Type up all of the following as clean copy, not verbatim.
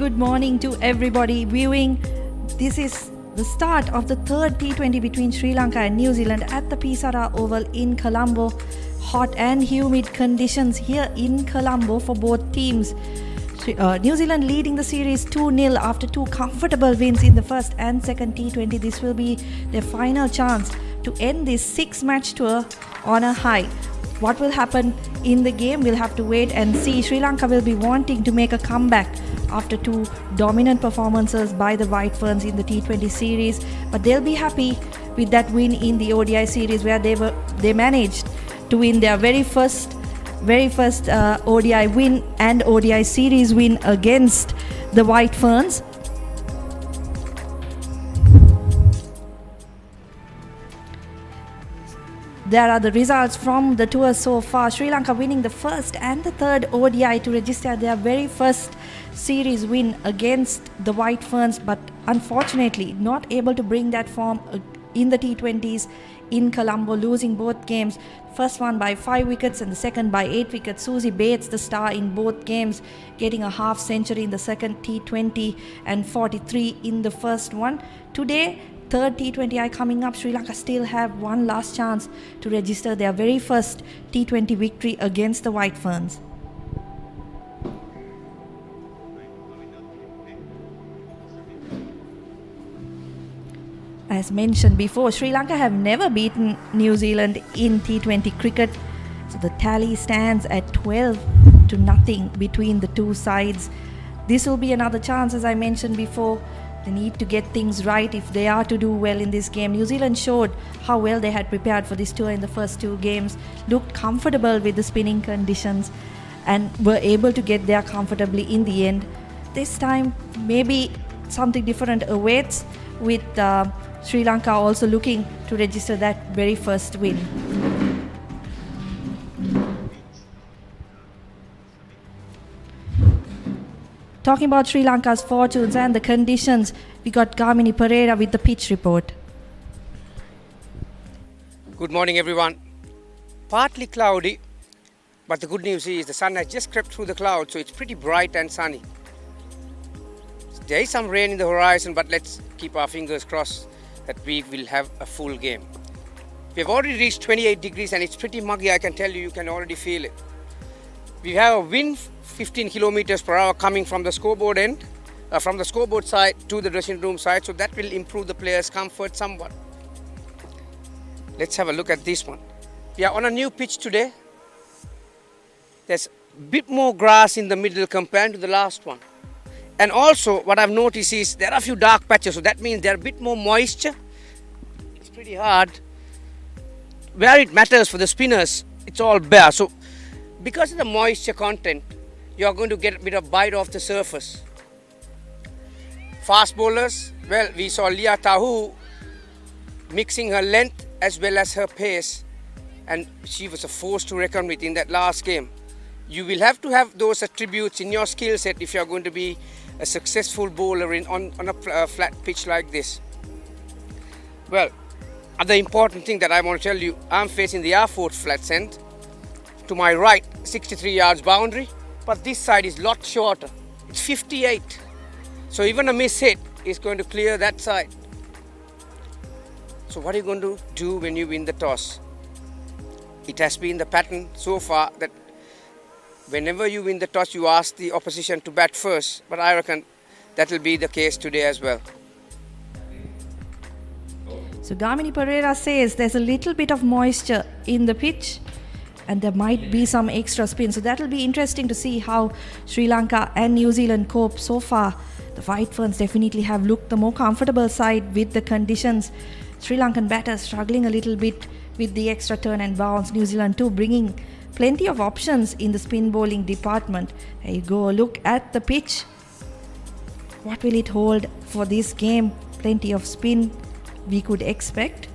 good morning to everybody viewing. This is the start of the third T20 between Sri Lanka and New Zealand at the Pisara Oval in Colombo. Hot and humid conditions here in Colombo for both teams. New Zealand leading the series 2-0 after two comfortable wins in the first and second T20. This will be their final chance to end this six-match tour on a high. What will happen in the game, we'll have to wait and see. Sri Lanka will be wanting to make a comeback after two dominant performances by the White Ferns in the T20 series, but they'll be happy with that win in the ODI series where they managed to win their very first ODI win and ODI series win against the White Ferns. There are the results from the tour so far. Sri Lanka winning the first and the third ODI to register their very first series win against the White Ferns, but unfortunately not able to bring that form in the T20s in Colombo, losing both games. First one by 5 wickets and the second by 8 wickets. Susie Bates, the star in both games, getting a half century in the second T20 and 43 in the first one. Today, third T20I coming up. Sri Lanka still have one last chance to register their very first T20 victory against the White Ferns. As mentioned before, Sri Lanka have never beaten New Zealand in T20 cricket. So the tally stands at 12-0 between the two sides. This will be another chance, as I mentioned before. They need to get things right if they are to do well in this game. New Zealand showed how well they had prepared for this tour in the first two games, looked comfortable with the spinning conditions and were able to get there comfortably in the end. This time, maybe something different awaits with Sri Lanka also looking to register that very first win. Talking about Sri Lanka's fortunes and the conditions, we got Gamini Pereira with the pitch report. Good morning everyone. Partly cloudy, but the good news is the sun has just crept through the clouds, so it's pretty bright and sunny. There is some rain in the horizon, but let's keep our fingers crossed that we will have a full game. We have already reached 28 degrees and it's pretty muggy, I can tell you can already feel it. We have a wind 15 kilometers per hour coming from the scoreboard end, from the scoreboard side to the dressing room side, so that will improve the players' comfort somewhat. Let's have a look at this one. We are on a new pitch today. There's a bit more grass in the middle compared to the last one. And also what I've noticed is there are a few dark patches, so that means there's a bit more moisture. It's pretty hard. Where it matters for the spinners, it's all bare. So because of the moisture content, you're going to get a bit of bite off the surface. Fast bowlers, well, we saw Leah Tahu mixing her length as well as her pace, and she was a force to reckon with in that last game. You will have to have those attributes in your skill set if you're going to be a successful bowler on a flat pitch like this. Well, other important thing that I want to tell you, I'm facing the R4 flats end. To my right, 63 yards boundary, but this side is a lot shorter. It's 58. So even a miss hit is going to clear that side. So what are you going to do when you win the toss? It has been the pattern so far that whenever you win the toss, you ask the opposition to bat first. But I reckon that will be the case today as well. So Gamini Pereira says there's a little bit of moisture in the pitch and there might be some extra spin. So that will be interesting to see how Sri Lanka and New Zealand cope. So far, the White Ferns definitely have looked the more comfortable side with the conditions. Sri Lankan batters struggling a little bit with the extra turn and bounce. New Zealand too bringing plenty of options in the spin bowling department. There you go, look at the pitch. What will it hold for this game? Plenty of spin we could expect.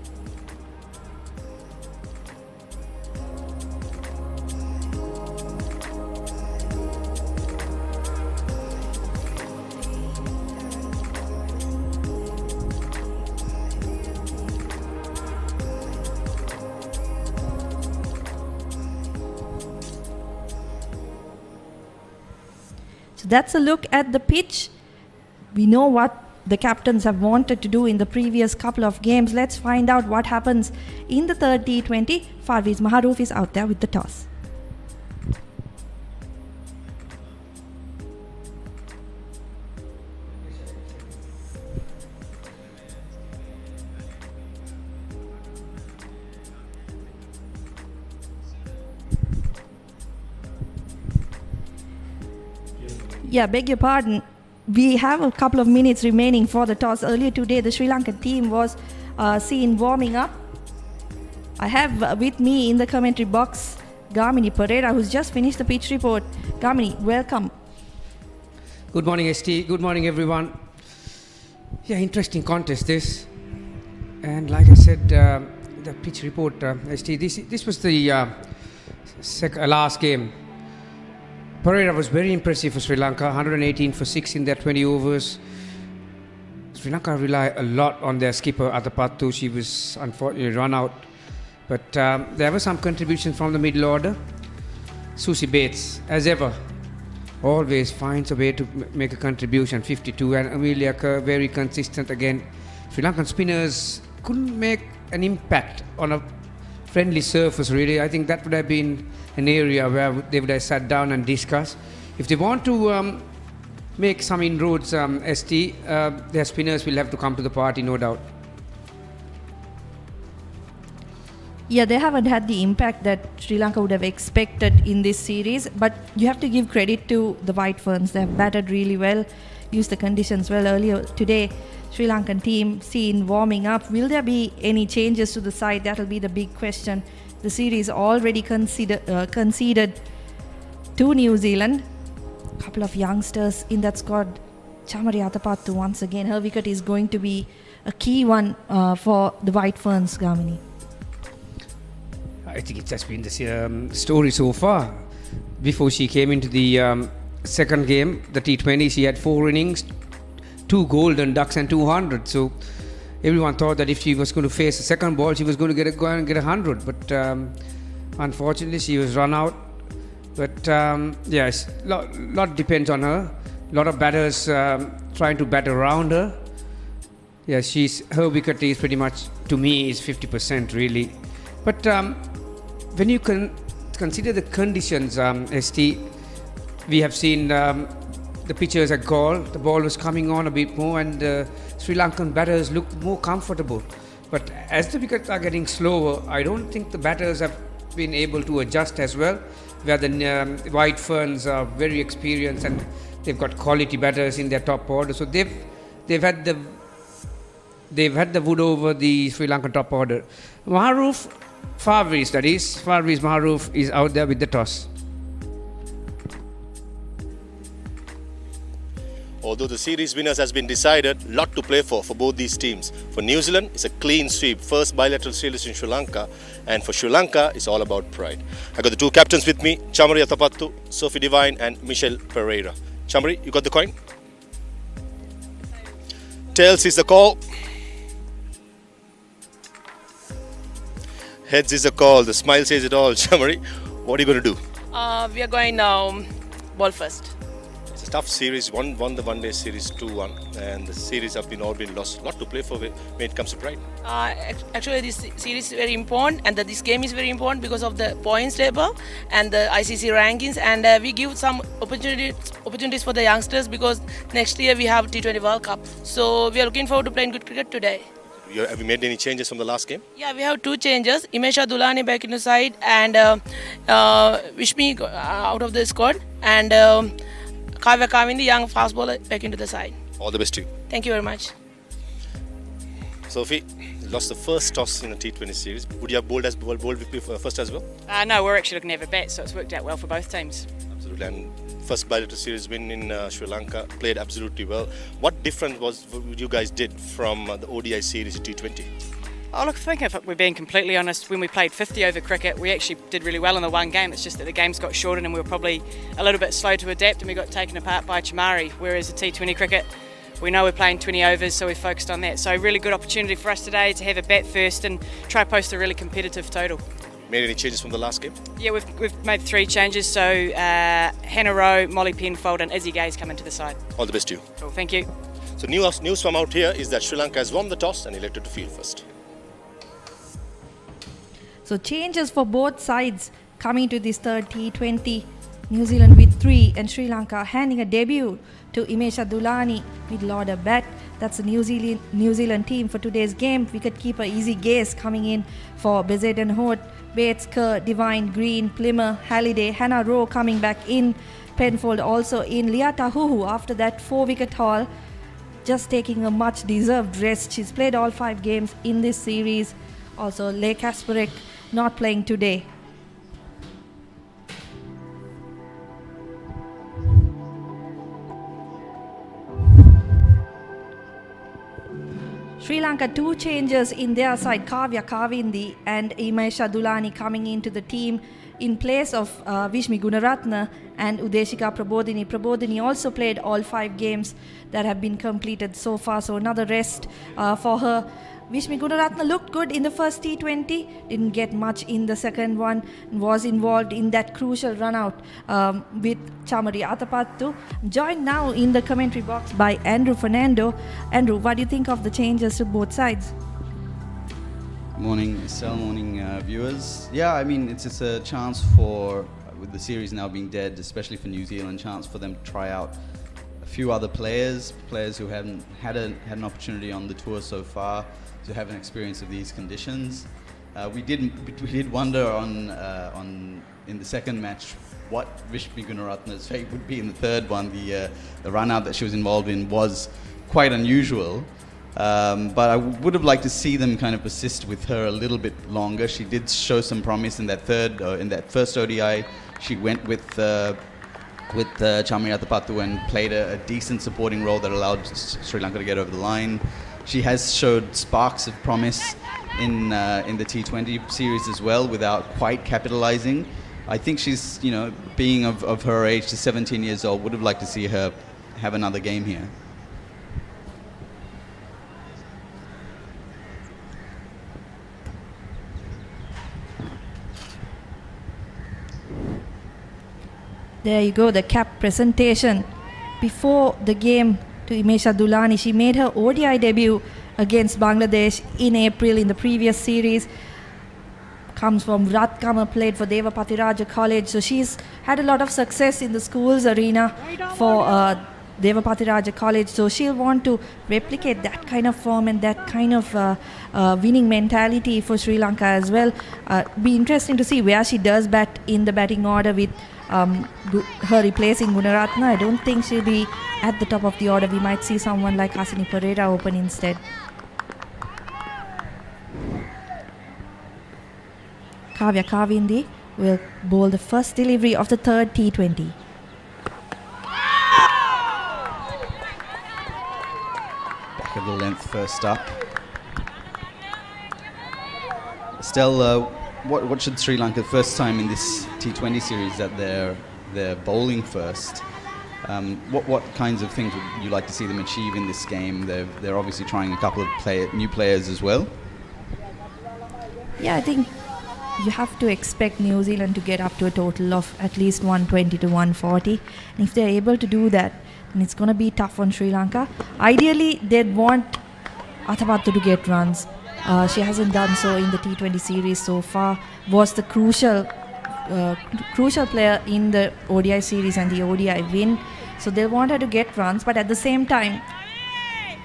So that's a look at the pitch. We know what the captains have wanted to do in the previous couple of games. Let's find out what happens in the third T20. Parvez Maharouf is out there with the toss. Yeah, beg your pardon. We have a couple of minutes remaining for the toss. Earlier today, the Sri Lankan team was seen warming up. I have with me in the commentary box Gamini Pereira, who's just finished the pitch report. Gamini, welcome. Good morning, ST. Good morning, everyone. Yeah, interesting contest this. And like I said, the pitch report, ST, this was the last game. Pereira was very impressive for Sri Lanka, 118 for 6 in their 20 overs. Sri Lanka rely a lot on their skipper Atapattu. She was unfortunately run out. But there were some contributions from the middle order. Susie Bates, as ever, always finds a way to make a contribution, 52. And Amelia Kerr, very consistent again. Sri Lankan spinners couldn't make an impact on a friendly surface, really. I think that would have been an area where they would have sat down and discussed. If they want to make some inroads, ST, their spinners will have to come to the party, no doubt. Yeah, they haven't had the impact that Sri Lanka would have expected in this series, but you have to give credit to the White Ferns. They have batted really well, used the conditions well earlier today. Sri Lankan team seen warming up. Will there be any changes to the side? That will be the big question. The series already conceded to New Zealand. A couple of youngsters in that squad. Chamari Atapattu, once again, her wicket is going to be a key one for the White Ferns, Gamini. I think it's just been the story so far. Before she came into the second game, the T20, she had 4 innings, 2 golden ducks and 200. So everyone thought that if she was going to face the second ball, she was going to go and get 100. But unfortunately, she was run out. But yes, lot depends on her. A lot of batters trying to bat around her. Yeah, her wicket is pretty much, to me, is 50% really. But when you consider the conditions, ST, we have seen the pitchers at Galle, the ball was coming on a bit more, and Sri Lankan batters looked more comfortable. But as the wickets are getting slower, I don't think the batters have been able to adjust as well, where the White Ferns are very experienced and they've got quality batters in their top order. So they've had the wood over the Sri Lankan top order. Parvez Maharouf is out there with the toss. Although the series winners has been decided, lot to play for both these teams. For New Zealand, it's a clean sweep, first bilateral series in Sri Lanka, and for Sri Lanka, it's all about pride. I got the 2 captains with me, Chamari Atapattu, Sophie Devine and Michelle Pereira. Chamari, you got the coin? Tails is the call. Heads is the call. The smile says it all. Chamari, what are you going to do? We are going ball first. It's a tough series. Won the one-day series 2-1, and the series have all been lost. A lot to play for when it comes to pride. Actually, this series is very important, and this game is very important because of the points table and the ICC rankings. And we give some opportunities for the youngsters because next year we have T20 World Cup. So we are looking forward to playing good cricket today. Have you made any changes from the last game? Yeah, we have 2 changes. Imesha Dulani back in the side and Vishmi out of the squad, and Kavya Kavindi, young fast bowler, back into the side. All the best to you. Thank you very much. Sophie, you lost the first toss in the T20 series. Would you have bowled with me first as well? No, we're actually looking to have a bet, so it's worked out well for both teams. Absolutely. And first bilateral series win in Sri Lanka, played absolutely well. What difference was what you guys did from the ODI series to T20? Oh, look, I think if we're being completely honest, when we played 50 over cricket, we actually did really well in the one game. It's just that the games got shortened and we were probably a little bit slow to adapt and we got taken apart by Chamari, whereas the T20 cricket, we know we're playing 20 overs, so we focused on that. So really good opportunity for us today to have a bat first and try post a really competitive total. Made any changes from the last game? Yeah, we've made 3 changes. So Hannah Rowe, Molly Penfold and Izzy Gay's come into the side. All the best to you. Cool, thank you. So news from out here is that Sri Lanka has won the toss and elected to field first. So changes for both sides coming to this third T20. New Zealand with 3 and Sri Lanka handing a debut to Imesha Dulani middle order bat. That's the New Zealand team for today's game. Wicketkeeper Easy Gaze coming in for Bezaden Holt, Bates, Kerr, Divine, Green, Plimmer, Halliday, Hannah Rowe coming back in. Penfold also in. Leah Tahuhu after that 4-wicket haul, just taking a much deserved rest. She's played all 5 games in this series. Also Leigh Kasparek not playing today. Sri Lanka 2 changes in their side. Kavya Kavindi and Imesha Dulani coming into the team in place of Vishmi Gunaratne and Udeshika Prabodhini. Prabodhini also played all 5 games that have been completed so far, so another rest for her. Vishmi Gunaratne looked good in the first T20, didn't get much in the second one, was involved in that crucial run out with Chamari Athapattu. Joined now in the commentary box by Andrew Fernando. Andrew, what do you think of the changes to both sides? Morning, Estelle. Morning, viewers. Yeah, I mean, it's just a chance for, with the series now being dead, especially for New Zealand, chance for them to try out a few other players who haven't had an opportunity on the tour so far to have an experience of these conditions. We did wonder in the second match what Vishmi Gunaratne's fate would be in the third one. The run out that she was involved in was quite unusual. But I would have liked to see them kind of persist with her a little bit longer. She did show some promise in that first ODI. She went with Chamari Athapattu and played a decent supporting role that allowed Sri Lanka to get over the line. She has showed sparks of promise in the T20 series as well, without quite capitalizing. I think she's, being of her age, to 17 years old, would have liked to see her have another game here. There you go, the cap presentation before the game to Imesha Dulani. She made her ODI debut against Bangladesh in April in the previous series. Comes from Ratkama, played for Devapati College. So she's had a lot of success in the schools arena for Devapati College. So she'll want to replicate that kind of form and that kind of winning mentality for Sri Lanka as well. Be interesting to see where she does bat in the batting order with her replacing Gunaratne. I don't think she'll be at the top of the order. We might see someone like Hasini Pereira open instead. Kavya Kavindi will bowl the first delivery of the third T20. Back of the length first up. Estelle, what should Sri Lanka, first time in this T20 series that they're bowling first, what kinds of things would you like to see them achieve in this game? They're obviously trying a couple of new players as well. Yeah, I think you have to expect New Zealand to get up to a total of at least 120 to 140. And if they're able to do that, then it's going to be tough on Sri Lanka. Ideally, they'd want Athapattu to get runs. She hasn't done so in the T20 series so far. Was the crucial player in the ODI series and the ODI win. So they'll want her to get runs, but at the same time,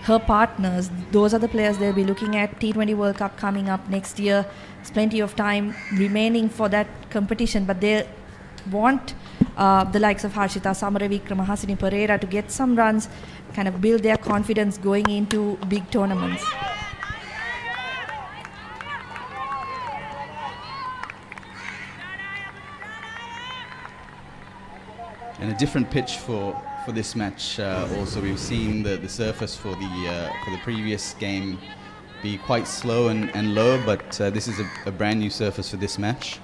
her partners, those are the players they'll be looking at. T20 World Cup coming up next year. There's plenty of time remaining for that competition, but they want the likes of Harshita Samaravikrama, Hasini Pereira to get some runs, kind of build their confidence going into big tournaments. And a different pitch for this match. Also, we've seen the surface for the previous game be quite slow and low, but this is a brand new surface for this match.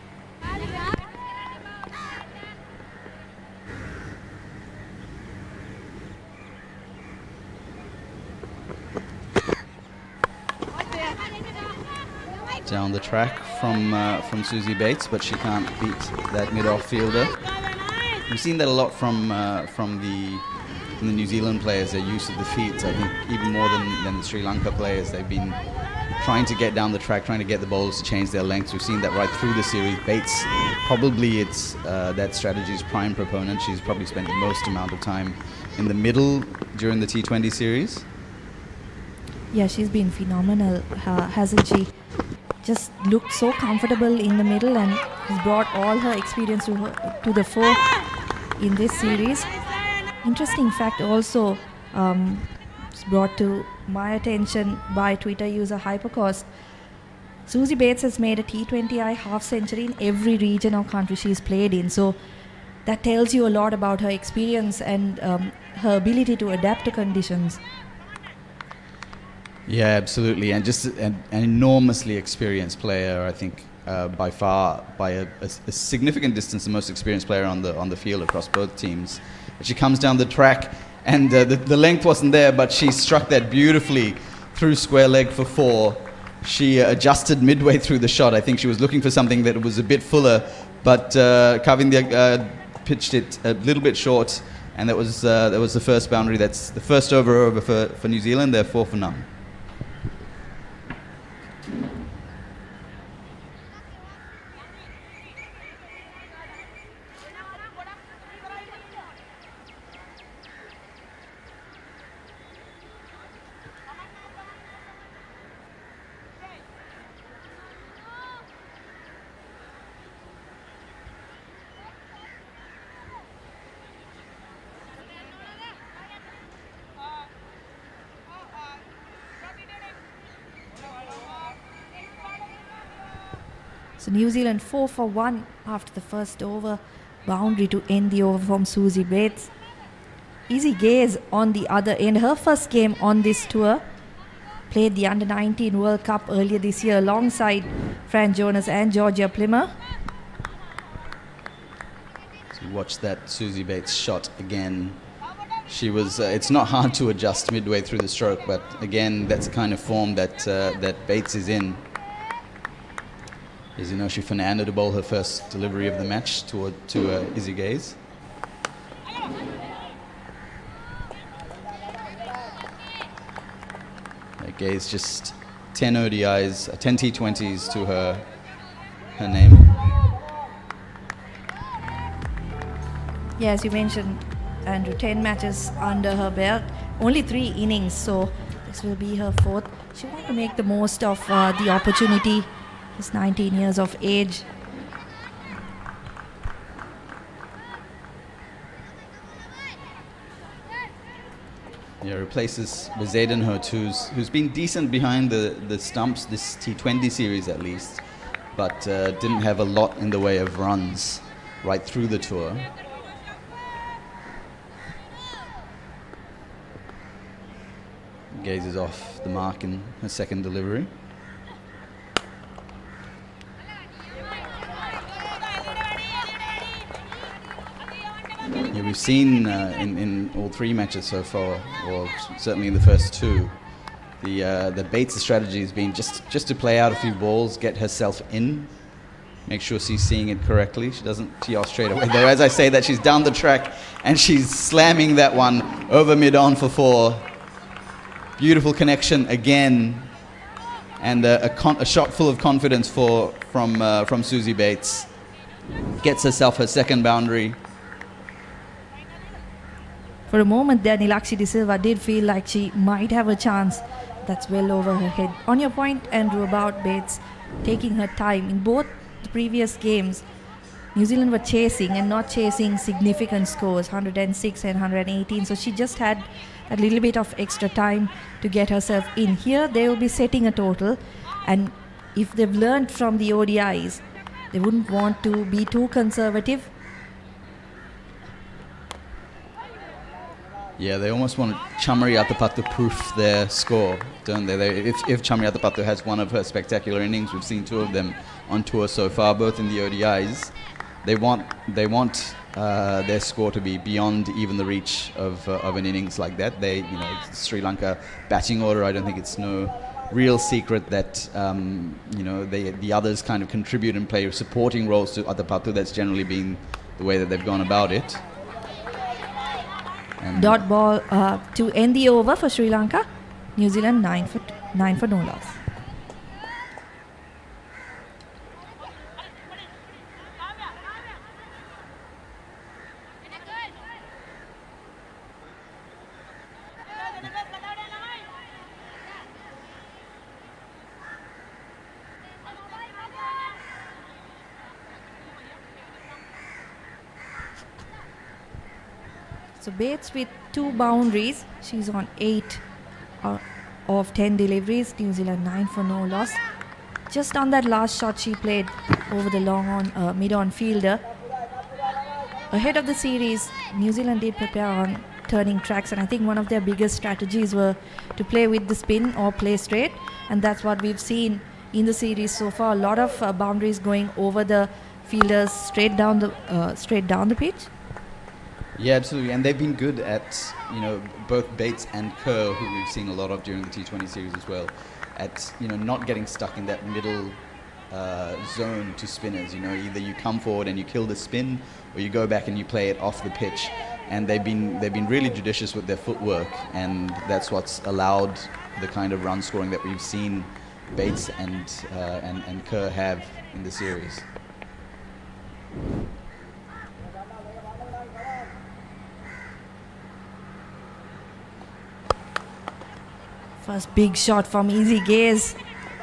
Down the track from Susie Bates, but she can't beat that mid-off fielder. We've seen that a lot from the the New Zealand players, their use of the feet. I think even more than the Sri Lanka players, they've been trying to get down the track, trying to get the bowlers to change their lengths. We've seen that right through the series. Bates, probably it's that strategy's prime proponent. She's probably spent the most amount of time in the middle during the T20 series. Yeah, she's been phenomenal, hasn't she? Just looked so comfortable in the middle and has brought all her experience to the fore in this series. Interesting fact also brought to my attention by Twitter user Hypercost. Susie Bates has made a T20I half century in every region or country she's played in. So that tells you a lot about her experience and her ability to adapt to conditions. Yeah, absolutely, and just an enormously experienced player. I think by far, by a significant distance, the most experienced player on the field across both teams. But she comes down the track, and the length wasn't there, but she struck that beautifully through square leg for 4. She adjusted midway through the shot. I think she was looking for something that was a bit fuller, but Kavindya pitched it a little bit short, and that was the first boundary. That's the first over for New Zealand. They're 4 for none. So New Zealand 4 for 1 after the first over. Boundary to end the over from Susie Bates. Izzy Gaze on the other end. Her first game on this tour. Played the Under-19 World Cup earlier this year alongside Fran Jonas and Georgia Plimmer. So watch that Susie Bates shot again. She was. It's not hard to adjust midway through the stroke, but again, that's the kind of form that Bates is in. As you know, she Fernando to bowl her first delivery of the match to Izzy Gaze. Gaze just 10 ODIs, 10 T20s to her name. Yeah, as you mentioned, Andrew, 10 matches under her belt, only 3 innings, so this will be her 4th. She wants to make the most of the opportunity. She's 19 years of age. Yeah, replaces Bezuidenhout, who's been decent behind the stumps this T20 series at least, but didn't have a lot in the way of runs right through the tour. Gazes off the mark in her second delivery. Yeah, we've seen in all 3 matches so far, or certainly in the first 2, the Bates' strategy has been just to play out a few balls, get herself in, make sure she's seeing it correctly. She doesn't tee off straight away. Though as I say that, she's down the track and she's slamming that one over mid-on for 4. Beautiful connection again, and a shot full of confidence from Susie Bates. Gets herself her second boundary. For a moment there, Nilakshi De Silva did feel like she might have a chance. That's well over her head. On your point, Andrew, about Bates taking her time. In both the previous games, New Zealand were chasing and not chasing significant scores, 106 and 118. So she just had a little bit of extra time to get herself in. Here, they will be setting a total. And if they've learned from the ODIs, they wouldn't want to be too conservative. Yeah, they almost want Chamari Atapattu proof their score, don't they? If Chamari Atapattu has one of her spectacular innings, we've seen 2 of them on tour so far, both in the ODIs. They want their score to be beyond even the reach of an innings like that. Sri Lanka batting order. I don't think it's no real secret that the others kind of contribute and play supporting roles to Atapattu. That's generally been the way that they've gone about it. And Dot ball to end the over for Sri Lanka. New Zealand 9 for no loss. So Bates with 2 boundaries. She's on 8 of 10 deliveries. New Zealand 9 for no loss. Just on that last shot she played over the long on mid-on fielder. Ahead of the series, New Zealand did prepare on turning tracks, and I think one of their biggest strategies were to play with the spin or play straight, and that's what we've seen in the series so far. A lot of boundaries going over the fielders straight down the pitch. yeah, absolutely. And they've been good at, both Bates and Kerr, who we've seen a lot of during the T20 series as well, at, not getting stuck in that middle zone to spinners. Either you come forward and you kill the spin, or you go back and you play it off the pitch. And they've been really judicious with their footwork, and that's what's allowed the kind of run scoring that we've seen Bates and Kerr have in the series. First big shot from easy gaze.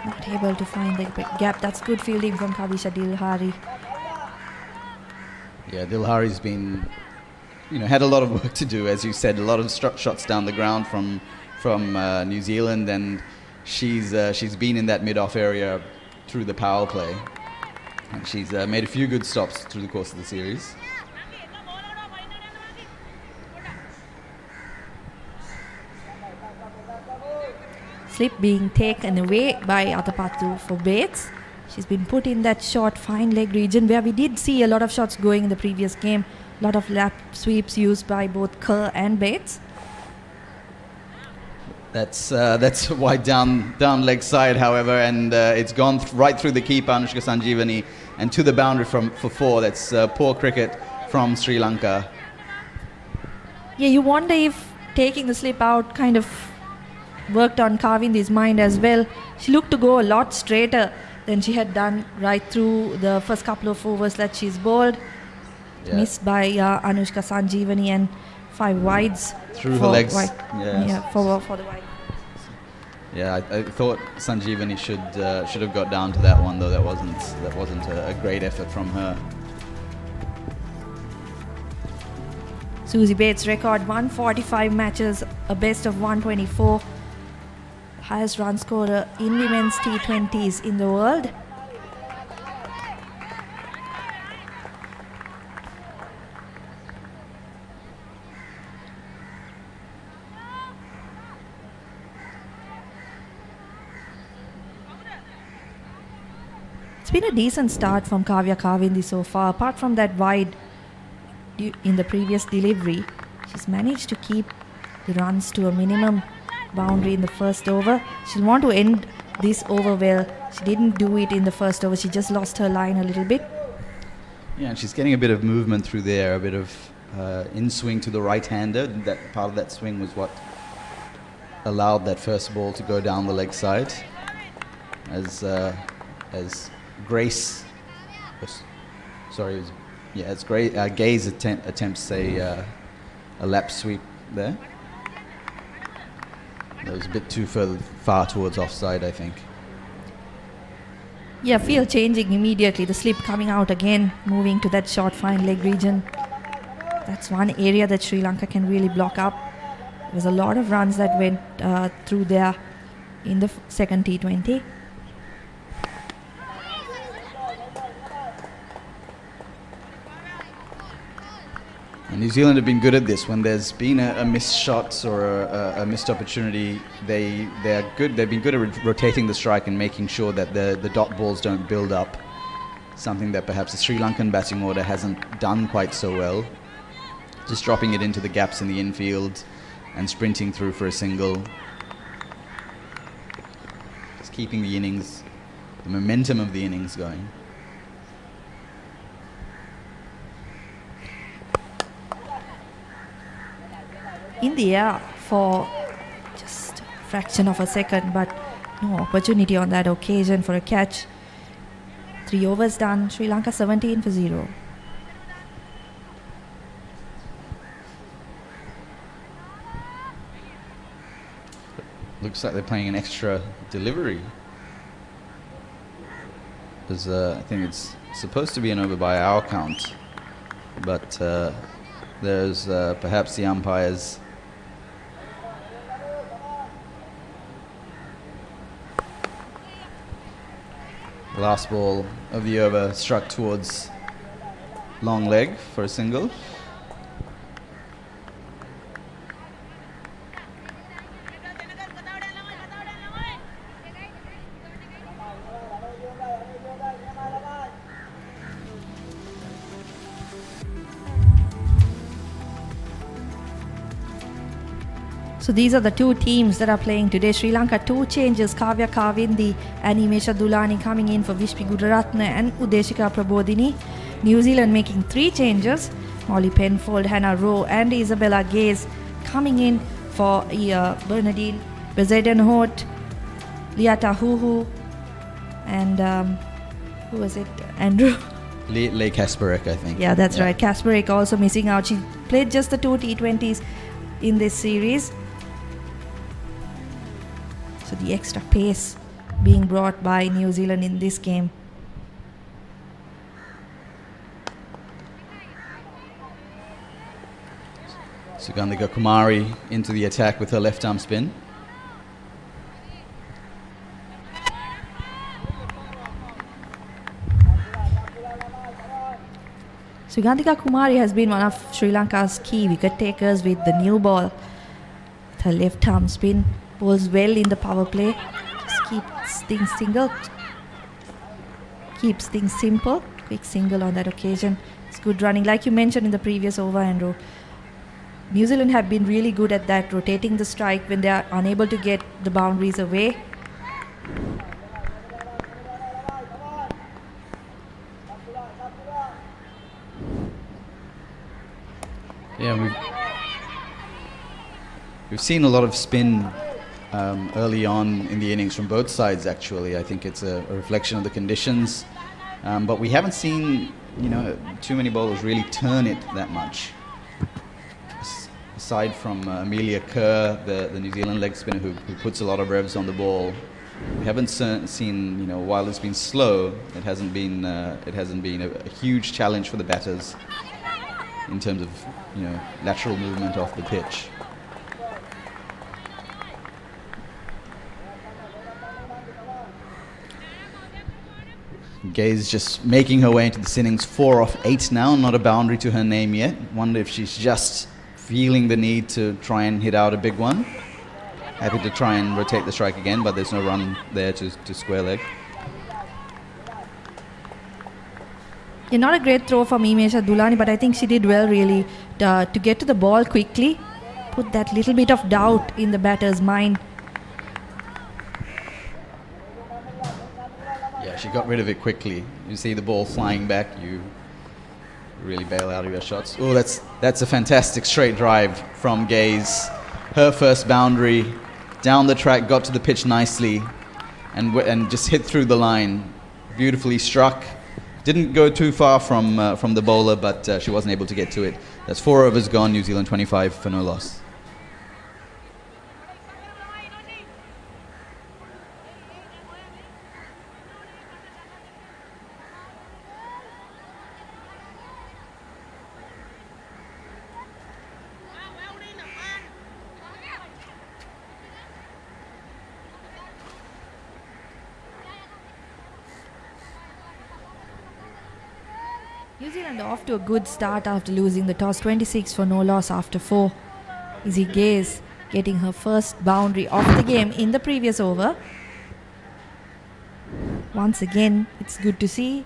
Not able to find the gap. That's good fielding from Kavisha Dilhari. Yeah, Dilhari's been, had a lot of work to do, as you said, a lot of shots down the ground from New Zealand, and she's been in that mid-off area through the power play. And she's made a few good stops through the course of the series. Slip being taken away by Atapattu for Bates. She's been put in that short fine leg region where we did see a lot of shots going in the previous game. A lot of lap sweeps used by both Kerr and Bates. That's wide down leg side, however, and it's gone right through the keeper, Anushka Sanjeevani, and to the boundary for 4. That's poor cricket from Sri Lanka. Yeah, you wonder if taking the slip out kind of worked on Kavindi's mind as well. She looked to go a lot straighter than she had done right through the first couple of overs that she's bowled. Yeah. Missed by Anushka Sanjeevani, and 5 wides Through her legs. Wide. Yes. Yeah, for the wide. Yeah, I thought Sanjeevani should have got down to that one, though that wasn't a great effort from her. Susie Bates' record 145 matches, a best of 124. Highest run scorer in women's T20s in the world. It's been a decent start from Kavya Kavindi so far. Apart from that wide in the previous delivery, she's managed to keep the runs to a minimum boundary in the first over. She'll want to end this over well. She didn't do it in the first over. She just lost her line a little bit. Yeah, and she's getting a bit of movement through there, a bit of in-swing to the right-hander. That part of that swing was what allowed that first ball to go down the leg side. As Grace, Gaze attempts a lap sweep there. That was a bit too far towards offside, I think. Yeah, field changing immediately. The slip coming out again, moving to that short fine leg region. That's one area that Sri Lanka can really block up. There was a lot of runs that went through there in the second T20. And New Zealand have been good at this. When there's been a missed shot or a missed opportunity, they're good. They've been good at rotating the strike and making sure that the dot balls don't build up. Something that perhaps the Sri Lankan batting order hasn't done quite so well. Just dropping it into the gaps in the infield and sprinting through for a single. Just keeping the innings, the momentum of the innings going. in the air for just a fraction of a second, but no opportunity on that occasion for a catch. 3 overs done, Sri Lanka 17 for 0. Looks like they're playing an extra delivery. Because I think it's supposed to be an over by our count. But there's perhaps the umpires. Last ball of the over struck towards long leg for a single. So these are the two teams that are playing today. Sri Lanka 2 changes, Kavya Kavindi and Imesha Dulani coming in for Vishpi Gudaratne and Udeshika Prabodhini. New Zealand making 3 changes, Molly Penfold, Hannah Rowe and Isabella Gaze coming in for Bernadine Bezedenhout, Liata Huhu and who was it? Andrew? Leigh Kasparek, I think. Yeah, that's right. Kasparek also missing out. She played just the 2 T20s in this series. So the extra pace being brought by New Zealand in this game. Sugandhika Kumari into the attack with her left arm spin. Sugandhika Kumari has been one of Sri Lanka's key wicket takers with the new ball. With her left arm spin, bowls well in the power play. Just keeps things simple. Quick single on that occasion. It's good running. Like you mentioned in the previous over, Andrew, New Zealand have been really good at that, rotating the strike when they are unable to get the boundaries away. Yeah, we've seen a lot of spin early on in the innings from both sides. Actually, I think it's a reflection of the conditions, but we haven't seen too many bowlers really turn it that much. Aside from Amelia Kerr, the New Zealand leg spinner who puts a lot of revs on the ball, we haven't seen while it's been slow, it hasn't been a huge challenge for the batters in terms of lateral movement off the pitch. Gaze just making her way into this innings, 4 off 8 now, not a boundary to her name yet. Wonder if she's just feeling the need to try and hit out a big one. Happy to try and rotate the strike again, but there's no run there to square leg. Yeah, not a great throw from Imesha Dulani, but I think she did well really to get to the ball quickly, put that little bit of doubt in the batter's mind. Yeah, she got rid of it quickly. You see the ball flying back, you really bail out of your shots. Oh, that's a fantastic straight drive from Gaze. Her first boundary, down the track, got to the pitch nicely, and just hit through the line. Beautifully struck. Didn't go too far from the bowler, but she wasn't able to get to it. That's 4 overs gone, New Zealand 25 for no loss. New Zealand off to a good start after losing the toss, 26 for no loss after 4. Izzy Gaze getting her first boundary of the game in the previous over. Once again, it's good to see.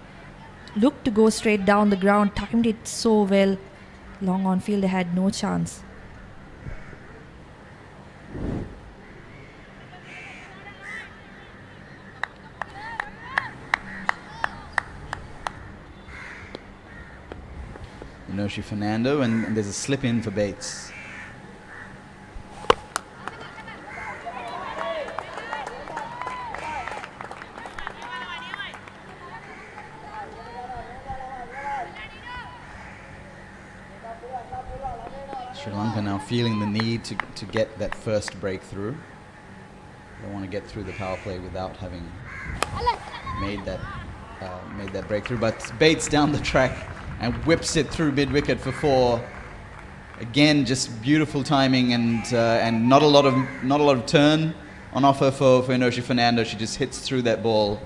Looked to go straight down the ground, timed it so well. Long on field, they had no chance. Inoshi Fernando, and there's a slip in for Bates. Sri Lanka now feeling the need to get that first breakthrough. They want to get through the power play without having made that breakthrough. But Bates down the track and whips it through mid-wicket for 4. Again, just beautiful timing and not a lot of turn on offer for Inoshi Fernando. She just hits through that ball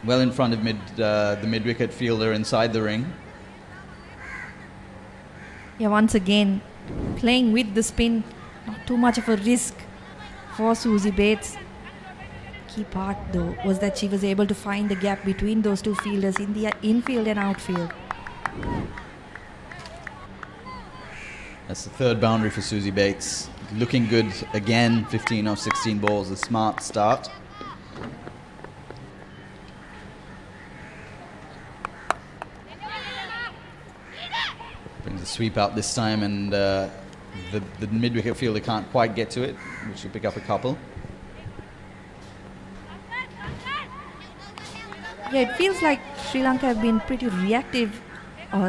well in front of the mid-wicket fielder inside the ring. Yeah, once again, playing with the spin, not too much of a risk for Susie Bates. Key part though was that she was able to find the gap between those two fielders in the infield and outfield. That's the third boundary for Susie Bates. Looking good again, 15 off 16 balls, a smart start. Brings a sweep out this time, and the mid-wicket fielder can't quite get to it, which will pick up a couple. Yeah, it feels like Sri Lanka have been pretty reactive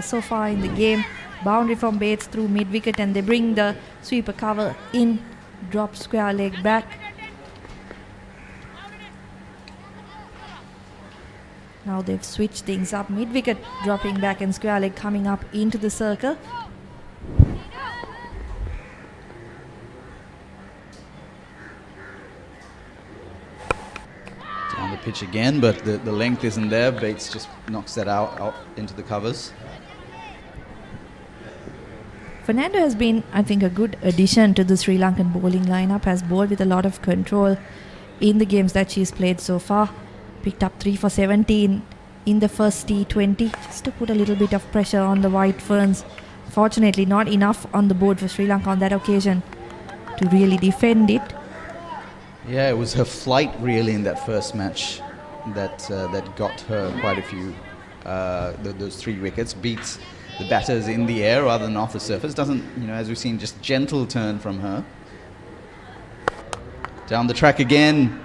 so far in the game. Boundary from Bates through mid-wicket, and they bring the sweeper cover in, drop square leg back. Now they've switched things up, mid-wicket dropping back and square leg coming up into the circle. Down the pitch again, but the length isn't there. Bates just knocks that out into the covers. Fernando has been, I think, a good addition to the Sri Lankan bowling lineup, has bowled with a lot of control in the games that she's played so far. Picked up 3 for 17 in the first T20, just to put a little bit of pressure on the White Ferns. Fortunately, not enough on the board for Sri Lanka on that occasion to really defend it. Yeah, it was her flight really in that first match that got her quite a few, those 3 wickets. Beats the batters in the air rather than off the surface. Doesn't, as we've seen, just gentle turn from her. Down the track again.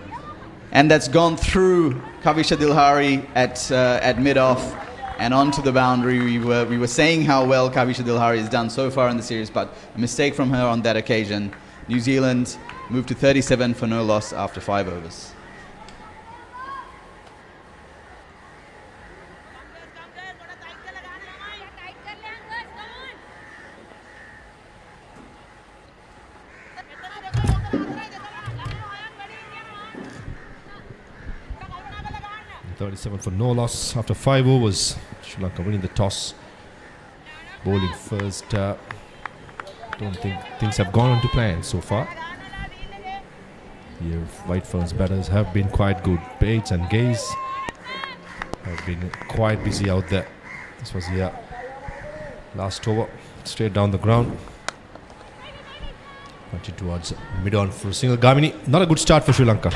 And that's gone through Kavisha Dilhari at mid-off and onto the boundary. We were saying how well Kavisha Dilhari has done so far in the series, but a mistake from her on that occasion. New Zealand moved to 37 for no loss after 5 overs. For no loss after 5 overs. Sri Lanka winning the toss. Bowling first. Don't think things have gone on to plan so far. Here, White Ferns batters have been quite good. Bates and Gaze have been quite busy out there. This was the last over. Straight down the ground. Punching towards mid-on for a single. Gamini, not a good start for Sri Lanka.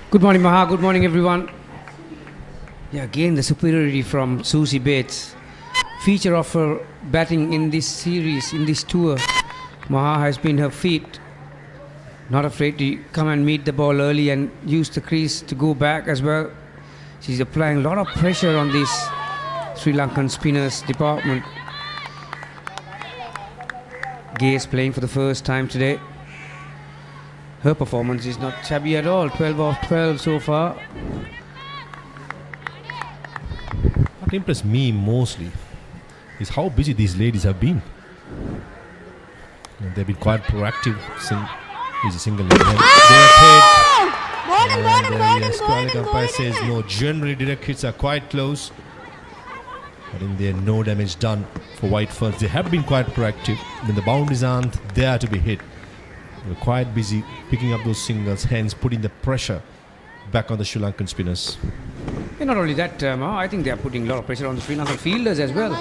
Good morning, Maha. Good morning, everyone. Yeah, again, the superiority from Susie Bates. Feature of her batting in this series, in this tour. Maha has been her feet. Not afraid to come and meet the ball early and use the crease to go back as well. She's applying a lot of pressure on this Sri Lankan spinners department. Gaze playing for the first time today. Her performance is not shabby at all. 12 off 12 so far. What impressed me mostly is how busy these ladies have been. They've been quite proactive. He's a single leg. Direct umpire says no. Generally, direct hits are quite close. I think there's no damage done for White Ferns. They have been quite proactive. When the boundaries aren't there to be hit, they're quite busy picking up those singles, hence putting the pressure back on the Sri Lankan spinners. And not only that, I think they are putting a lot of pressure on the Sri Lankan fielders as well.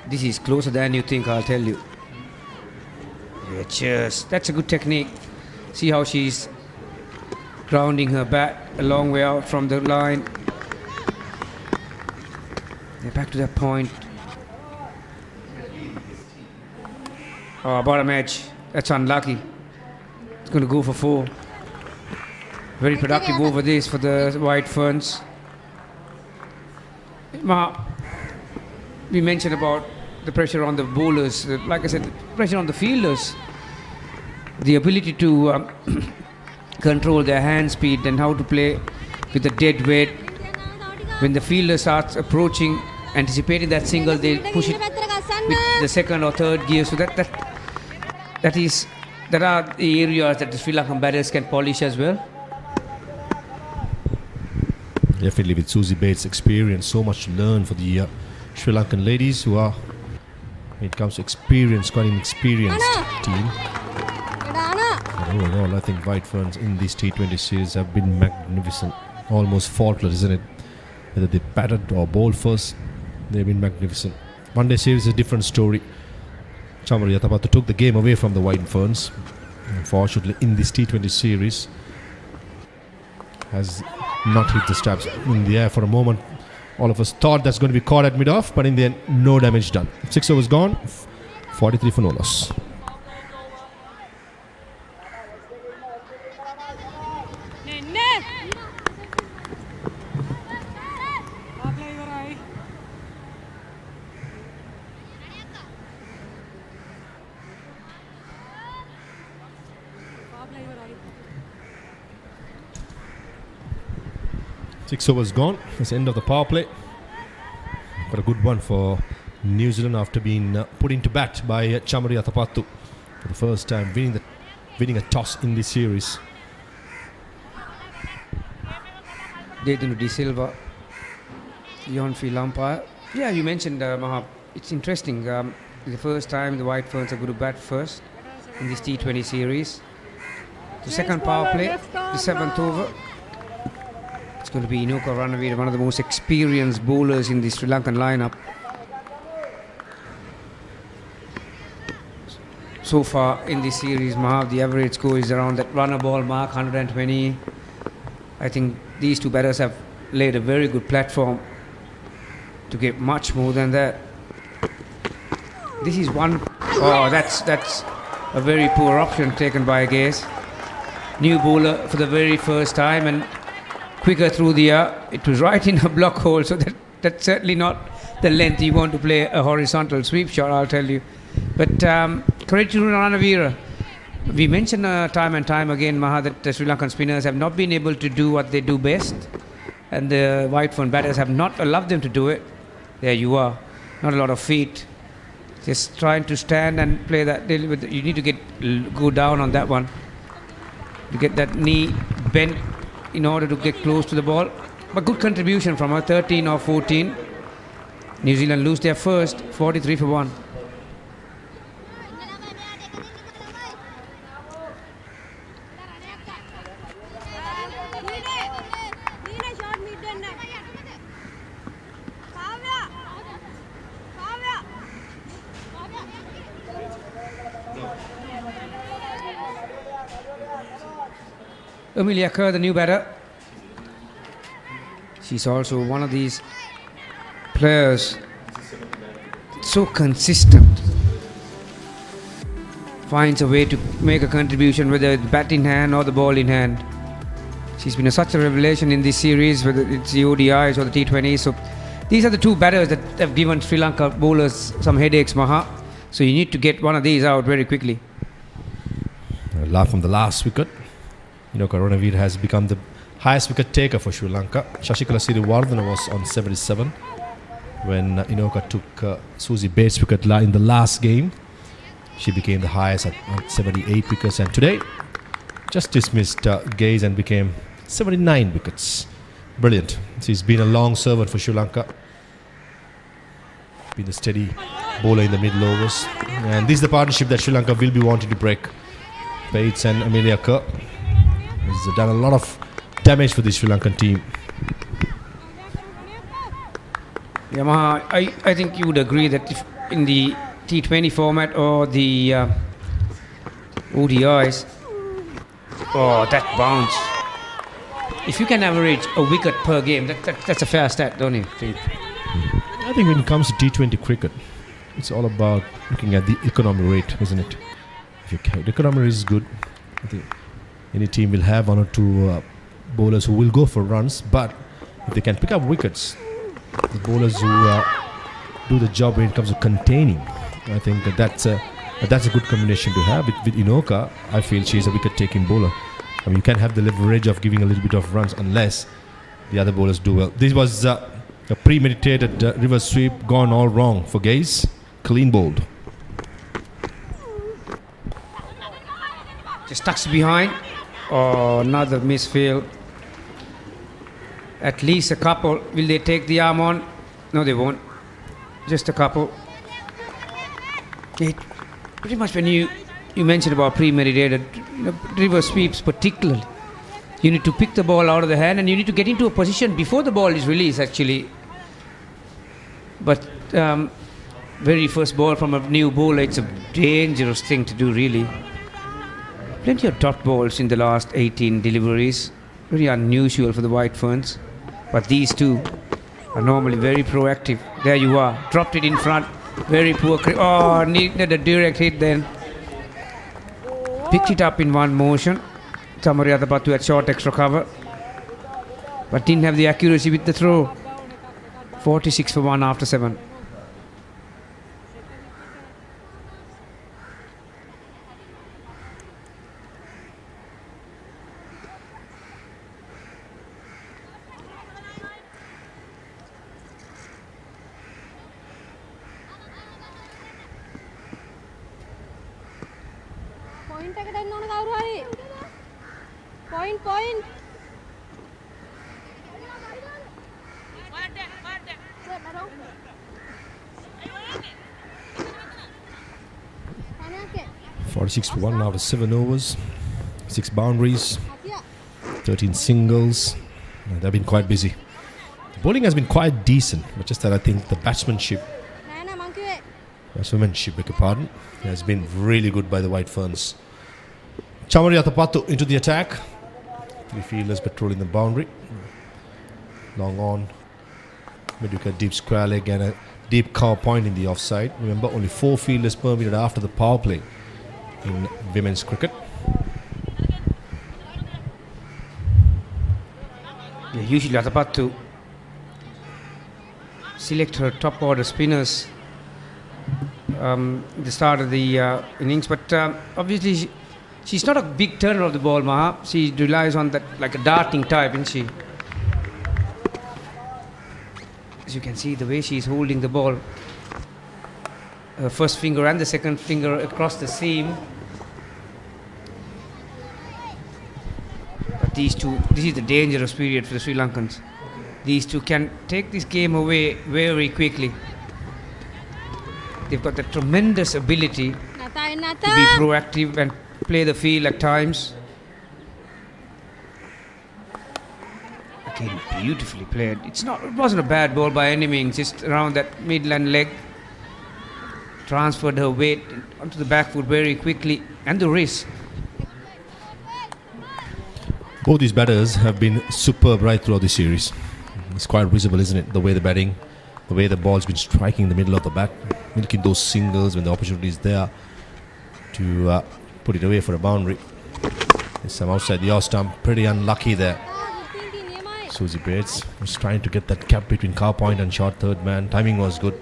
This is closer than you think, I'll tell you. Yeah, cheers. That's a good technique. See how she's grounding her bat a long way out from the line. Yeah, back to that point. Oh, bottom edge. That's unlucky. It's going to go for 4. Very productive over this for the White Ferns. We mentioned about the pressure on the bowlers, like I said, the pressure on the fielders, the ability to control their hand speed and how to play with the dead weight. When the fielder starts approaching, anticipating that single, they push it with the second or third gear. So that are the areas that the Sri Lankan batters can polish as well. Definitely with Susie Bates' experience, so much to learn for the Sri Lankan ladies who are, when it comes to experience, quite an experienced team. But overall, I think White Ferns in these T20 series have been magnificent, almost faultless, isn't it? Whether they batted or bowled first, they've been magnificent. One day series is a different story. Chamari Yatapattu took the game away from the White Ferns. Unfortunately, in this T20 series, has not hit the straps in the air for a moment. All of us thought that's going to be caught at mid-off, but in the end, no damage done. 6 overs gone, 43 for no loss. Six overs gone. That's the end of the power play. But a good one for New Zealand after being put into bat by Chamari Yatapattu for the first time, winning a toss in this series. Dayton De Silva, the on-field umpire. Yeah, you mentioned, Maha, it's interesting. The first time the White Ferns are going to bat first in this T20 series. The second power play, the 7th over. It's going to be Inoka Ranavira, one of the most experienced bowlers in the Sri Lankan lineup. So far in this series, Mahav, the average score is around that runner ball mark, 120. I think these two batters have laid a very good platform to get much more than that. This is one. Oh, that's a very poor option taken by Gaze. New bowler for the very first time and quicker through the air. It was right in a block hole, so that's certainly not the length you want to play a horizontal sweep shot, I'll tell you. But credit to Ranavira. We mentioned time and time again, Maha, that the Sri Lankan spinners have not been able to do what they do best, and the White Fern batters have not allowed them to do it. There you are, not a lot of feet, just trying to stand and play that. You need to go down on that one, to get that knee bent in order to get close to the ball. But good contribution from her, 13 or 14. New Zealand lose their first, 43 for 1. Amelia Kerr, the new batter. She's also one of these players so consistent. Finds a way to make a contribution, whether it's bat in hand or the ball in hand. She's been such a revelation in this series, whether it's the ODIs or the T20s. So these are the two batters that have given Sri Lanka bowlers some headaches, Maha. So you need to get one of these out very quickly. From the last wicket. Inoka Ranavira has become the highest wicket taker for Sri Lanka. Shashikala Siriwardena was on 77 when Inoka took Susie Bates' wicket in the last game. She became the highest at 78 wickets, and today just dismissed Gaze and became 79 wickets. Brilliant. She's been a long servant for Sri Lanka. Been a steady bowler in the middle overs, and this is the partnership that Sri Lanka will be wanting to break. Bates and Amelia Kerr has done a lot of damage for the Sri Lankan team. Yamaha, I think you would agree that if in the T20 format or the ODIs, that bounce. If you can average a wicket per game, that's a fair stat, don't you think? I think when it comes to T20 cricket, it's all about looking at the economy rate, isn't it? If the economy rate is good, I think any team will have one or two bowlers who will go for runs, but if they can pick up wickets, the bowlers who do the job when it comes to containing. I think that's a good combination to have. With Inoka, I feel she's a wicket-taking bowler. I mean, you can have the leverage of giving a little bit of runs unless the other bowlers do well. This was a premeditated reverse sweep gone all wrong for Gaze. Clean bowled. Just tucks behind. Oh, another misfield. At least a couple. Will they take the arm on? No, they won't. Just a couple. It, pretty much when you mentioned about premeditated reverse sweeps particularly, you need to pick the ball out of the hand and you need to get into a position before the ball is released actually. But very first ball from a new bowler, it's a dangerous thing to do really. Plenty of dot balls in the last 18 deliveries. Very unusual for the White Ferns. But these two are normally very proactive. There you are. Dropped it in front. Very poor. Oh, needed a direct hit then. Picked it up in one motion. Chamariyatapattu had short extra cover. But didn't have the accuracy with the throw. 46 for 1 after 7. Point. 46 for 1 out of 7 overs. 6 boundaries. 13 singles. They've been quite busy. The bowling has been quite decent, but just that I think the batsmanship, beg your pardon, has been really good by the White Ferns. Chamariyatapattu into the attack. 3 fielders patrolling the boundary. Long on. Mid-wicket deep square leg and a deep cover point in the offside. Remember, only 4 fielders permitted after the power play in women's cricket. Yeah, usually Atapattu select her top order spinners the start of the innings, but obviously she's not a big turner of the ball, Maha. She relies on that like a darting type, isn't she? As you can see, the way she's holding the ball, her first finger and the second finger across the seam. But these two, this is the dangerous period for the Sri Lankans. These two can take this game away very quickly. They've got the tremendous ability to be proactive and play the field at times. Again, beautifully played. It wasn't a bad ball by any means, just around that midland leg. Transferred her weight onto the back foot very quickly and the wrist. Both these batters have been superb right throughout the series. It's quite visible, isn't it? The way the batting, the way the ball's been striking in the middle of the bat, milking those singles when the opportunity is there to put it away for a boundary. There's some outside the off stump. Pretty unlucky there. Susie Bates was trying to get that gap between car point and short third man. Timing was good.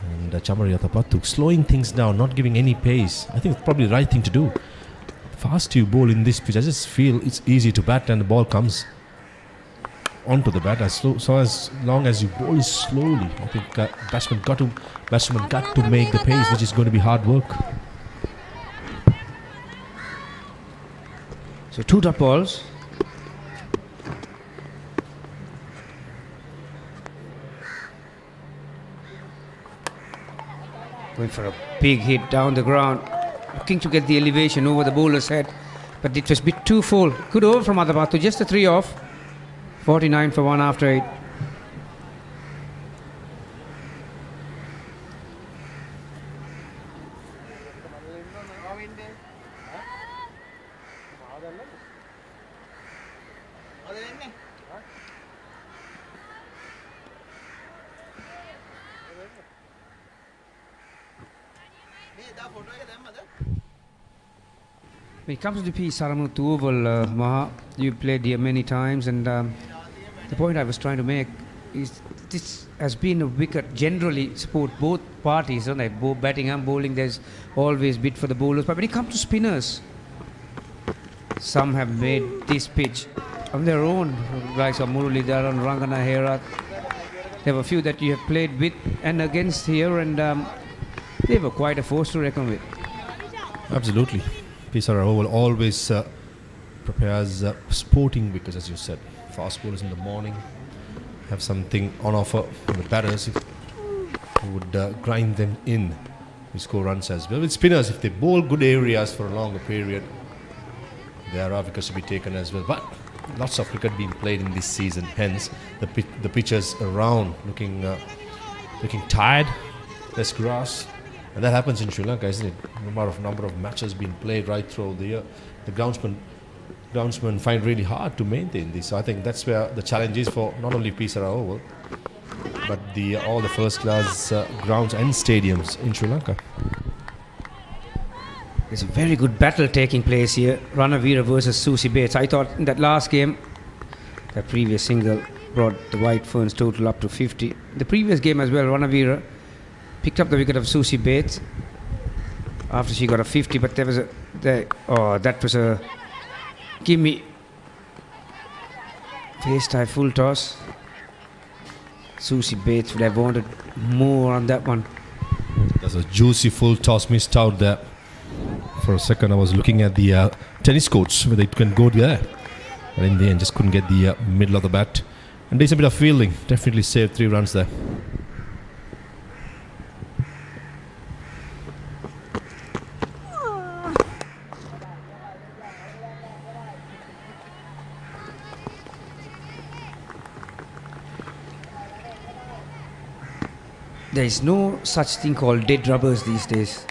And Chamariyatapattu slowing things down, not giving any pace. I think it's probably the right thing to do. Fast you bowl in this pitch, I just feel it's easy to bat and the ball comes onto the bat as long as you bowl slowly. I think batsman got to make the pace, which is going to be hard work. So 2 dot balls. Going for a big hit down the ground. Looking to get the elevation over the bowler's head. But it was a bit too full. Good over from Atapattu. Just a 3 off. 49 for 1 after 8. When it comes to the P. Saramuthu Oval, Maha, you played here many times, and the point I was trying to make, this has been a wicket generally support both parties, don't they? Both batting and bowling, there's always bid for the bowlers. But when it comes to spinners, some have made this pitch on their own. Guys of Muralidharan, Rangana Herath. There were a few that you have played with and against here, and they were quite a force to reckon with. Absolutely. Pisara Oval always prepares sporting wickets, as you said. Fast bowlers in the morning have something on offer for the batters who would grind them in. We score runs as well. With spinners, if they bowl good areas for a longer period, there are wickets to be taken as well. But lots of cricket being played in this season, hence the pitches around looking tired, less grass, and that happens in Sri Lanka, isn't it? Number of matches being played right through the year. The groundsmen find really hard to maintain this. So I think that's where the challenge is for not only Pisara Oval, but all the first-class grounds and stadiums in Sri Lanka. There's a very good battle taking place here. Ranavira versus Susie Bates. I thought in that last game, that previous single brought the White Ferns total up to 50. The previous game as well, Ranavira picked up the wicket of Susie Bates after she got a 50, but that was a gimme. Face tie full toss. Susie Bates would have wanted more on that one. There's a juicy full toss missed out there. For a second I was looking at the tennis courts whether it can go there, but in the end just couldn't get the middle of the bat, and there's a bit of fielding. Definitely saved 3 runs there. There is no such thing called dead rubbers these days.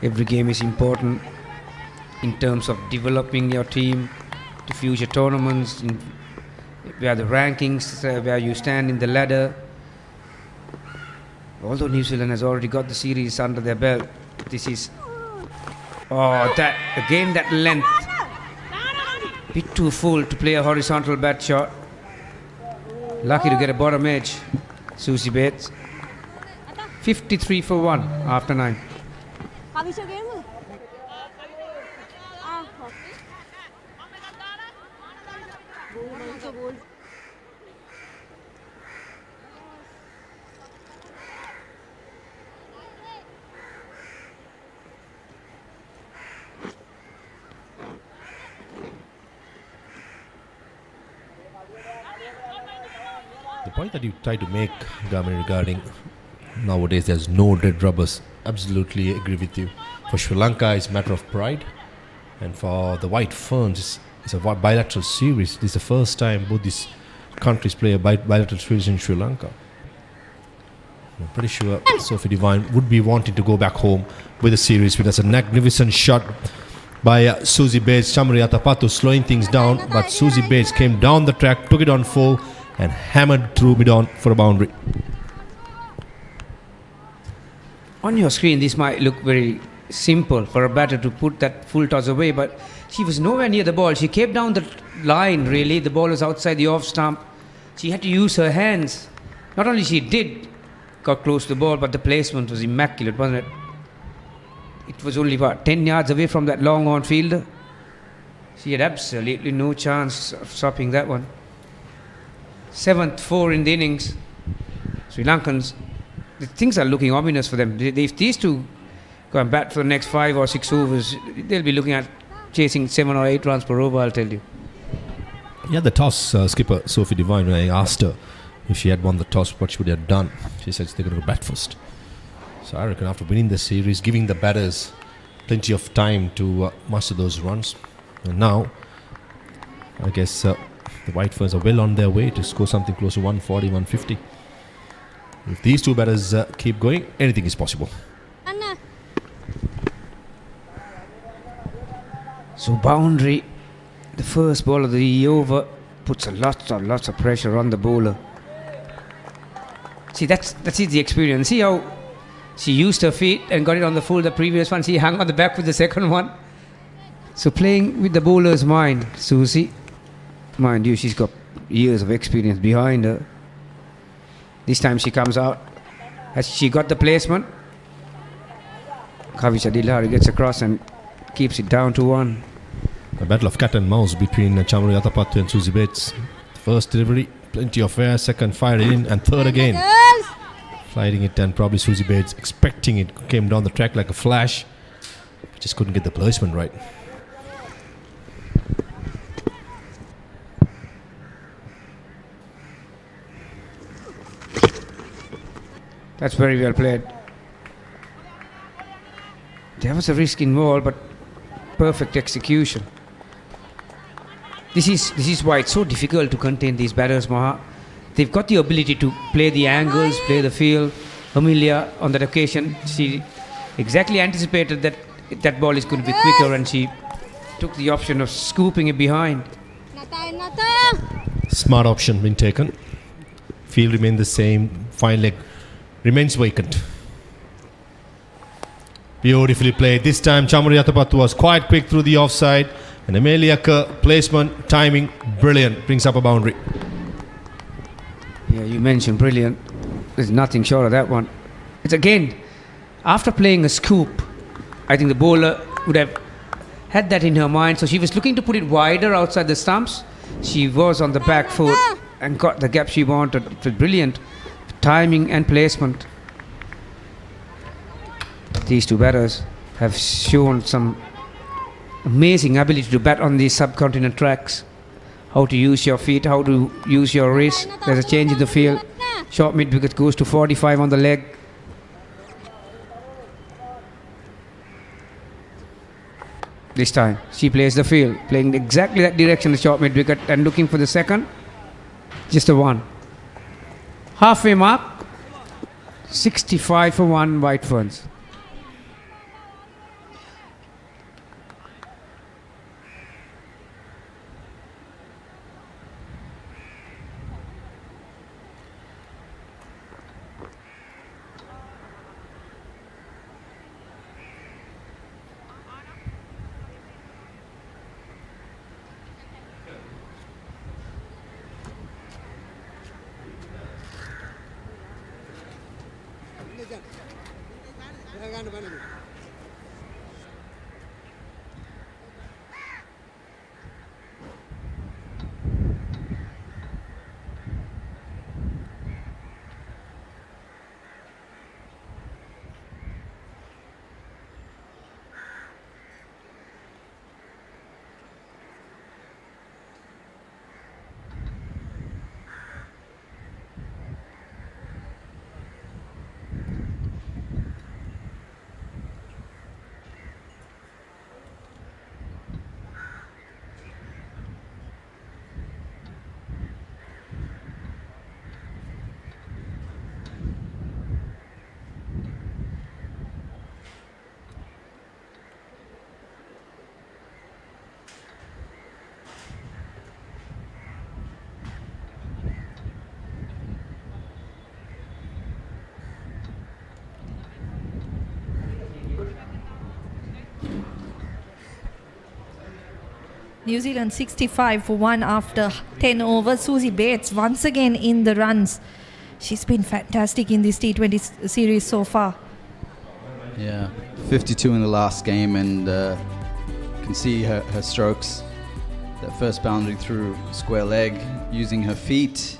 Every game is important in terms of developing your team to future tournaments, where the rankings, where you stand in the ladder. Although New Zealand has already got the series under their belt, this is that length, bit too full to play a horizontal bat shot. Lucky to get a bottom edge. Susie Bates 53 for 1 after 9. The point that you try to make, Gami, regarding nowadays there's no dead rubbers, absolutely agree with you. For Sri Lanka, it's a matter of pride, and for the White Ferns, it's a bilateral series. This is the first time both these countries play a bilateral series in Sri Lanka. I'm pretty sure Sophie Devine would be wanting to go back home with a series. That's a magnificent shot by Susie Bates. Chamari Atapattu slowing things down, but Susie Bates came down the track, took it on full, and hammered through mid-on for a boundary. On your screen, this might look very simple for a batter to put that full toss away, but she was nowhere near the ball. She came down the line, really. The ball was outside the off stump. She had to use her hands. Not only she did got close to the ball, but the placement was immaculate, wasn't it? It was only, 10 yards away from that long on fielder. She had absolutely no chance of stopping that one. 7th 4 in the innings. Sri Lankans, things are looking ominous for them. If these two go and bat for the next 5 or 6 overs, they'll be looking at chasing 7 or 8 runs per over, I'll tell you. Yeah, the toss, skipper Sophie Devine, when I asked her if she had won the toss, what she would have done, she said they're going to go bat first. So I reckon after winning the series, giving the batters plenty of time to master those runs, and now I guess the White Ferns are well on their way to score something close to 140, 150. If these two batters keep going, anything is possible. So boundary, the first ball of the over, puts lots of pressure on the bowler. See, that's the experience. See how she used her feet and got it on the full. The previous one, she hung on the back with the second one. So playing with the bowler's mind, Susie, mind you, she's got years of experience behind her. This time she comes out. Has she got the placement? Kavisha Dilhari gets across and keeps it down to 1. A battle of cat and mouse between Chamari Yatapattu and Susie Bates. First delivery, plenty of air. Second, fired in, and third again. Sliding it, and probably Susie Bates expecting it. Came down the track like a flash. Just couldn't get the placement right. That's very well played. There was a risk involved, but perfect execution. This is why it's so difficult to contain these batters, Maha. They've got the ability to play the angles, play the field. Amelia, on that occasion, she exactly anticipated that that ball is going to be quicker, and she took the option of scooping it behind. Smart option being taken. Field remained the same. Fine leg remains vacant. Beautifully played. This time Chamari Yatapattu was quite quick through the offside. And Amelia Kerr, placement, timing, brilliant. Brings up a boundary. Yeah, you mentioned brilliant. There's nothing short of that one. It's again, after playing a scoop, I think the bowler would have had that in her mind. So she was looking to put it wider outside the stumps. She was on the back foot and got the gap she wanted. It was brilliant. Timing and placement. These two batters have shown some amazing ability to bat on these subcontinent tracks. How to use your feet, how to use your wrist. There's a change in the field. Short mid wicket goes to 45 on the leg. This time she plays the field, playing exactly that direction, the short mid wicket, and looking for the second. Just a 1. Halfway mark. 65 for 1, White Ferns. New Zealand 65 for 1 after 10 overs. Susie Bates once again in the runs. She's been fantastic in this T20 series so far. Yeah, 52 in the last game, and you can see her strokes. That first boundary through square leg, using her feet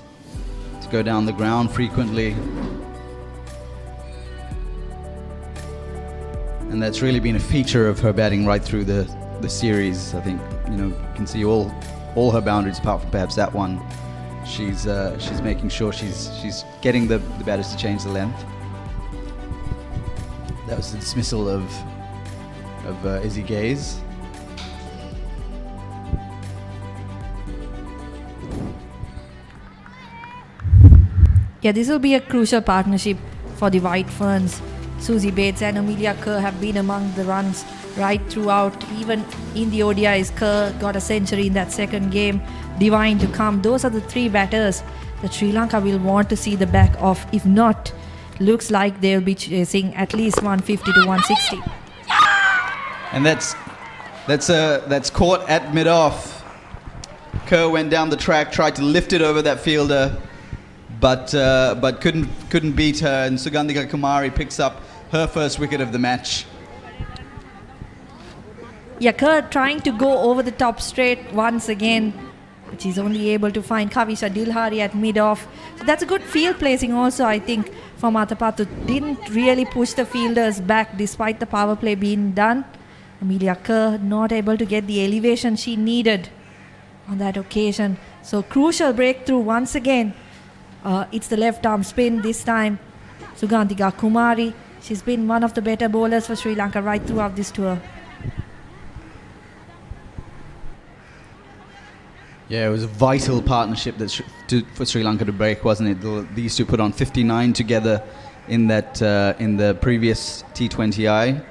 to go down the ground frequently. And that's really been a feature of her batting right through the series. I think, you can see all her boundaries apart from perhaps that one. She's making sure she's getting the batters to change the length. That was the dismissal of Izzy Gaze. Yeah, this will be a crucial partnership for the White Ferns. Susie Bates and Amelia Kerr have been among the runs right throughout. Even in the ODIs, Kerr got a century in that second game. Divine to come. Those are the three batters that Sri Lanka will want to see the back of. If not, looks like they'll be chasing at least 150 to 160. And that's caught at mid-off. Kerr went down the track, tried to lift it over that fielder. but couldn't beat her, and Sugandhika Kumari picks up her first wicket of the match. Yeah, Kerr trying to go over the top straight once again, but she's only able to find Kavisha Dilhari at mid-off. So that's a good field placing also, I think, for Matapattu. Didn't really push the fielders back despite the power play being done. Amelia Kerr not able to get the elevation she needed on that occasion. So crucial breakthrough once again. It's the left arm spin this time. Sugandhika Kumari, she's been one of the better bowlers for Sri Lanka right throughout this tour. Yeah, it was a vital partnership for Sri Lanka to break, wasn't it? These two put on 59 together in the previous T20I,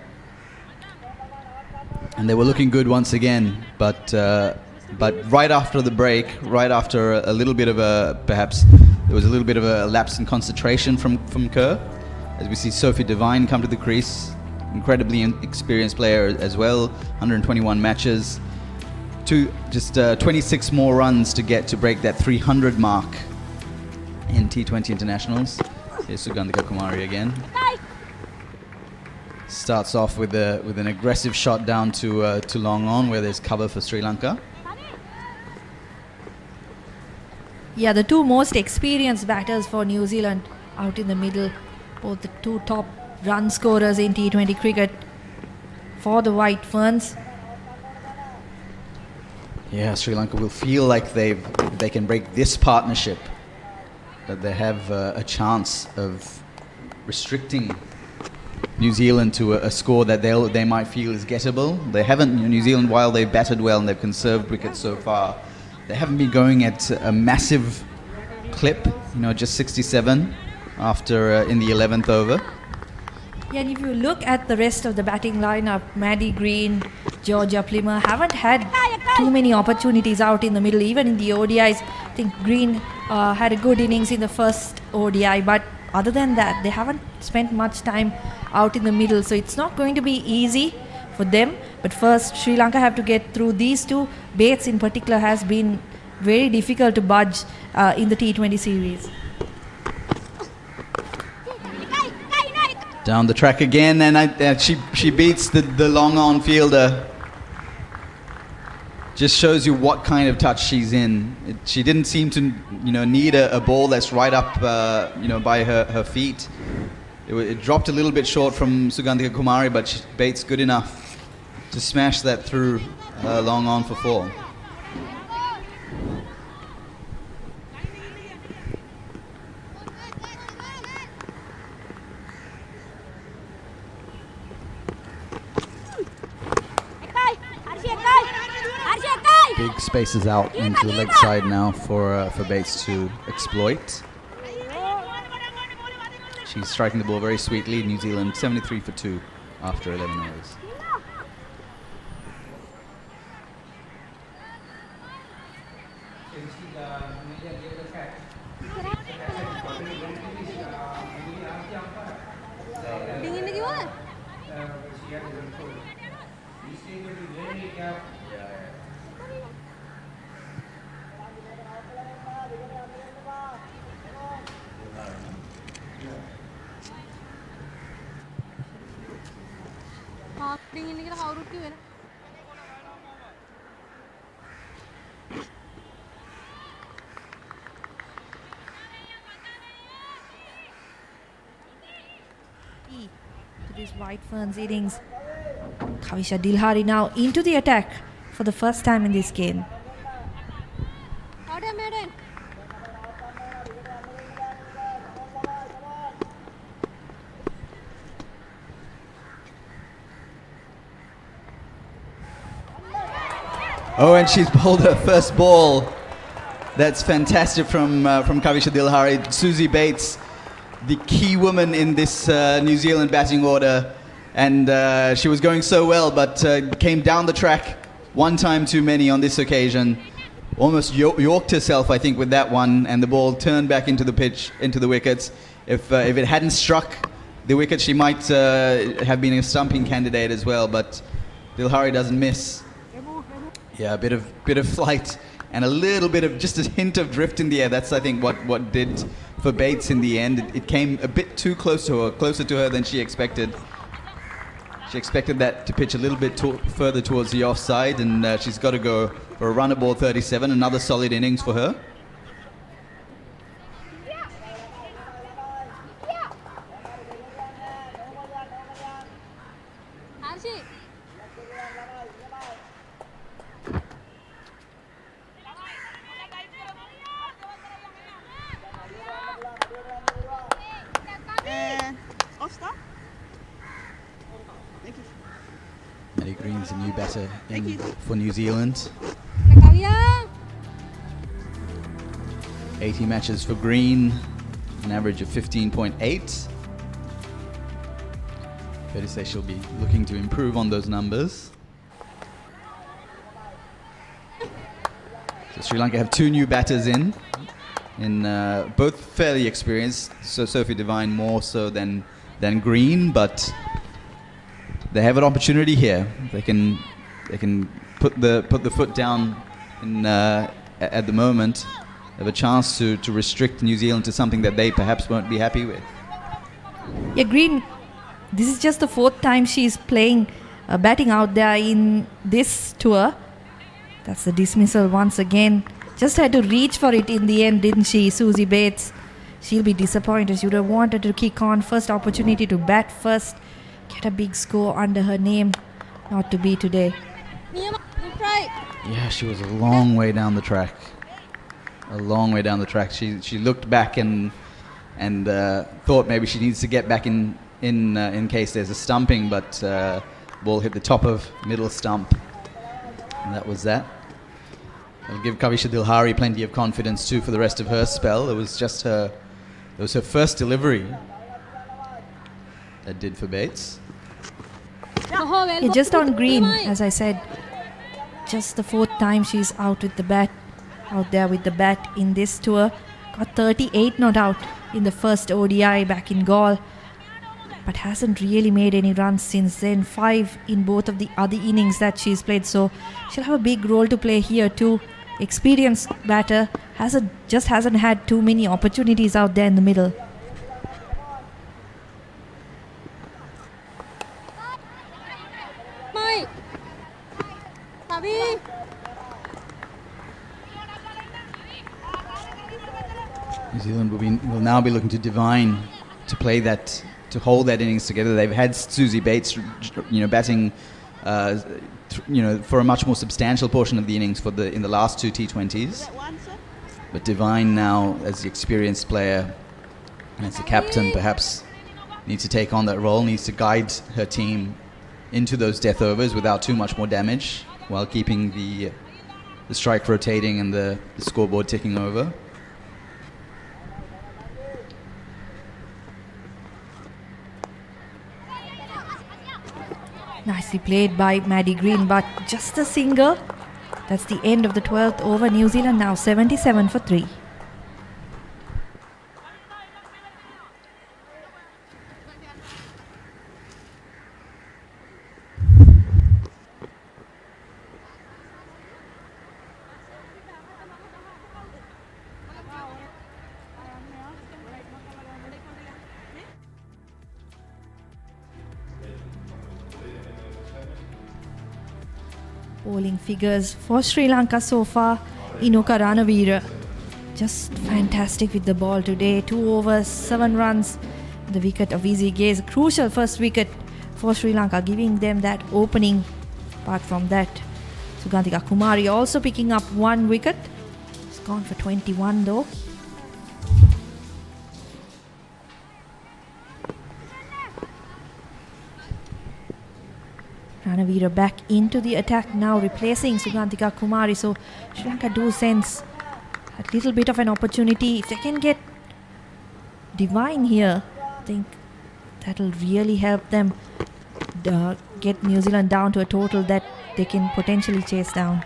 and they were looking good once again. But right after the break, right after a little bit of there was a little bit of a lapse in concentration from Kerr, as we see Sophie Devine come to the crease, incredibly experienced player as well, 121 matches. Just 26 more runs to break that 300 mark in T20 internationals. Here's Sugandhika Kumari again. Starts off with an aggressive shot down to long on, where there's cover for Sri Lanka. Yeah, the two most experienced batters for New Zealand out in the middle, both the two top run scorers in T20 cricket for the White Ferns. Yeah, Sri Lanka will feel like they can break this partnership, that they have a chance of restricting New Zealand to a score that they might feel is gettable. They haven't, New Zealand, while they've batted well and they've conserved wickets so far, they haven't been going at a massive clip, just 67 after in the 11th over. Yeah, and if you look at the rest of the batting lineup, Maddie Green, Georgia Plimmer haven't had too many opportunities out in the middle, even in the ODIs. I think Green had a good innings in the first ODI, but other than that, they haven't spent much time out in the middle. So it's not going to be easy for them. But first, Sri Lanka have to get through these two. Bates in particular has been very difficult to budge in the T20 series. Down the track again, and she beats the long on fielder. Just shows you what kind of touch she's in. She didn't seem to need a ball that's right up by her feet. It dropped a little bit short from Sugandhika Kumari, but Bates good enough to smash that through long on for 4. Big spaces out into the leg side now for Bates to exploit. She's striking the ball very sweetly. New Zealand 73 for 2 after 11 overs. To this White Ferns innings. Kavisha Dilhari now into the attack for the first time in this game. Oh, and she's bowled her first ball. That's fantastic from Kavisha Dilhari. Susie Bates, the key woman in this New Zealand batting order, and she was going so well, but came down the track one time too many on this occasion. Almost yorked herself, I think, with that one, and the ball turned back into the pitch, into the wickets. If it hadn't struck the wicket, she might have been a stumping candidate as well, but Dilhari doesn't miss. Yeah, a bit of flight and a little bit of just a hint of drift in the air. That's, I think, what did for Bates in the end. It came a bit too close to her, closer to her than she expected. She expected that to pitch a little bit further towards the offside, and she's got to go for a run at ball 37. Another solid innings for her. Maddie Green's a new batter for New Zealand. 80 matches for Green, an average of 15.8. Fair to say she'll be looking to improve on those numbers. So Sri Lanka have two new batters in both fairly experienced. So Sophie Devine more so than Green, but they have an opportunity here. They can put the foot down at the moment. They have a chance to restrict New Zealand to something that they perhaps won't be happy with. Yeah, Green, this is just the fourth time she's playing, batting out there in this tour. That's the dismissal once again. Just had to reach for it in the end, didn't she, Susie Bates? She'll be disappointed. She would have wanted to kick on. First opportunity to bat first. Get a big score under her name. Not to be today. Yeah, she was a long way down the track. A long way down the track. She looked back and thought maybe she needs to get back in case there's a stumping, but ball hit the top of middle stump. And that was that. It'll give Kavisha Dilhari plenty of confidence too for the rest of her spell. It was her first delivery that did for Bates. Yeah, just on Green, as I said, just the fourth time she's out there with the bat in this tour. Got 38 not out in the first ODI back in Gaul, but hasn't really made any runs since then. 5 in both of the other innings that she's played, so she'll have a big role to play here too. Experienced batter, hasn't had too many opportunities out there in the middle. New Zealand will now be looking to Devine to play that, to hold that innings together. They've had Susie Bates, batting, for a much more substantial portion of the innings in the last two T20s. But Devine now, as the experienced player and as the captain, perhaps needs to take on that role, needs to guide her team into those death overs without too much more damage, while keeping the strike rotating and the scoreboard ticking over. Nicely played by Maddie Green, but just a single. That's the end of the 12th over. New Zealand now 77 for 3. Bowling figures for Sri Lanka so far. Inuka Ranavira just fantastic with the ball today. 2 overs, 7 runs. The wicket of Easy Gaze, crucial first wicket for Sri Lanka, giving them that opening. Apart from that, Sugantika Kumari also picking up 1 wicket. It's gone for 21 though. Ranavira back into the attack now, replacing Sugantika Kumari. So Sri Lanka do sense a little bit of an opportunity. If they can get Devine here, I think that'll really help them get New Zealand down to a total that they can potentially chase down.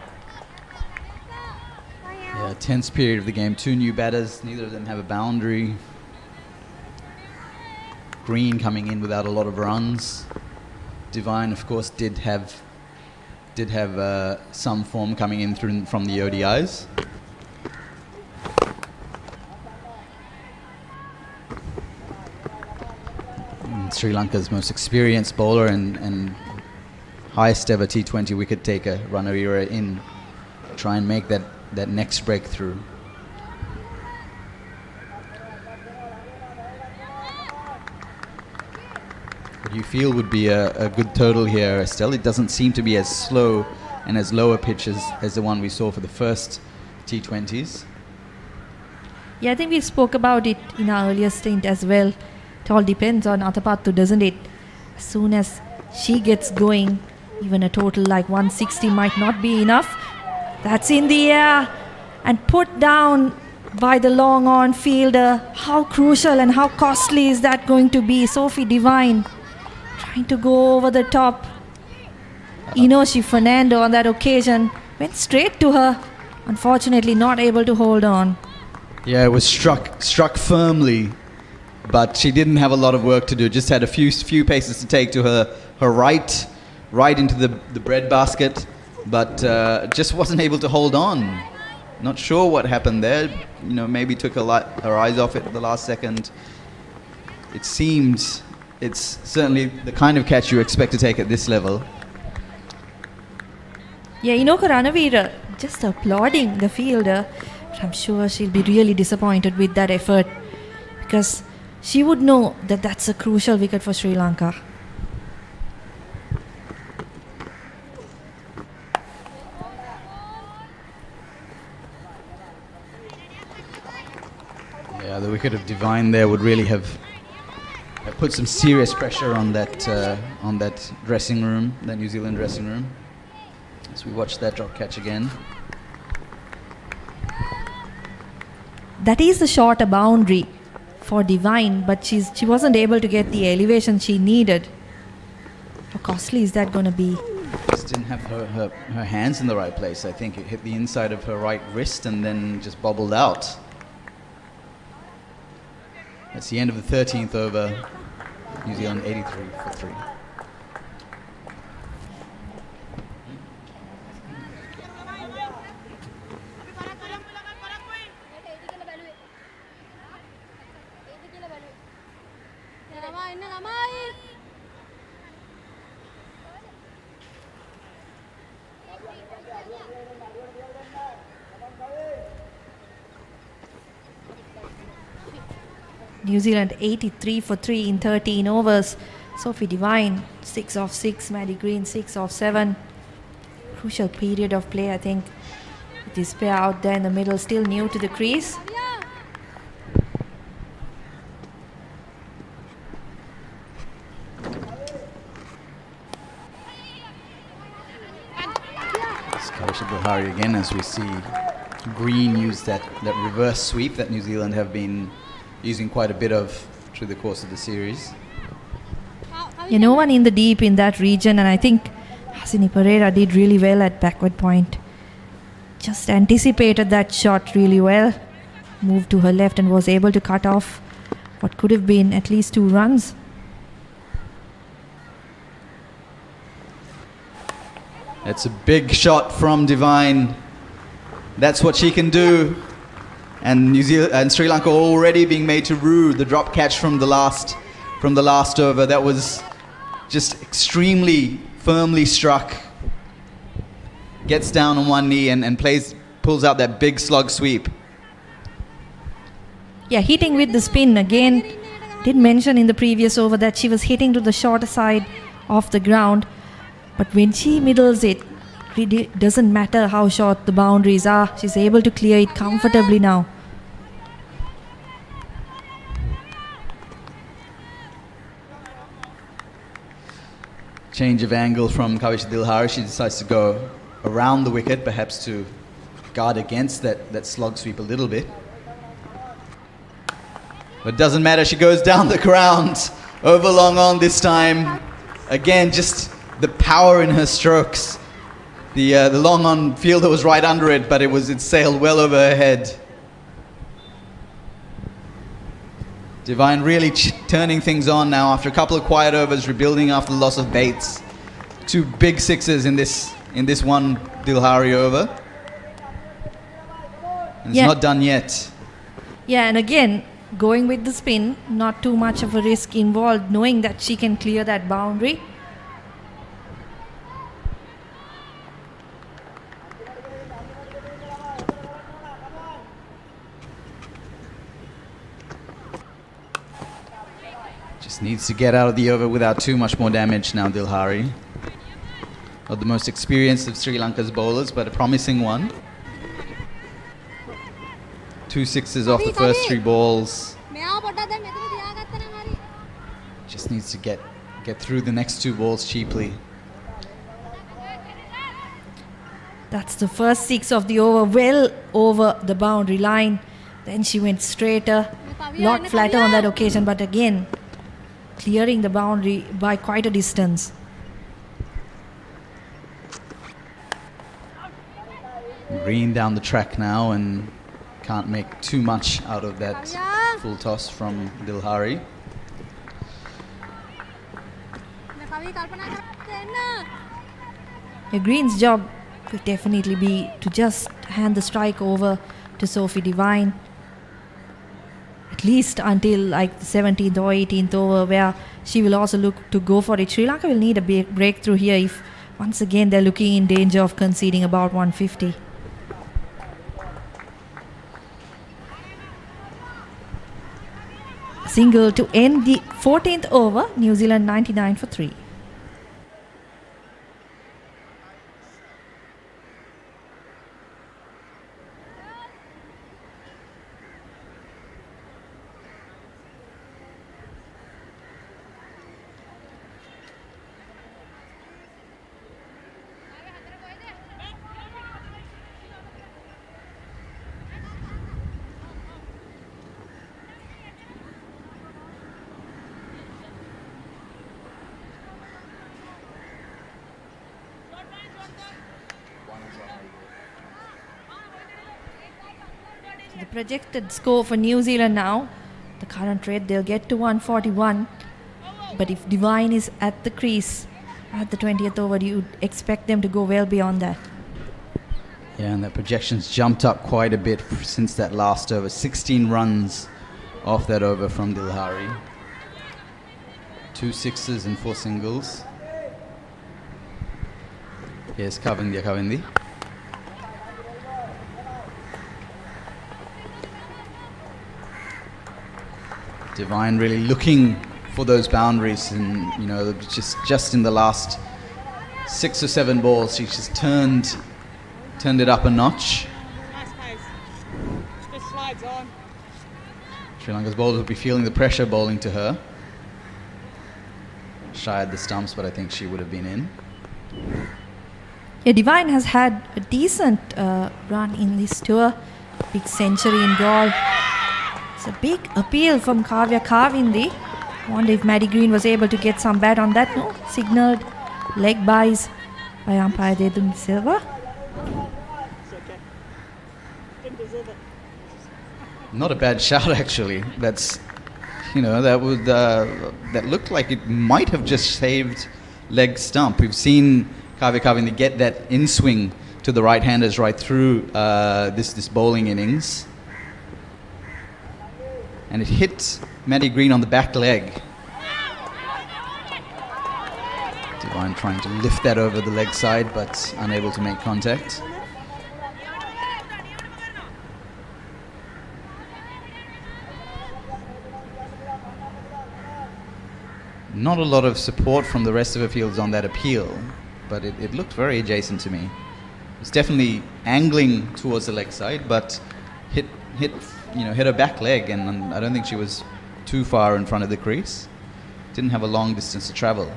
Yeah, tense period of the game. 2 new batters, neither of them have a boundary. Green coming in without a lot of runs. Devine, of course, did have did have some form coming in from the ODIs. Sri Lanka's most experienced bowler and highest ever T20 wicket taker, Ranavira, in try and make that next breakthrough. What do you feel would be a good total here, Estelle? It doesn't seem to be as slow and as low a pitch as the one we saw for the first T20s. Yeah, I think we spoke about it in our earlier stint as well. It all depends on Atapattu, doesn't it? As soon as she gets going, even a total like 160 might not be enough. That's in the air and put down by the long on fielder. How crucial and how costly is that going to be? Sophie Devine trying to go over the top. Inoshi Fernando on that occasion went straight to her. Unfortunately not able to hold on. Yeah, it was struck firmly, but she didn't have a lot of work to do. Just had a few paces to take to her right into the bread basket, but just wasn't able to hold on. Not sure what happened there. Maybe took her eyes off it at the last second. It seems it's certainly the kind of catch you expect to take at this level. Yeah, Inoka Ranavira just applauding the fielder. But I'm sure she'll be really disappointed with that effort, because she would know that that's a crucial wicket for Sri Lanka. Yeah, the wicket of Devine there would really have put some serious pressure on that dressing room, that New Zealand dressing room. As we watch that drop catch again. That is the shorter boundary for Devine, but she wasn't able to get the elevation she needed. How costly is that going to be? Just didn't have her hands in the right place. I think it hit the inside of her right wrist and then just bobbled out. That's the end of the 13th over. New Zealand 83 for 3. New Zealand 83 for 3 in 13 overs. Sophie Devine 6 off 6, Maddie Green 6 off 7. Crucial period of play, I think. This pair out there in the middle, still new to the crease. Kausha Buhari again, as we see Green use that reverse sweep that New Zealand have been using quite a bit of through the course of the series. No one in the deep in that region, and I think Hasini Pereira did really well at backward point. Just anticipated that shot really well. Moved to her left and was able to cut off what could have been at least 2 runs. It's a big shot from Devine. That's what she can do. And New Zealand and Sri Lanka already being made to rue the drop catch from the last over. That was just extremely firmly struck. Gets down on one knee and pulls out that big slug sweep. Yeah, hitting with the spin again. Did mention in the previous over that she was hitting to the shorter side of the ground. But when she middles it, it doesn't matter how short the boundaries are. She's able to clear it comfortably now. Change of angle from Kavisha Dilhari. She decides to go around the wicket, perhaps to guard against that slug sweep a little bit. But it doesn't matter. She goes down the ground, over long on this time. Again, just the power in her strokes. The long on fielder was right under it, but it sailed well over her head. Devine really turning things on now after a couple of quiet overs, rebuilding after the loss of Bates. 2 big sixes in this in this one Dilhari over. And it's Yeah. not done yet. Yeah, and again, going with the spin, not too much of a risk involved, knowing that she can clear that boundary. Just needs to get out of the over without too much more damage now, Dilhari. Not the most experienced of Sri Lanka's bowlers, but a promising one. 2 sixes off the first 3 balls. Just needs to get through the next 2 balls cheaply. That's the first 6 of the over, well over the boundary line. Then she went straighter, lot flatter on that occasion, but again, clearing the boundary by quite a distance. Green down the track now and can't make too much out of that full toss from Dilhari. Yeah, Green's job will definitely be to just hand the strike over to Sophie Devine, at least until like the 17th or 18th over, where she will also look to go for it. Sri Lanka will need a big breakthrough here if once again they're looking in danger of conceding about 150. Single to end the 14th over, New Zealand 99 for 3. The projected score for New Zealand now, the current rate, they'll get to 141. But if Devine is at the crease at the 20th over, you'd expect them to go well beyond that. Yeah, and that projection's jumped up quite a bit since that last over. 16 runs off that over from Dilhari. 2 sixes and 4 singles. Yes, Kavindi. Devine really looking for those boundaries, and you know, just in the last 6 or 7 balls, she's just turned it up a notch. Nice pace. Just slides on. Sri Lanka's bowlers will be feeling the pressure bowling to her. Shy at the stumps, but I think she would have been in. Yeah, Devine has had a decent run in this tour. Big century in goal. It's a big appeal from Kavya Kavindi. Wonder if Maddie Green was able to get some bat on that. No, signalled leg buys by umpire Dedun Silva. Not a bad shout, actually. That's, you know, that looked like it might have just saved leg stump. We've seen Kavya Kavindi get that in swing to the right-handers right through this bowling innings, and it hit Maddie Green on the back leg. Devine trying to lift that over the leg side, but unable to make contact. Not a lot of support from the rest of the fields on that appeal, but it looked very adjacent to me. It's definitely angling towards the leg side, but hit her back leg, and I don't think she was too far in front of the crease. Didn't have a long distance to travel.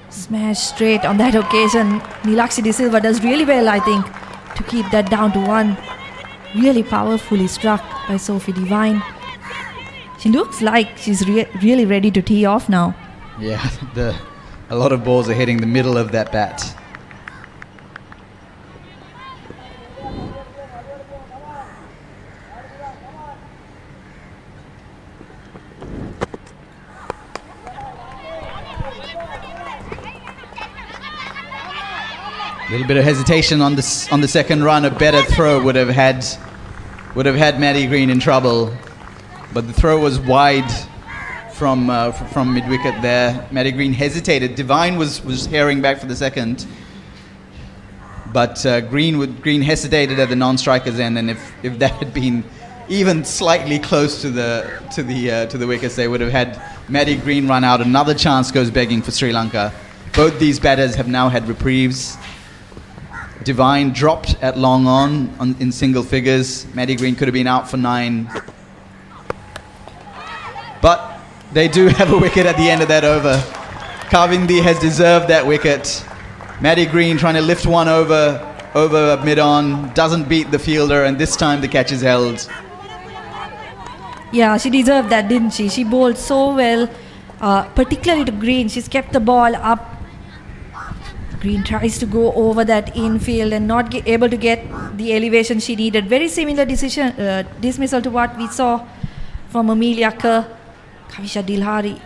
Smash straight on that occasion. Nilakshi De Silva does really well, I think, to keep that down to 1. Really powerfully struck by Sophie Devine. She looks like she's really ready to tee off now. Yeah, a lot of balls are hitting the middle of that bat. A little bit of hesitation on the second run. A better throw would have had Maddie Green in trouble, but the throw was wide from mid-wicket there. Maddie Green hesitated. Divine was herring back for the second, but Green hesitated at the non-striker's end, and if that had been even slightly close to the wickets, they would have had Maddie Green run out. Another chance goes begging for Sri Lanka. Both these batters have now had reprieves. Divine dropped at long on in single figures. Maddie Green could have been out for 9. But they do have a wicket at the end of that over. Kavindi has deserved that wicket. Maddie Green trying to lift one over mid-on, doesn't beat the fielder, and this time the catch is held. Yeah, she deserved that, didn't she? She bowled so well, particularly to Green. She's kept the ball up. Green tries to go over that infield and not able to get the elevation she needed. Very similar dismissal to what we saw from Amelia Kerr. Kavisha Dilhari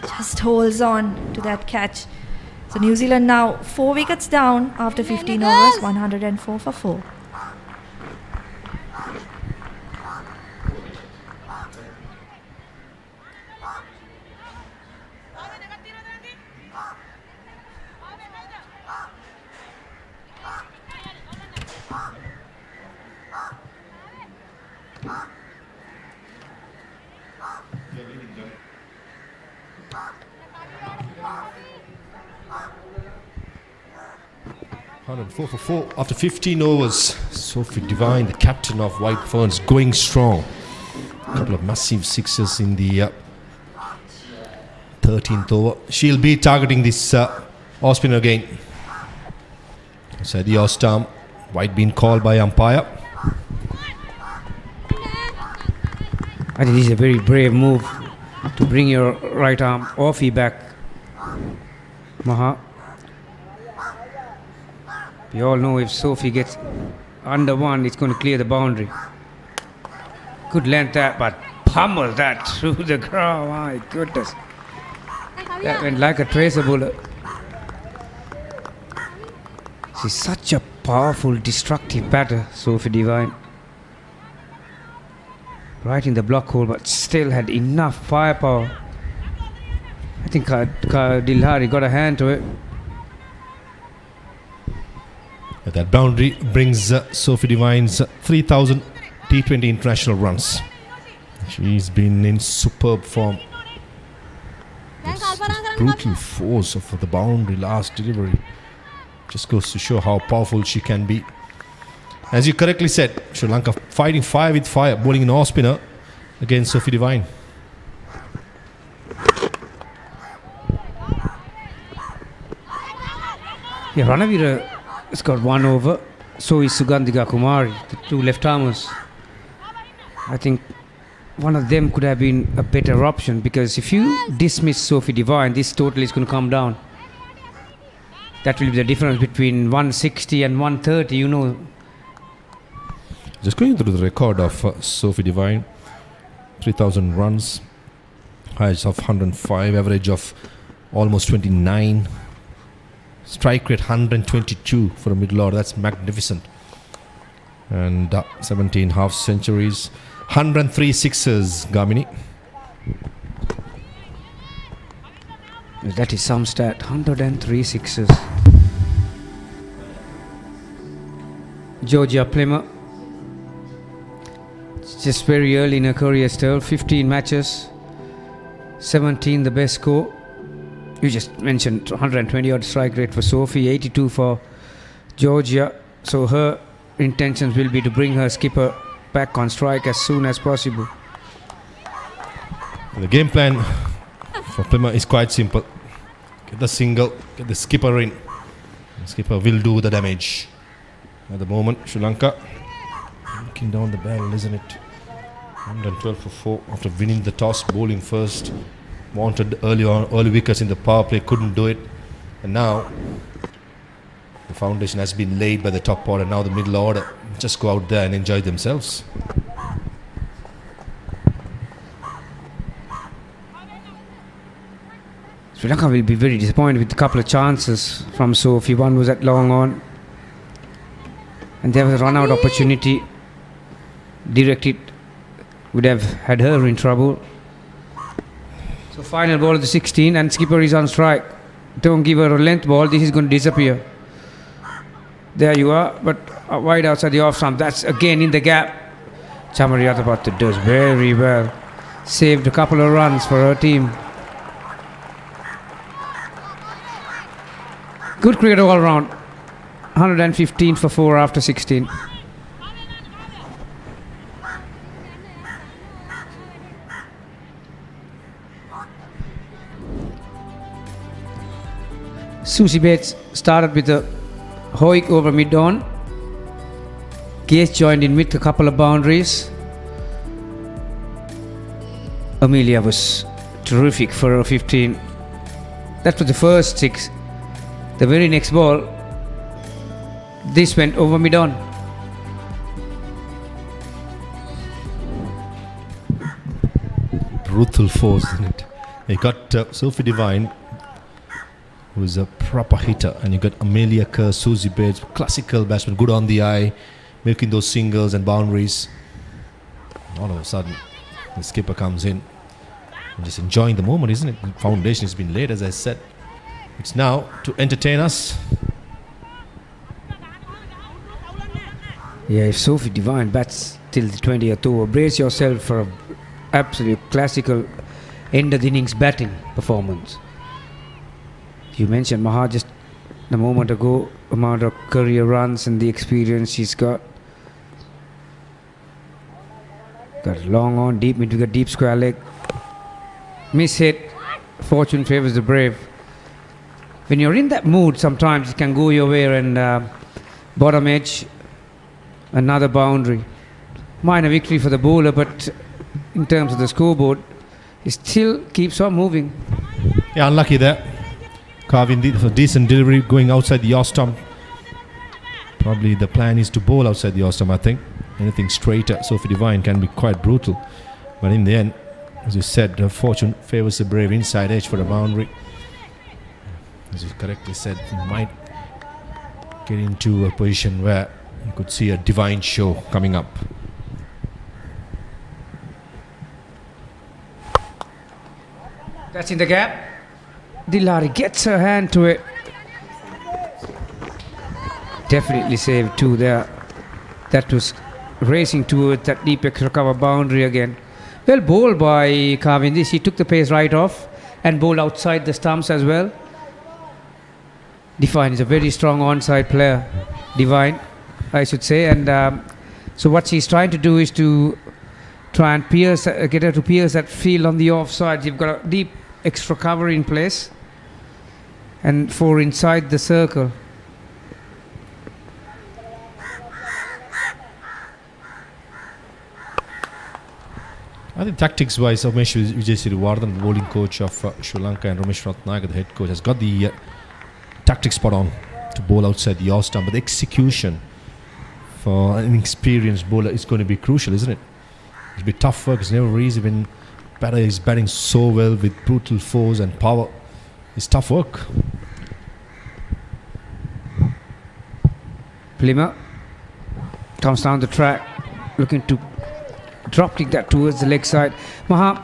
just holds on to that catch. So New Zealand now 4 wickets down after 15 overs, 104 for 4. Four for 4 after 15 overs. Sophie Divine, the captain of White Ferns, going strong. A couple of massive sixes in the 13th over. She'll be targeting this off spinner again. Sadie Ostam, White being called by umpire. I think this is a very brave move to bring your right arm offie back, Maha. We all know if Sophie gets under 1, it's going to clear the boundary. Good length that, but pummel that through the ground. My goodness. That went like a tracer bullet. She's such a powerful, destructive batter, Sophie Divine. Right in the block hole, but still had enough firepower. I think Dilhari got a hand to it. That boundary brings Sophie Divine's 3,000 T20 international runs. She's been in superb form. This brutal force of the boundary last delivery just goes to show how powerful she can be. As you correctly said, Sri Lanka fighting fire with fire, bowling an off spinner against Sophie Divine. Yeah, Ranavira has got 1 over. So is Sugandhika Kumari, the 2 left-armers. I think one of them could have been a better option, because if you dismiss Sophie Divine, this total is going to come down. That will be the difference between 160 and 130, you know. Just going through the record of Sophie Divine, 3,000 runs, highs of 105, average of almost 29, strike rate 122 for a middle order. That's magnificent. And 17 half centuries, 103 sixes, Gamini. That is some stat, 103 sixes. Georgia Plymouth, just very early in her career still, 15 matches, 17 the best score. You just mentioned 120 odd strike rate for Sophie, 82 for Georgia. So her intentions will be to bring her skipper back on strike as soon as possible. The game plan for Plymouth is quite simple. Get the single, get the skipper in. The skipper will do the damage. At the moment, Sri Lanka looking down the barrel, isn't it? 112 for 4 after winning the toss, bowling first. Wanted early wickets in the power play, couldn't do it. And now the foundation has been laid by the top order. Now the middle order just go out there and enjoy themselves. Sri Lanka will be very disappointed with a couple of chances from Sophie. One was at long on, and there was a run out opportunity. Directed would have had her in trouble. So final ball of the 16 and skipper is on strike. Don't give her a length ball, this is going to disappear. There you are, but wide outside the off stump. That's again in the gap. Chamari Athapattu does very well. Saved a couple of runs for her team. Good cricket all round. 115 for 4 after 16. Susie Bates started with a hoik over mid-on. Case joined in with a couple of boundaries. Amelia was terrific for her 15. That was the first 6. The very next ball, this went over mid-on. Brutal force, isn't it? You got Sophie Devine, who is a proper hitter, and you got Amelia Kerr, Susie Bates, classical batsman, good on the eye, milking those singles and boundaries. All of a sudden, the skipper comes in and just enjoying the moment, isn't it? The foundation has been laid, as I said. It's now to entertain us. Yeah, if Sophie Devine bats till the 20th over, brace yourself for an absolute classical end of the innings batting performance. You mentioned Maha just a moment ago, amount of career runs and the experience she's got. Got long on, deep into the deep square leg. Miss hit. Fortune favours the brave. When you're in that mood, sometimes it can go your way, and bottom edge, another boundary. Minor victory for the bowler, but in terms of the scoreboard, it still keeps on moving. Yeah, unlucky there. Carving for decent delivery, going outside the off stump. Probably the plan is to bowl outside the off stump, I think. Anything straighter, Sophie Devine can be quite brutal. But in the end, as you said, fortune favours the brave inside edge for a boundary. As you correctly said, he might get into a position where you could see a divine show coming up. That's in the gap. Dilari gets her hand to it. Definitely saved 2 there. That was racing towards that deep extra cover boundary again. Well bowled by Kavindi. She took the pace right off and bowled outside the stumps as well. Divine is a very strong onside player. Divine, I should say. And so what she's trying to do is to try and get her to pierce that field on the offside. You've got a deep extra cover in place. And 4 inside the circle. I think tactics-wise, Ramesh Vijay Sirivardhan, the bowling coach of Sri Lanka, and Ramesh Ratnayaka, the head coach, has got the tactics spot on to bowl outside the off stump. But the execution for an experienced bowler is going to be crucial, isn't it? It'll be tough work. It's never easy when batter is batting so well with brutal force and power. It's tough work. Plima comes down the track, looking to dropping that towards the leg side. Maha,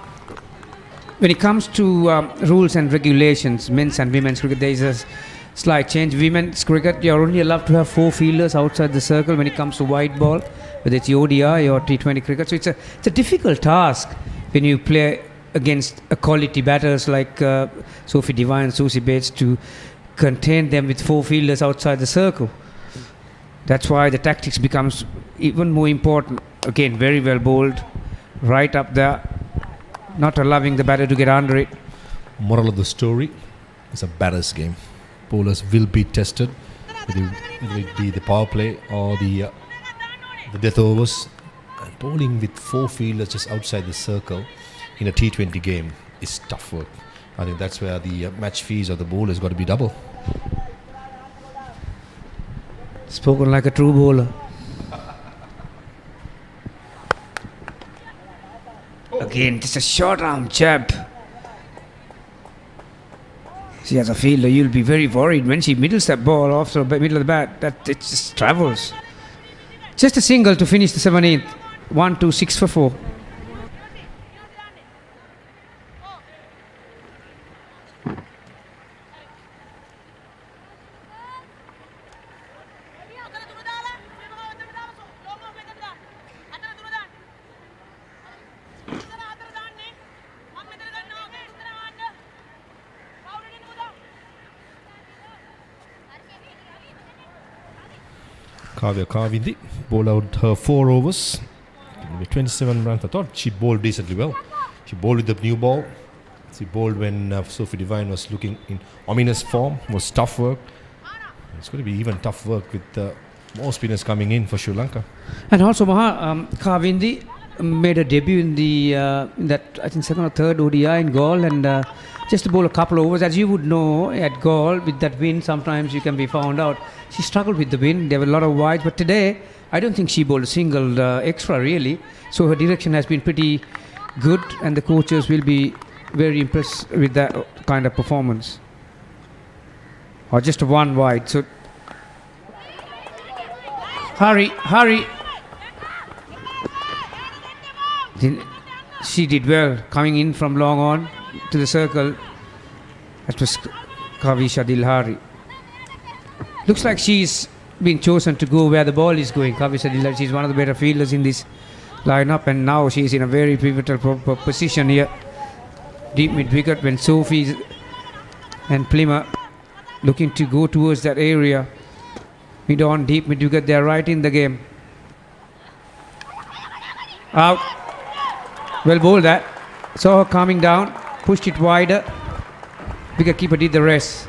when it comes to rules and regulations, men's and women's cricket, there is a slight change. Women's cricket, you're only allowed to have 4 fielders outside the circle when it comes to wide ball, whether it's ODI or T20 cricket. So it's a difficult task when you play against a quality batters like Sophie Devine and Susie Bates to contain them with 4 fielders outside the circle. That's why the tactics becomes even more important. Again, very well bowled, right up there, not allowing the batter to get under it. Moral of the story, it's a batter's game. Bowlers will be tested, whether it be the power play or the death overs. And bowling with 4 fielders just outside the circle in a T20 game is tough work. I think that's where the match fees of the bowler has got to be double. Spoken like a true bowler. Again, just a short arm jab. See, as a fielder, you'll be very worried when she middles that ball off the middle of the bat. That it just travels. Just a single to finish the 17th. 1-2-6 for 4. Kavya Kavindi bowled out her 4 overs. With 27 runs. I thought she bowled decently well. She bowled with the new ball. She bowled when Sophie Devine was looking in ominous form. It was tough work. It's going to be even tough work with more spinners coming in for Sri Lanka. And also, Maha, Kavindi made a debut in the in that, I think, second or third ODI in Gaul, and just to bowl a couple of overs. As you would know, at Gaul, with that wind, sometimes you can be found out. She struggled with the wind. There were a lot of wides, but today, I don't think she bowled a single extra, really. So her direction has been pretty good, and the coaches will be very impressed with that kind of performance. Or just one wide. So, hurry. She did well coming in from long on to the circle. That was Kavisha Dilhari. Looks like she's been chosen to go where the ball is going. Kavisha Dilhari, she's one of the better fielders in this lineup, and now she's in a very pivotal position here. Deep mid wicket when Sophie and Plima looking to go towards that area. Mid on, deep mid wicket, they're right in the game. Out. Well bowled that. Saw her coming down, pushed it wider. Wicket keeper did the rest.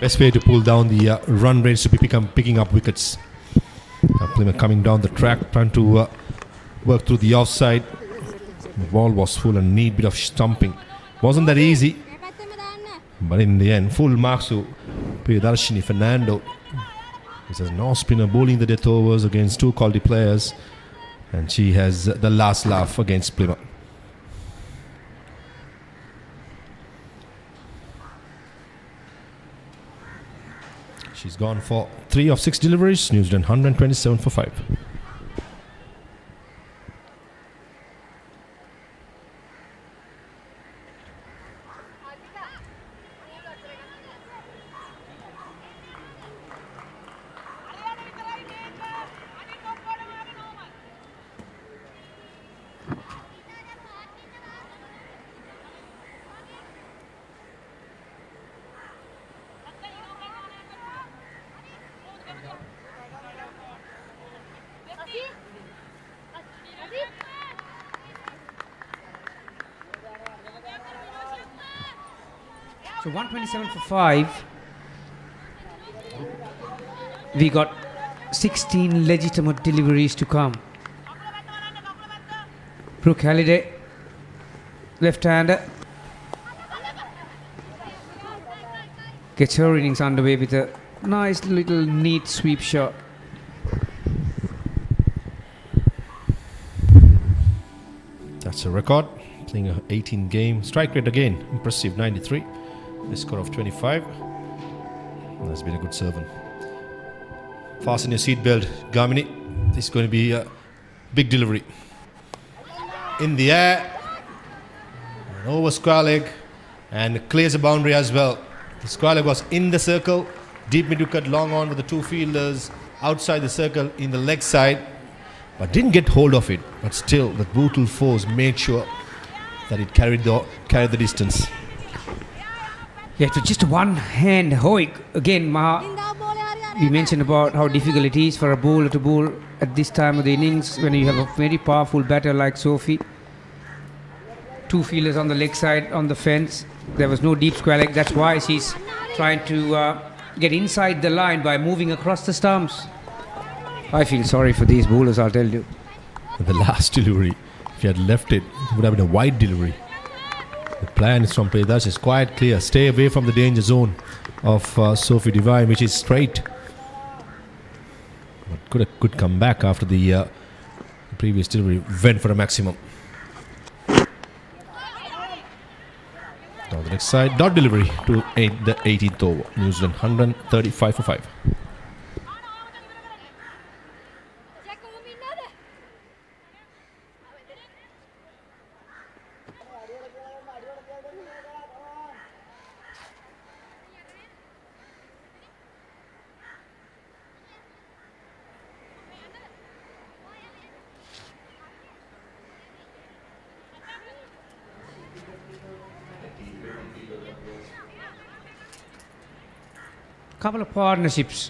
Best way to pull down the run rates to be picking up wickets. Plymouth coming down the track, trying to work through the offside. The ball was full and need bit of stumping. Wasn't that easy, but in the end, full marks to Priyadarshini Fernando. This is an off-spinner bowling the death overs against 2 quality players, and she has the last laugh against Plymouth. She's gone for 3 of 6 deliveries. New Zealand 127 for 5. So 127 for 5. We got 16 legitimate deliveries to come. Brooke Halliday, left-hander, gets her innings underway with a nice little neat sweep shot. That's a record. Playing an 18-game strike rate again. Impressive, 93. A score of 25. That's been a good servant. Fasten your seatbelt, Gamini. This is going to be a big delivery. In the air. And over square leg. And clears the boundary as well. The square leg was in the circle. Deep mid wicket, long on with the 2 fielders outside the circle in the leg side. But didn't get hold of it. But still, the brutal force made sure that it carried the distance. Yeah, it was just one hand hoik. Again, we mentioned about how difficult it is for a bowler to bowl at this time of the innings when you have a very powerful batter like Sophie. 2 fielders on the leg side on the fence. There was no deep square leg. That's why she's trying to get inside the line by moving across the stumps. I feel sorry for these bowlers, I'll tell you. The last delivery, if you had left it, it would have been a wide delivery. The plan is from Priyadarshini is quite clear. Stay away from the danger zone of Sophie Devine, which is straight. But could come back after the previous delivery went for a maximum. Down the next side, dot delivery to the 18th over. New Zealand 135 for 5. Couple of partnerships,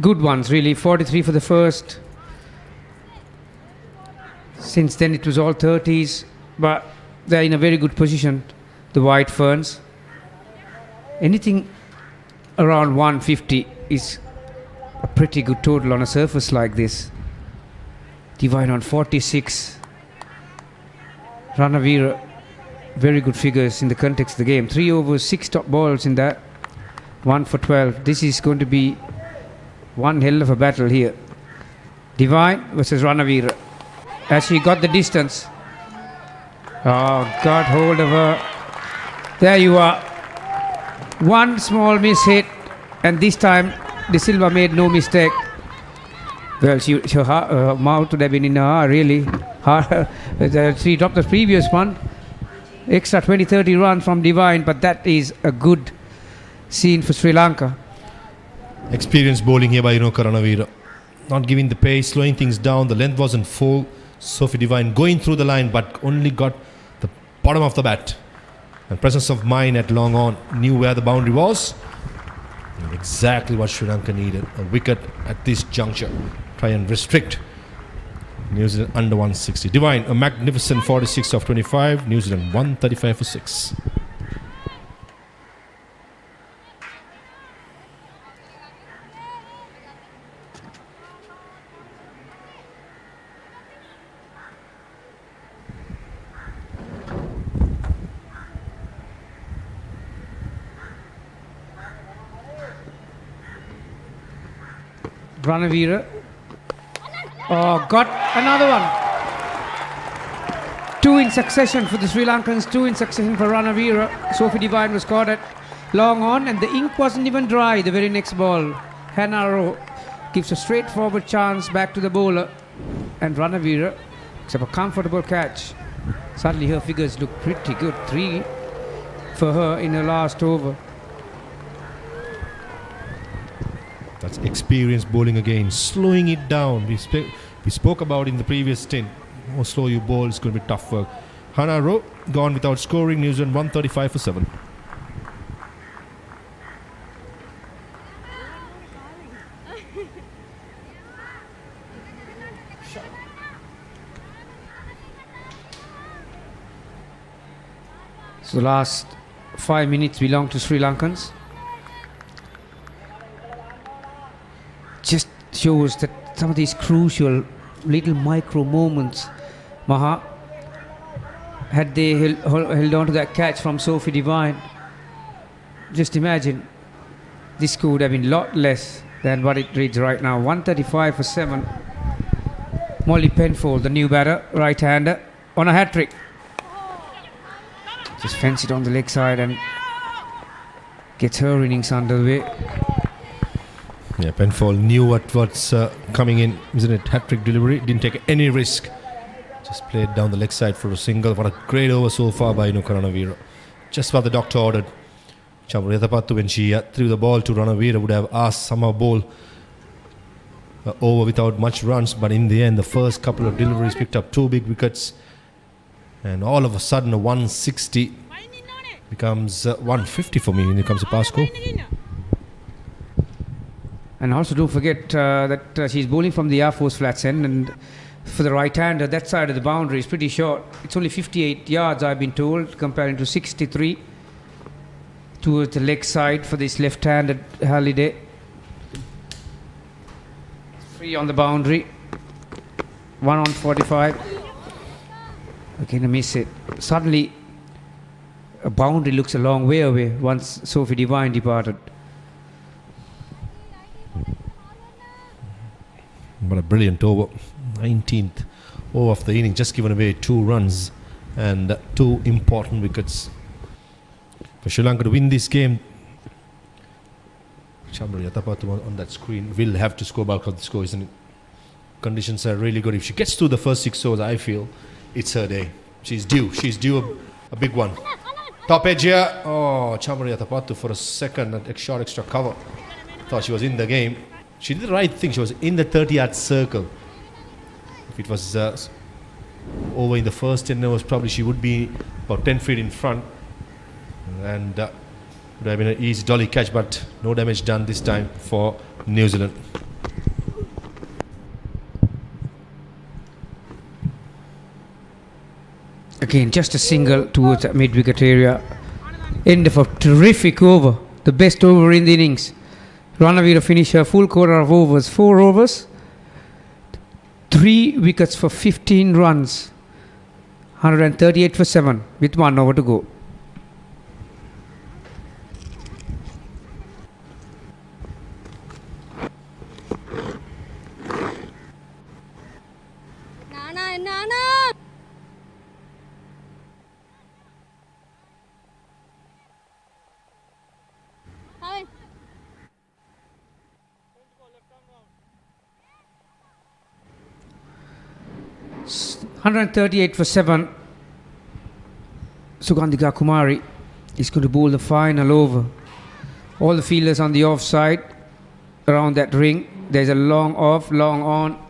good ones really. 43 for the first. Since then it was all 30s, but they're in a very good position, the White Ferns. Anything around 150 is a pretty good total on a surface like this. Divine on 46. Ranavira, very good figures in the context of the game. 3 overs, 6 top balls in that. 1 for 12. This is going to be one hell of a battle here. Divine versus Ranavira. As she got the distance. Oh, got hold of her. There you are. One small miss hit, and this time De Silva made no mistake. Well, her mouth would have been in her really. She dropped the previous one. Extra 20-30 runs from Divine, but that is a good scene for Sri Lanka. Experienced bowling here by Ranavira. Not giving the pace, slowing things down. The length wasn't full. Sophie Divine going through the line, but only got the bottom of the bat. And presence of mind at long on, knew where the boundary was. And exactly what Sri Lanka needed. A wicket at this juncture. Try and restrict New Zealand under 160. Divine, a magnificent 46 of 25. New Zealand 135 for 6. Ranavira. Oh, got another one. 2 in succession for the Sri Lankans, 2 in succession for Ranavira. Sophie Divine was caught at long on, and the ink wasn't even dry the very next ball. Hannah Rowe gives a straightforward chance back to the bowler, and Ranavira picks up a comfortable catch. Suddenly her figures look pretty good. 3 for her in her last over. That's experienced bowling again, slowing it down. We spoke about in the previous stint. More slow you bowl, it's going to be tough work. Hannah Rowe gone without scoring. New Zealand 135 for 7. So the last 5 minutes belong to Sri Lankans. Just shows that some of these crucial little micro moments, Maha, had they held on to that catch from Sophie Divine, just imagine this score would have been a lot less than what it reads right now. 135 for 7. Molly Penfold, the new batter, right-hander, on a hat-trick. Just fence it on the leg side and gets her innings underway. Yeah, Penfold knew what's coming in, isn't it? Hat-trick delivery, didn't take any risk. Just played down the leg side for a single. What a great over so far by Ranavira. Just what the doctor ordered. Chambu Yatapattu, when she threw the ball to Ranavira, would have asked somehow bowl over without much runs. But in the end, the first couple of deliveries picked up 2 big wickets. And all of a sudden, a 160 becomes 150 for me when it comes to pass score. And also don't forget that she's bowling from the Air Force flats end, and for the right-hander, that side of the boundary is pretty short. It's only 58 yards, I've been told, comparing to 63 towards the leg side for this left-handed Halliday. 3 on the boundary, 1 on 45. Again, a miss it. Suddenly, a boundary looks a long way away once Sophie Divine departed. What a brilliant over. 19th over of the inning, just given away 2 runs and 2 important wickets. For Sri Lanka to win this game, Chambu Yatapattu on that screen will have to score bulk of the score, isn't it? Conditions are really good. If she gets through the first 6 overs, I feel it's her day. She's due a big one. Top edge here. Oh, Chambu Yatapattu for a second, that short extra cover. Thought she was in the game. She did the right thing. She was in the 30-yard circle. If it was over in the first 10 overs, probably she would be about 10 feet in front. And Would have been an easy dolly catch, but no damage done this time for New Zealand. Again, just a single towards that mid-wicket area. End of a terrific over. The best over in the innings. Ranavira finished her full quarter of overs. 4 overs. 3 wickets for 15 runs. 138 for 7 with 1 over to go. Hi. 138 for 7. Sugandhika Kumari is going to bowl the final over. All the fielders on the offside around that ring. There's a long off, long on,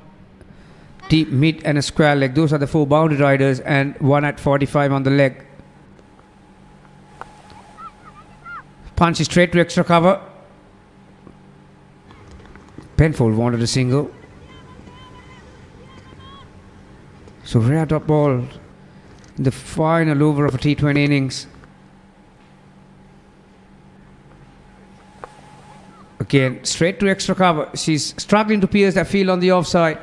deep mid and a square leg. Those are the 4 boundary riders and 1 at 45 on the leg. Punch straight to extra cover. Penfold wanted a single. So rare dot ball in the final over of a T20 innings. Again, straight to extra cover. She's struggling to pierce that field on the offside.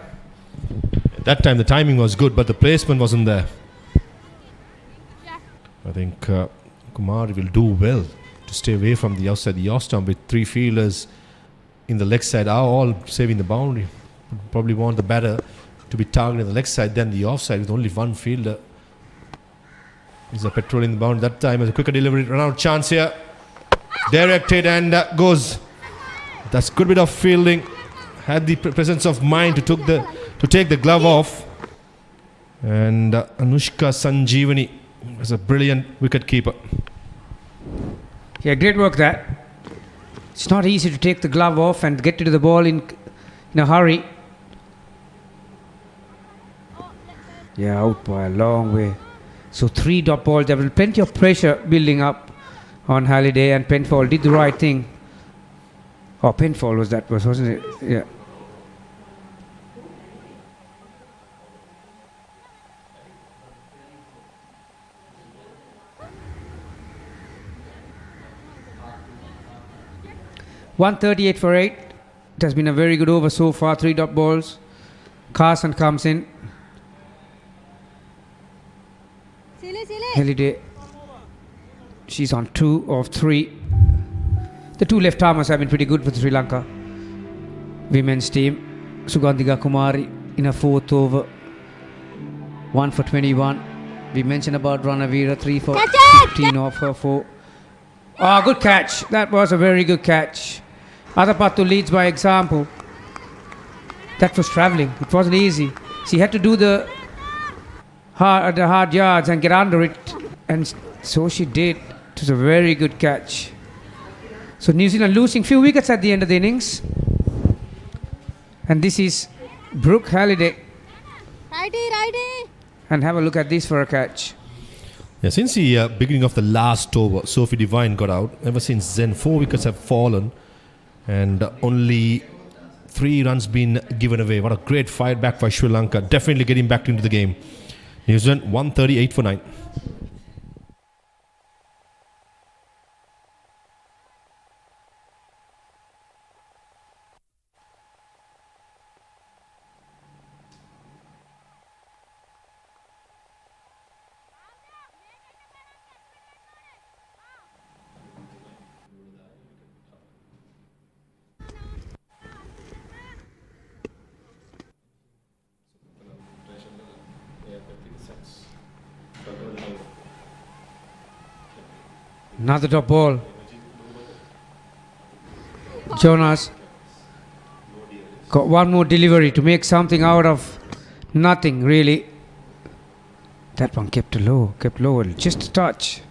At that time the timing was good, but the placement wasn't there. I think Kumari will do well to stay away from the outside. The off stump with 3 fielders in the leg side are all saving the boundary. Probably want the batter to be targeting the leg side than the offside with only 1 fielder. Is a patrolling the boundary that time as a quicker delivery. Run out chance here. Directed and goes. That's good bit of fielding. Had the presence of mind to take the glove off. And Anushka Sanjeevani is a brilliant wicket keeper. Yeah, great work that. It's not easy to take the glove off and get to the ball in a hurry. Yeah, out by a long way. So 3 dot balls. There was plenty of pressure building up on Halliday, and Penfold did the right thing. Oh, Penfold wasn't it? Yeah. .138 for 8. It has been a very good over so far. 3 dot balls. Carson comes in. Halliday, she's on 2 of 3. The 2 left armers have been pretty good for Sri Lanka women's team. Sugandhika Kumari in a 4th over, 1 for 21. We mentioned about Ranavira, 3 for 15 off her 4. Oh, good catch. That was a very good catch. Adapattu leads by example. That was travelling. It wasn't easy. She had to do the hard yards and get under it, and so she did. It was a very good catch. So New Zealand losing few wickets at the end of the innings, and this is Brooke Halliday. Righty. And have a look at this for a catch. Yeah, since the beginning of the last over, Sophie Devine got out. Ever since then, 4 wickets have fallen, and only 3 runs been given away. What a great fight back by Sri Lanka. Definitely getting back into the game. New Zealand 138 for 9. Another top ball. Jonas got one more delivery to make something out of nothing, really. That one kept low, just a touch.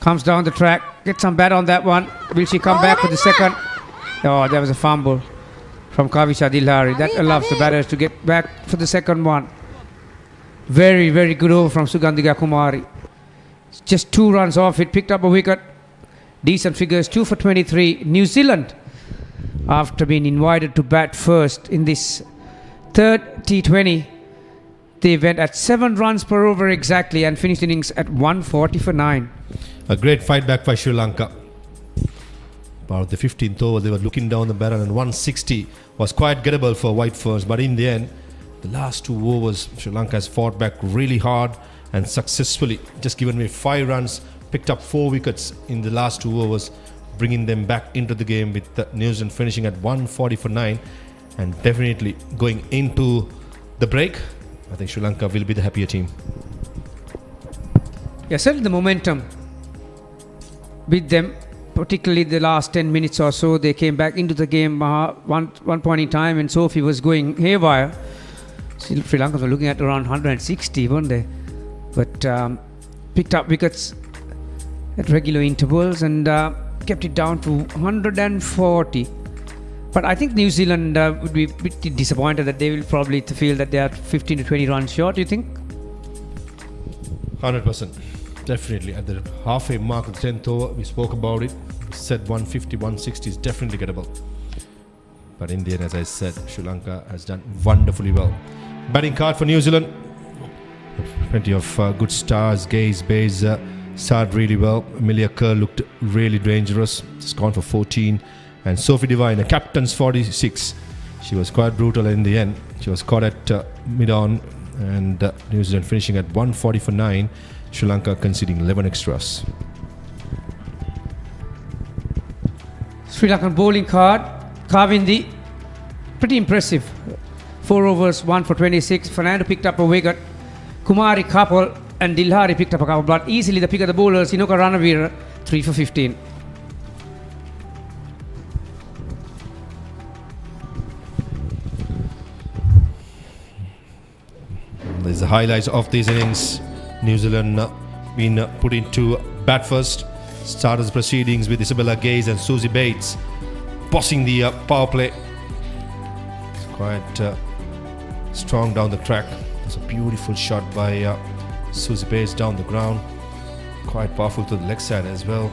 Comes down the track, gets some bat on that one. Will she come back for the second? Oh, there was a fumble from Kavisha Dilhari. That allows the batters to get back for the second one. Very, very good over from Sugandhika Kumari. Just 2 runs off it, picked up a wicket. Decent figures, 2 for 23. New Zealand, after being invited to bat first in this third T20, they went at 7 runs per over exactly and finished innings at 140 for 9. A great fight back by Sri Lanka. About the 15th over, they were looking down the barrel, and 160 was quite gettable for White Ferns. But in the end, the last 2 overs, Sri Lanka has fought back really hard and successfully just given away 5 runs, picked up 4 wickets in the last 2 overs, bringing them back into the game with New Zealand finishing at 140 for 9. And definitely going into the break, I think Sri Lanka will be the happier team. Yeah, certainly the momentum with them, particularly the last 10 minutes or so. They came back into the game one point in time, and Sophie was going haywire. Sri Lanka were looking at around 160, weren't they? But picked up wickets at regular intervals and kept it down to 140. But I think New Zealand would be a bit disappointed that they will probably feel that they are 15 to 20 runs short, do you think? 100%. Definitely. At the halfway mark of the 10th over, we spoke about it. We said 150, 160 is definitely gettable. But in the end, as I said, Sri Lanka has done wonderfully well. Batting card for New Zealand. Plenty of good stars. Gaze, Bays started really well. Amelia Kerr looked really dangerous. Just gone for 14. And Sophie Devine, a captain's 46. She was quite brutal in the end. She was caught at mid-on, and New Zealand finishing at 140 for 9. Sri Lanka conceding 11 extras. Sri Lankan bowling card, Kavindi, pretty impressive. 4 overs, 1 for 26. Fernando picked up a wicket. Kumari couple and Dilhari picked up a couple, but easily the pick of the bowlers, Inoka Ranavira, 3 for 15. There's the highlights of these innings. New Zealand been put into bat first. Starters proceedings with Isabella Gaze and Susie Bates bossing the power play. It's quite strong down the track. It's a beautiful shot by Susie Bates down the ground. Quite powerful to the leg side as well.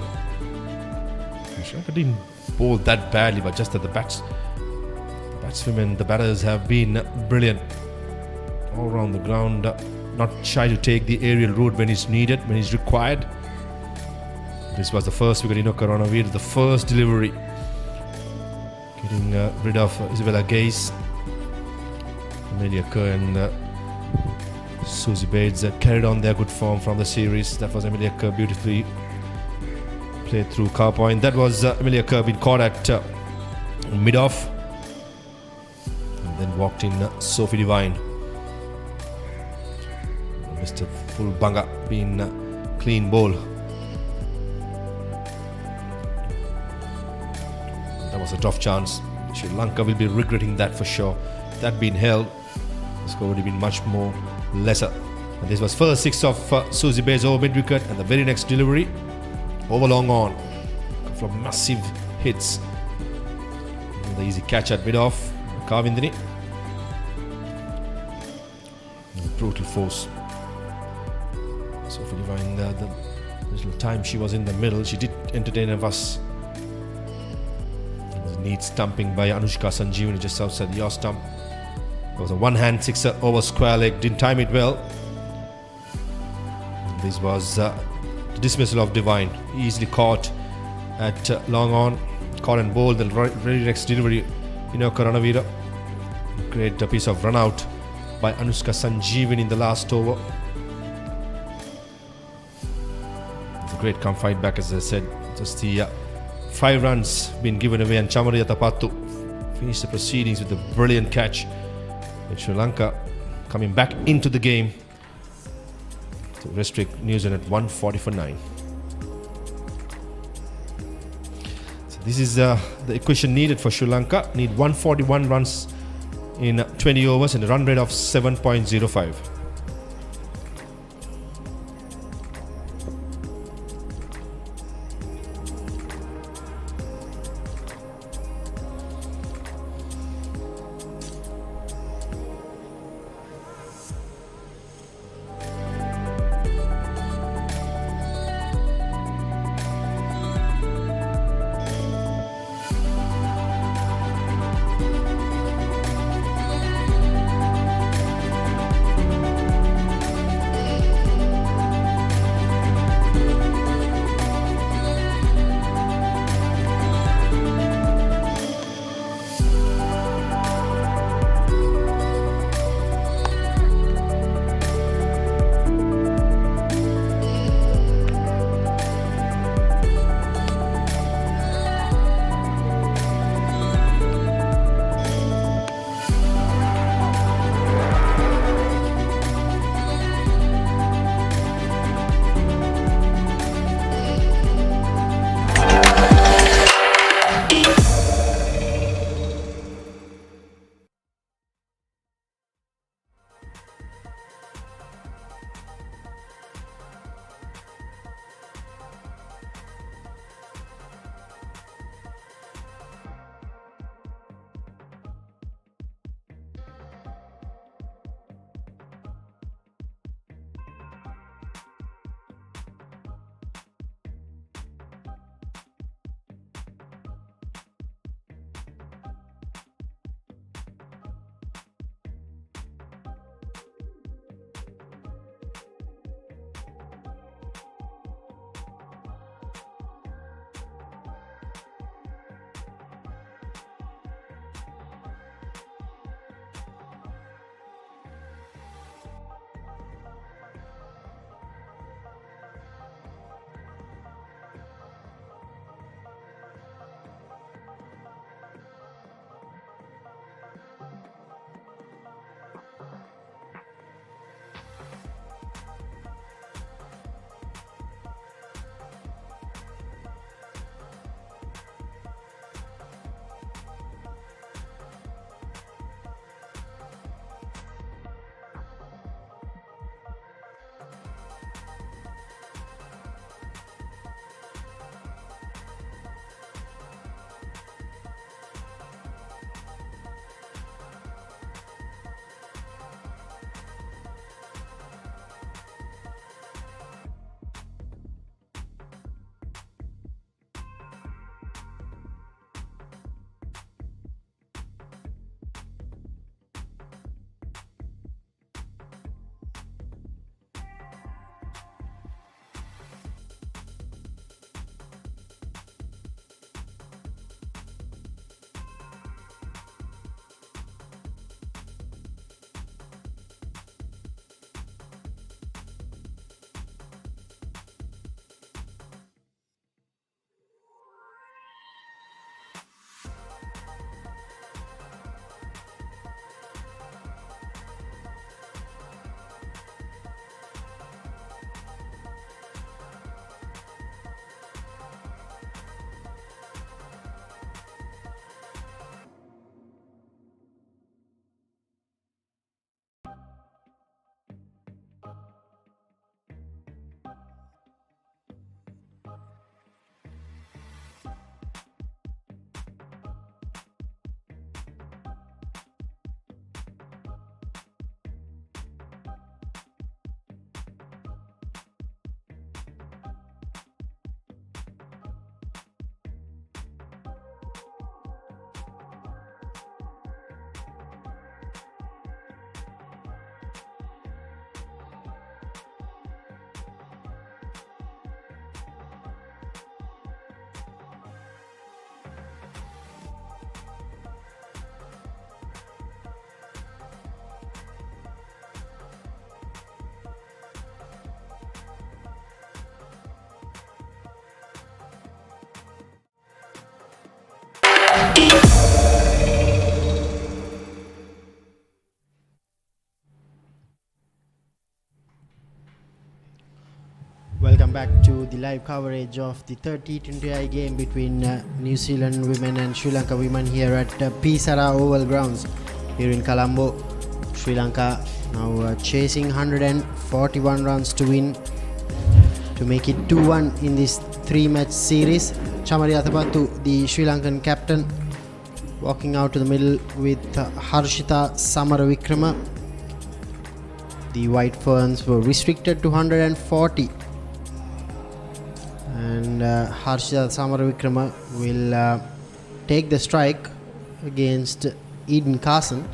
Sri Lanka didn't bowl that badly, but just that the batswomen, the batters have been brilliant all around the ground. Not shy to take the aerial route when it's needed, when it's required. This was the first wicket, Inoka Ranavira, the first delivery. Getting rid of Isabella Gaze. Amelia Kerr and Susie Bates carried on their good form from the series. That was Amelia Kerr beautifully played through car point. That was Amelia Kerr being caught at mid-off. And then walked in Sophie Devine. Mr. Full Banga being clean bowl. That was a tough chance. Sri Lanka will be regretting that for sure. If that been held, the score would have been much more lesser. And this was first 6 of Susie Bates over mid wicket, and the very next delivery over long on. A couple of massive hits. And the easy catch at mid off. Kavindini. Brutal force. Sophie Devine, the little time she was in the middle, she did entertain us. It was a neat stumping by Anushka Sanjeevani just outside the off stump. It was a one-hand sixer over square leg, didn't time it well. And this was the dismissal of Devine, easily caught at long on, caught and bowled. The very next delivery, Inoka Ranavira. Great piece of run out by Anushka Sanjeevani in the last over. Great come fight back, as I said. Just the 5 runs been given away, and Chamariya Tapattu finished the proceedings with a brilliant catch. And Sri Lanka coming back into the game to restrict New Zealand at 140 for 9. So this is the equation needed for Sri Lanka. Need 141 runs in 20 overs and a run rate of 7.05. Welcome back to the live coverage of the third T20I game between New Zealand women and Sri Lanka women here at Pisara Oval Grounds here in Colombo. Sri Lanka now chasing 141 runs to win to make it 2-1 in this three-match series. Chamari Athapattu, the Sri Lankan captain, walking out to the middle with Harshita Samaravikrama. The White Ferns were restricted to 140. And Harshita Samaravikrama will take the strike against Eden Carson.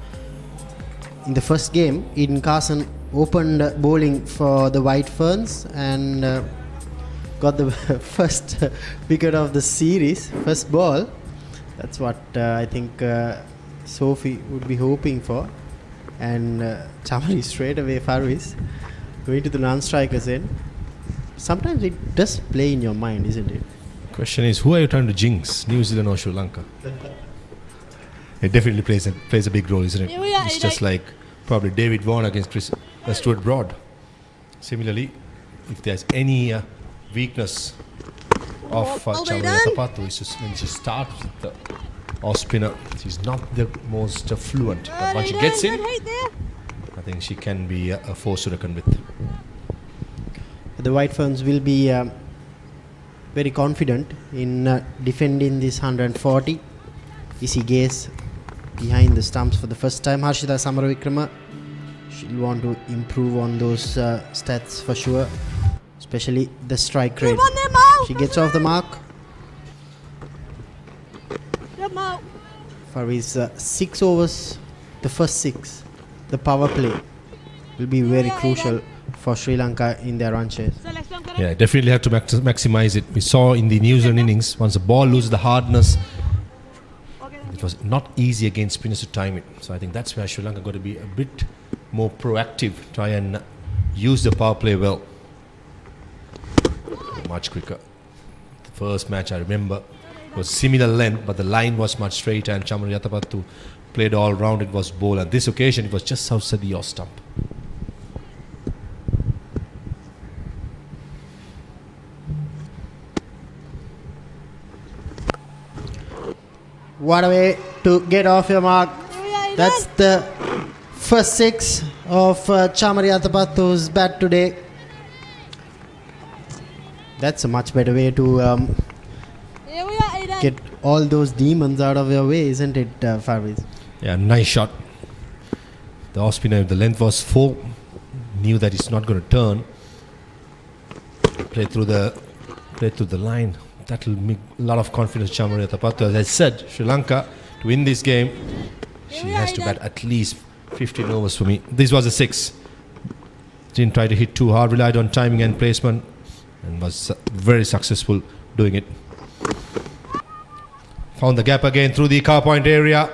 In the first game, Eden Carson opened bowling for the White Ferns and got the first wicket of the series, first ball. That's what I think Sophie would be hoping for. And Chamari straight away, Farvis, going to the non-strikers end. Sometimes it does play in your mind, isn't it? Question is, who are you trying to jinx, New Zealand or Sri Lanka? It definitely plays a big role, isn't it? It's just like probably David Vaughan against Stuart Broad. Similarly, if there's any weakness of Chamari Athapattu, it's just when she starts with the off spinner, she's not the most fluent. But once she gets in, I think she can be a force to reckon with. The White Ferns will be very confident in defending this 140. Easy gaze behind the stumps for the first time. Harshita Samaravikrama, she'll want to improve on those stats for sure, especially the strike rate. She gets off the mark. For his 6 overs, the first 6, the power play will be very crucial for Sri Lanka in their run chase. Yeah, definitely have to maximize it. We saw in the New Zealand innings, once the ball loses the hardness, it was not easy against spinners to time it. So I think that's where Sri Lanka got to be a bit more proactive, try and use the power play well. Much quicker. The first match I remember was similar length, but the line was much straighter and Chamari Athapattu played all round. It was bowl. And this occasion, it was just outside the off stump. What a way to get off your mark. That's the first 6 of Chamari Athapattu's bat today. That's a much better way to get all those demons out of your way, isn't it, Farvis? Yeah, nice shot. The off spinner, the length was 4, knew that it's not going to turn. Play through the line. That will make a lot of confidence Chamari Athapattu. As I said, Sri Lanka, to win this game, she has to bat at least 15 overs for me. This was a 6. Didn't try to hit too hard, relied on timing and placement, and was very successful doing it. Found the gap again through the car point area.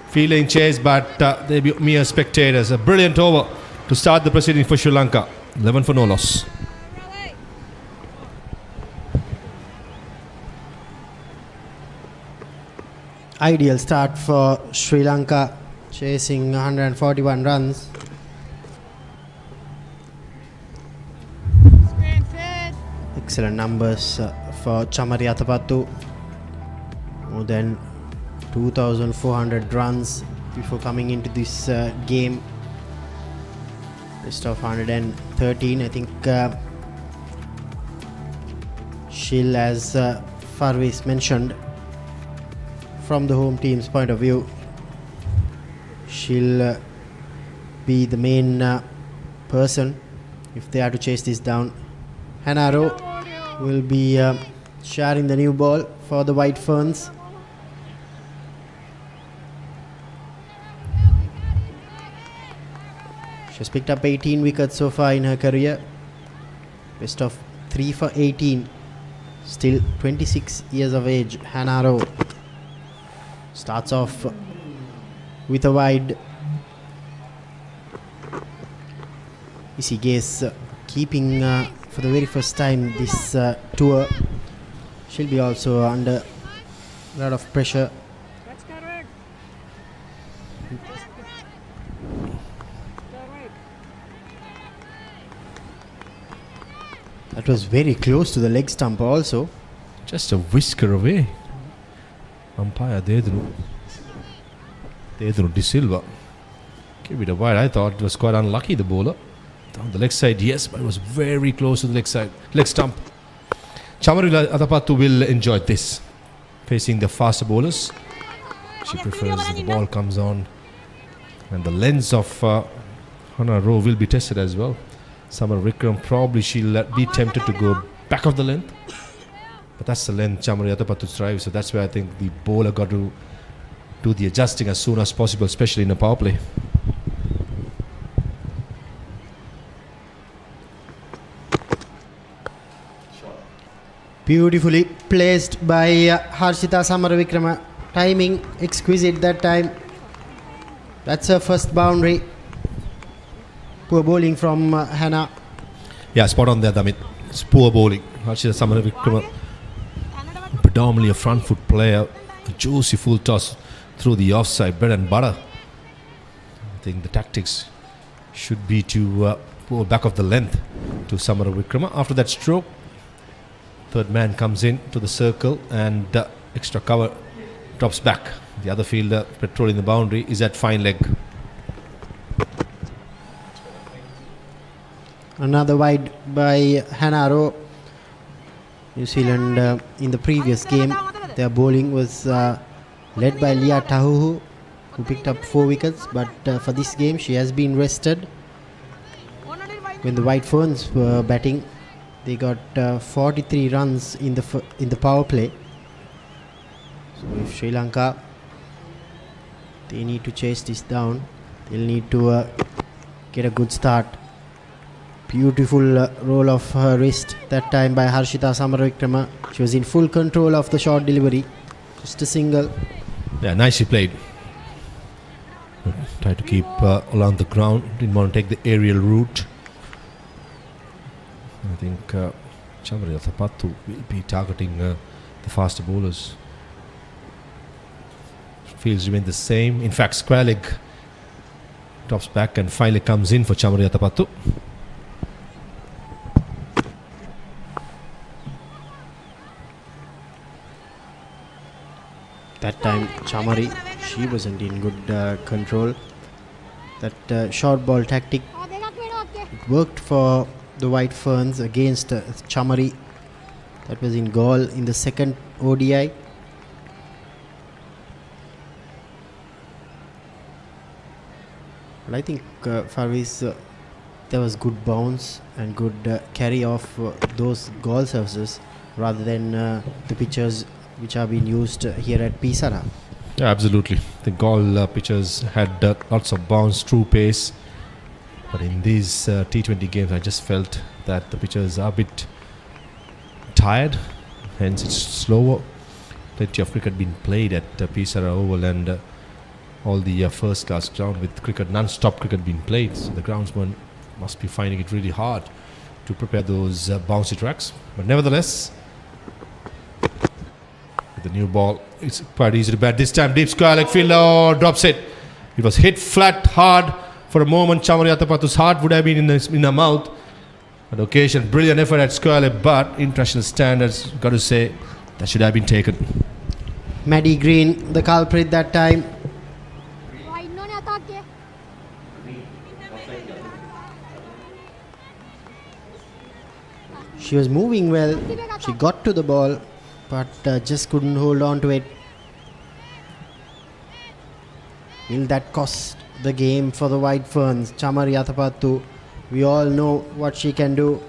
Feeling chase, but they be mere spectators. A brilliant over to start the proceeding for Sri Lanka. 11 for no loss. Ideal start for Sri Lanka, chasing 141 runs. Excellent numbers for Chamari Athapattu. More than 2,400 runs before coming into this game. Rest of 113. I think she'll, as Farvis mentioned, from the home team's point of view, she'll be the main person if they are to chase this down. Hannah Rowe will be sharing the new ball for the White Ferns. She's picked up 18 wickets so far in her career. Best of 3 for 18. Still 26 years of age. Hannah Rowe starts off with a wide. Easy gaze, keeping for the very first time this tour. She'll be also under a lot of pressure That was very close to the leg stump also. Just a whisker away. Umpire Dedru De Silva. Give it a wide. I thought it was quite unlucky, the bowler. Down the leg side, yes, but it was very close to the leg stump. Chamari Atapattu will enjoy this. Facing the faster bowlers. She prefers the ball comes on. And the lens of Hannah Rowe will be tested as well. Samar Vikram, probably she'll be tempted to go back of the length. But that's the length Chamari Atapattu drives. So that's where I think the bowler got to do the adjusting as soon as possible, especially in a power play. Beautifully placed by Harshita Samaravikrama. Timing exquisite that time. That's her first boundary. Poor bowling from Hannah. Yeah, spot on there, Damit. It's poor bowling. Harshita Samaravikrama, predominantly a front foot player. A juicy full toss through the offside, bread and butter. I think the tactics should be to pull back of the length to Samaravikrama. After that stroke, third man comes in to the circle and extra cover drops back. The other fielder patrolling the boundary is at fine leg. Another wide by Hannah Rowe. New Zealand in the previous game, their bowling was led by Leah Tahuhu, who picked up 4 wickets, but for this game she has been rested. When the White Ferns were batting, they got 43 runs in the power play. So if Sri Lanka, they need to chase this down, they'll need to get a good start. Beautiful roll of her wrist that time by Harshita Samaravikrama. She was in full control of the short delivery. Just a single. Yeah, nicely played. Tried to keep along the ground. Didn't want to take the aerial route. I think Chamari Atapattu will be targeting the faster bowlers. Fields remain the same. In fact, square leg drops back and finally comes in for Chamari Atapattu. That time Chamari, she wasn't in good control. That short ball tactic, it worked for the White Ferns against Chamari. That was in goal in the second ODI. But I think Farviz, there was good bounce and good carry of those goal services rather than the pitches which are being used here at Pisara. Yeah, absolutely. The goal pitchers had lots of bounce, true pace. But in these T20 games, I just felt that the pitchers are a bit tired. Hence, it's slower. Plenty of cricket being played at Pisara Oval and all the first-class ground with cricket, non-stop cricket being played. So the groundsman must be finding it really hard to prepare those bouncy tracks. But nevertheless, the new ball, it's quite easy to bat. This time, deep square leg fielder drops it. It was hit flat, hard. For a moment, Chamari Atapattu's heart would have been in her mouth. On occasion, brilliant effort at square leg, but international standards, got to say, that should have been taken. Maddie Green, the culprit that time. She was moving well. She got to the ball, but just couldn't hold on to it. Will that cost the game for the White Ferns? Chamari Atapattu, we all know what she can do.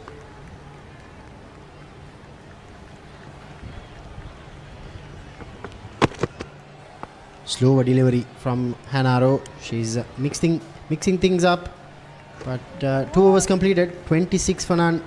Slower delivery from Hannah Rowe. She's mixing things up, but 2 overs completed, 26 for none.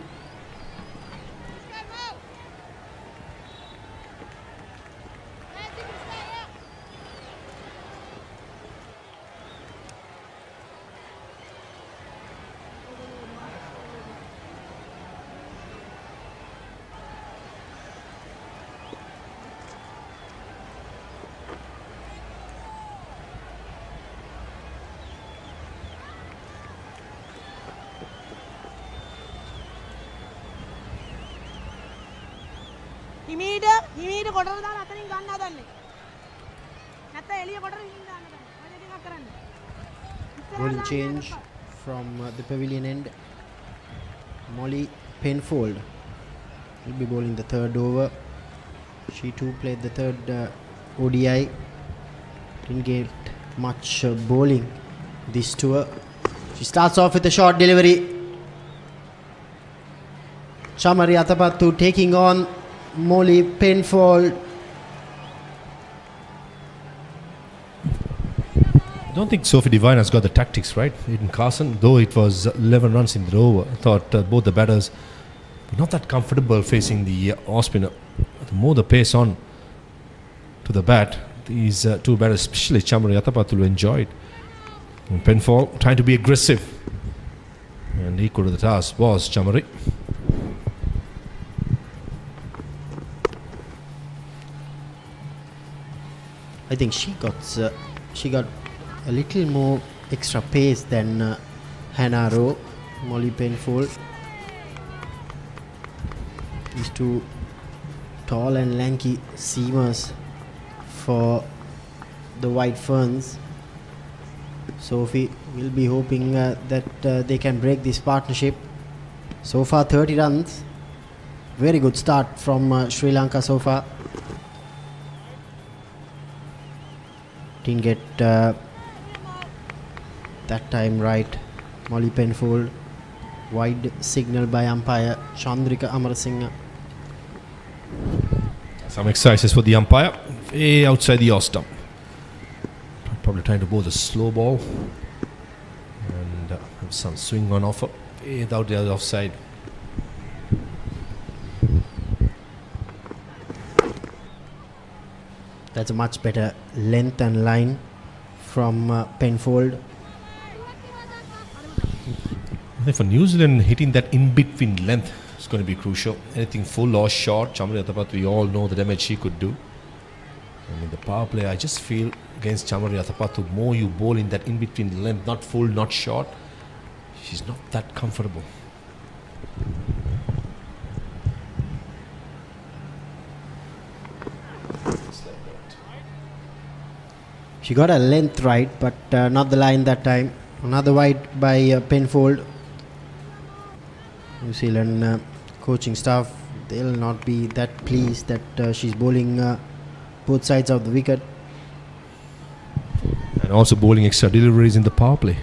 හිමීට කොටර දාලා අතනින් ගන්න හදන්නේ. නැත්නම් එළිය කොටර හිමින් දාන්න හදන්නේ. ඔය දෙකක් කරන්න. Bowling change from the pavilion end. Molly Penfold will be bowling the third over. She too played the third ODI. Didn't get much bowling this tour. She starts off with a short delivery. Chamari Athapattu taking on Molly Penfold. I don't think Sophie Devine has got the tactics right. Eden Carson, though it was 11 runs in the over, I thought both the batters were not that comfortable facing the off spinner. The more the pace on to the bat, these two batters, especially Chamari Athapattu, enjoyed. And Penfold trying to be aggressive, and equal to the task was Chamari. I think she got a little more extra pace than Hannah Rowe, Molly Penfold. These two tall and lanky seamers for the White Ferns. Sophie will be hoping that they can break this partnership. So far 30 runs. Very good start from Sri Lanka so far. Didn't get that time right. Molly Penfold. Wide signal by umpire Chandrika Amarasinghe. Some exercises for the umpire, way outside the off stump. Probably trying to bowl the slow ball, and have some swing on offer, without the other offside. That's a much better length and line from Penfold. I think for New Zealand, hitting that in-between length is going to be crucial. Anything full or short, Chamari Athapattu, we all know the damage she could do. And in the power play, I just feel against Chamari Athapattu, more you bowl in that in-between length, not full, not short, she's not that comfortable. She got her length right, but not the line that time. Another wide by Penfold. New Zealand coaching staff, they'll not be that pleased that she's bowling both sides of the wicket. And also bowling extra deliveries in the power play.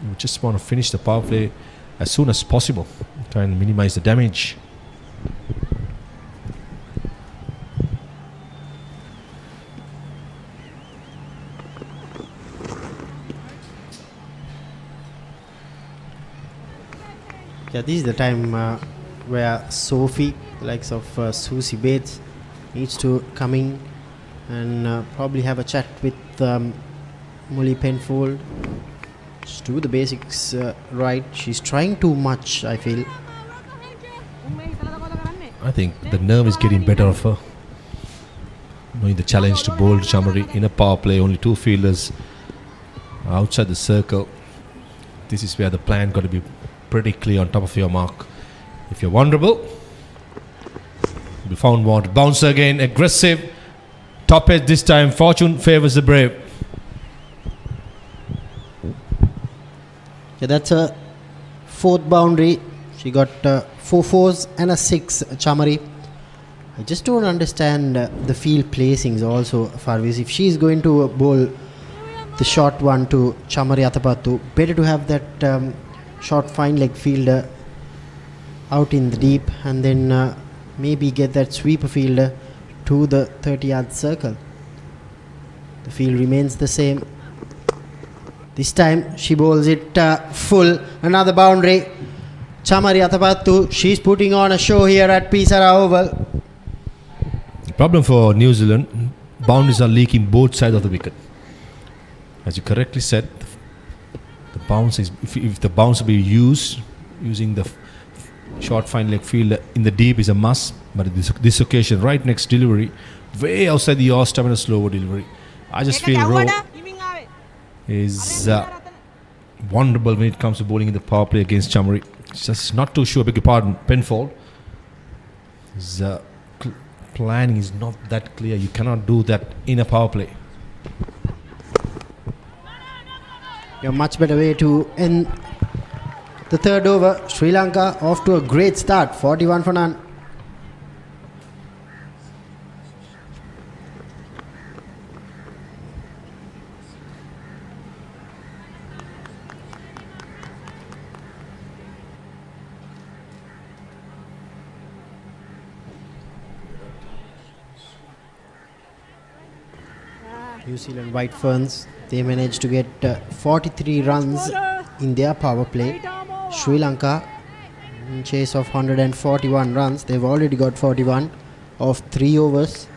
We just want to finish the power play as soon as possible, try and minimize the damage. Yeah, this is the time where Sophie, the likes of Susie Bates, needs to come in and probably have a chat with Molly Penfold. Just do the basics right. She's trying too much, I feel. I think the nerve is getting better of her. Knowing the challenge to bowl Chamari in a power play, only two fielders outside the circle. This is where the plan got to be pretty clear on top of your mark. If you're vulnerable, you'll be found wanted. Bounce again, aggressive. Top edge this time. Fortune favors the brave. Yeah, that's a fourth boundary. She got 4 fours and a 6, Chamari. I just don't understand the field placings also, Farviz. If she's going to bowl the short one to Chamari Athapattu, better to have that short fine leg fielder out in the deep, and then maybe get that sweeper fielder to the 30-yard circle. The field remains the same. This time she bowls it full. Another boundary. Chamari Athapattu, she's putting on a show here at Pisara Oval. The problem for New Zealand, boundaries are leaking both sides of the wicket. As you correctly said, the bounce is, if the bounce will be used using the short fine leg fielder in the deep is a must, but this occasion, right next delivery, way outside the off stamina slower delivery. I just feel Rowe is vulnerable when it comes to bowling in the power play against Chamari. Just not too sure, beg your pardon, Penfold is planning is not that clear. You cannot do that in a power play. A much better way to end the third over. Sri Lanka off to a great start, 41 for none. New Zealand White Ferns, they managed to get 43 runs in their power play. Sri Lanka in chase of 141 runs. They've already got 41 of 3 overs.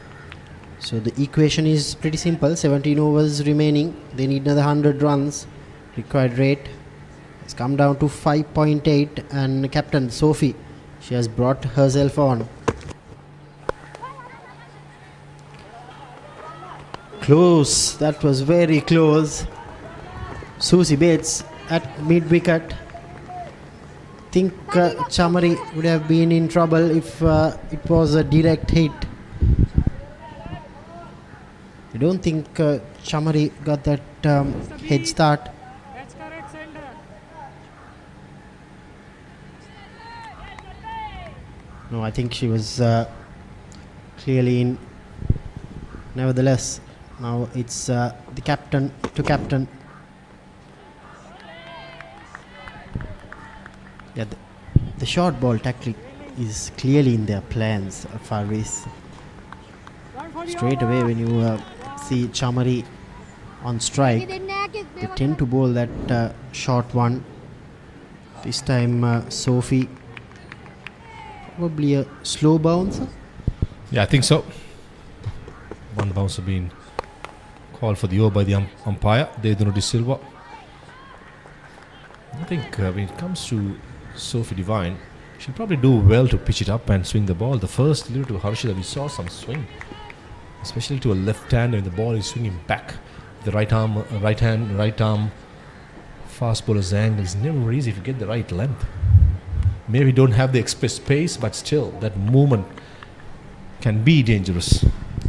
So the equation is pretty simple. 17 overs remaining. They need another 100 runs. Required rate has come down to 5.8, and captain Sophie, she has brought herself on. Close, that was very close. Susie Bates at mid wicket. Think Chamari would have been in trouble if it was a direct hit. I don't think Chamari got that head start. No, I think she was clearly in. Nevertheless, now it's the captain to captain. Yeah, the short ball tactic is clearly in their plans, Faris. Straight away when you see Chamari on strike, they tend to bowl that short one. This time Sophie, probably a slow bouncer. Yeah, I think so. One bouncer being called for the over by the umpire, Deduno De Silva. I think when it comes to Sophie Devine, she'll probably do well to pitch it up and swing the ball. The first delivery to Harshita, we saw some swing, especially to a left hand when the ball is swinging back. The right arm fast bowler's angle is never easy if you get the right length. Maybe don't have the express pace, but still that movement can be dangerous.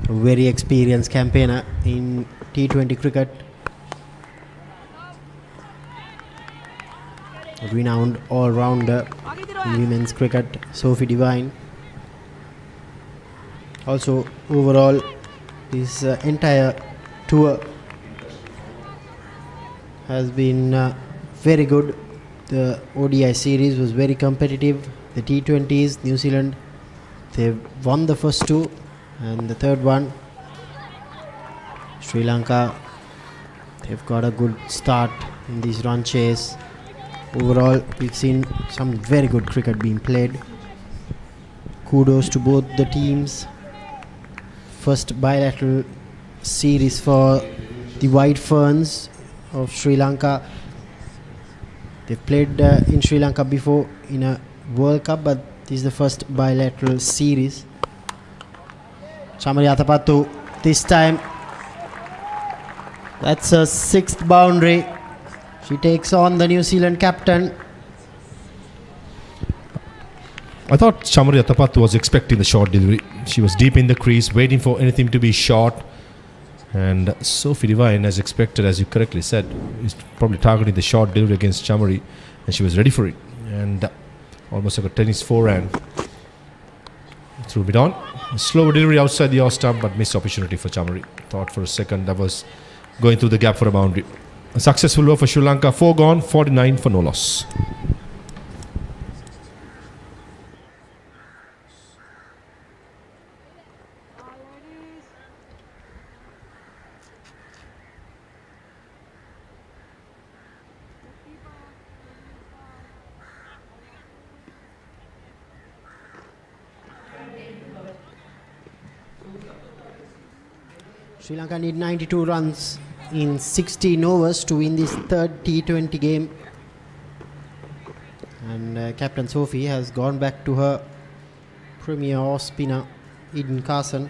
A very experienced campaigner in T20 cricket. A renowned all-rounder in women's cricket, Sophie Devine. Also, overall, this entire tour has been very good. The ODI series was very competitive. The T20s, New Zealand, they've won the first two, and the third one, Sri Lanka, they've got a good start in this run chase. Overall, we've seen some very good cricket being played. Kudos to both the teams. First bilateral series for the White Ferns of Sri Lanka. They've played in Sri Lanka before in a World Cup, but this is the first bilateral series. Chamari Athapattu, this time that's a 6th boundary. She takes on the New Zealand captain. I thought Chamari Athapattu was expecting the short delivery. She was deep in the crease, waiting for anything to be short. And Sophie Devine, as expected, as you correctly said, is probably targeting the short delivery against Chamari, and she was ready for it. And almost like a tennis forehand. Threw it on. A slow delivery outside the off stump, but missed opportunity for Chamari. Thought for a second that was going through the gap for a boundary. A successful over for Sri Lanka. 4 gone, 49 for no loss. Sri Lanka need 92 runs in 16 overs to win this third T20 game. And Captain Sophie has gone back to her premier off spinner, Eden Carson.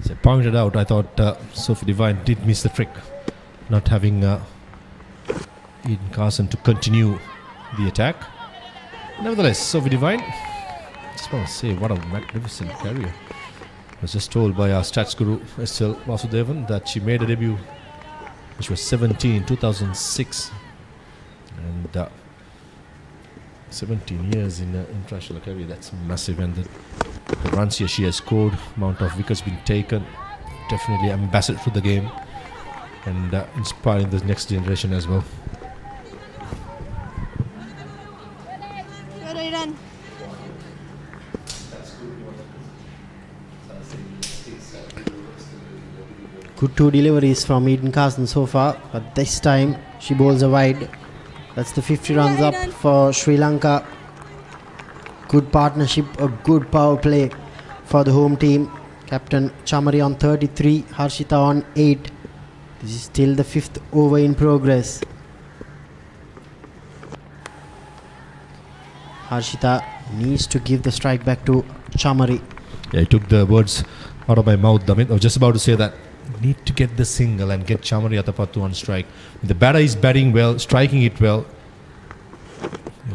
As I pointed out, I thought Sophie Devine did miss the trick, not having Eden Carson to continue the attack. Nevertheless, Sophie Devine, just want to say what a magnificent career. I was just told by our stats guru Estelle Vasudevan that she made a debut when she was 17 in 2006, and 17 years in an international career, that's massive. And the runs here she has scored, amount of wickets been taken, definitely ambassador to the game and inspiring the next generation as well. Good 2 deliveries from Eden Carson so far, but this time she bowls a wide. That's the 50 runs up for Sri Lanka. Good partnership, a good power play for the home team. Captain Chamari on 33, Harshita on 8. This is still the 5th over in progress. Harshita needs to give the strike back to Chamari. Yeah, he took the words out of my mouth, Damit. I was just about to say that. Need to get the single and get Chamari Athapattu on strike. If the batter is batting well, striking it well,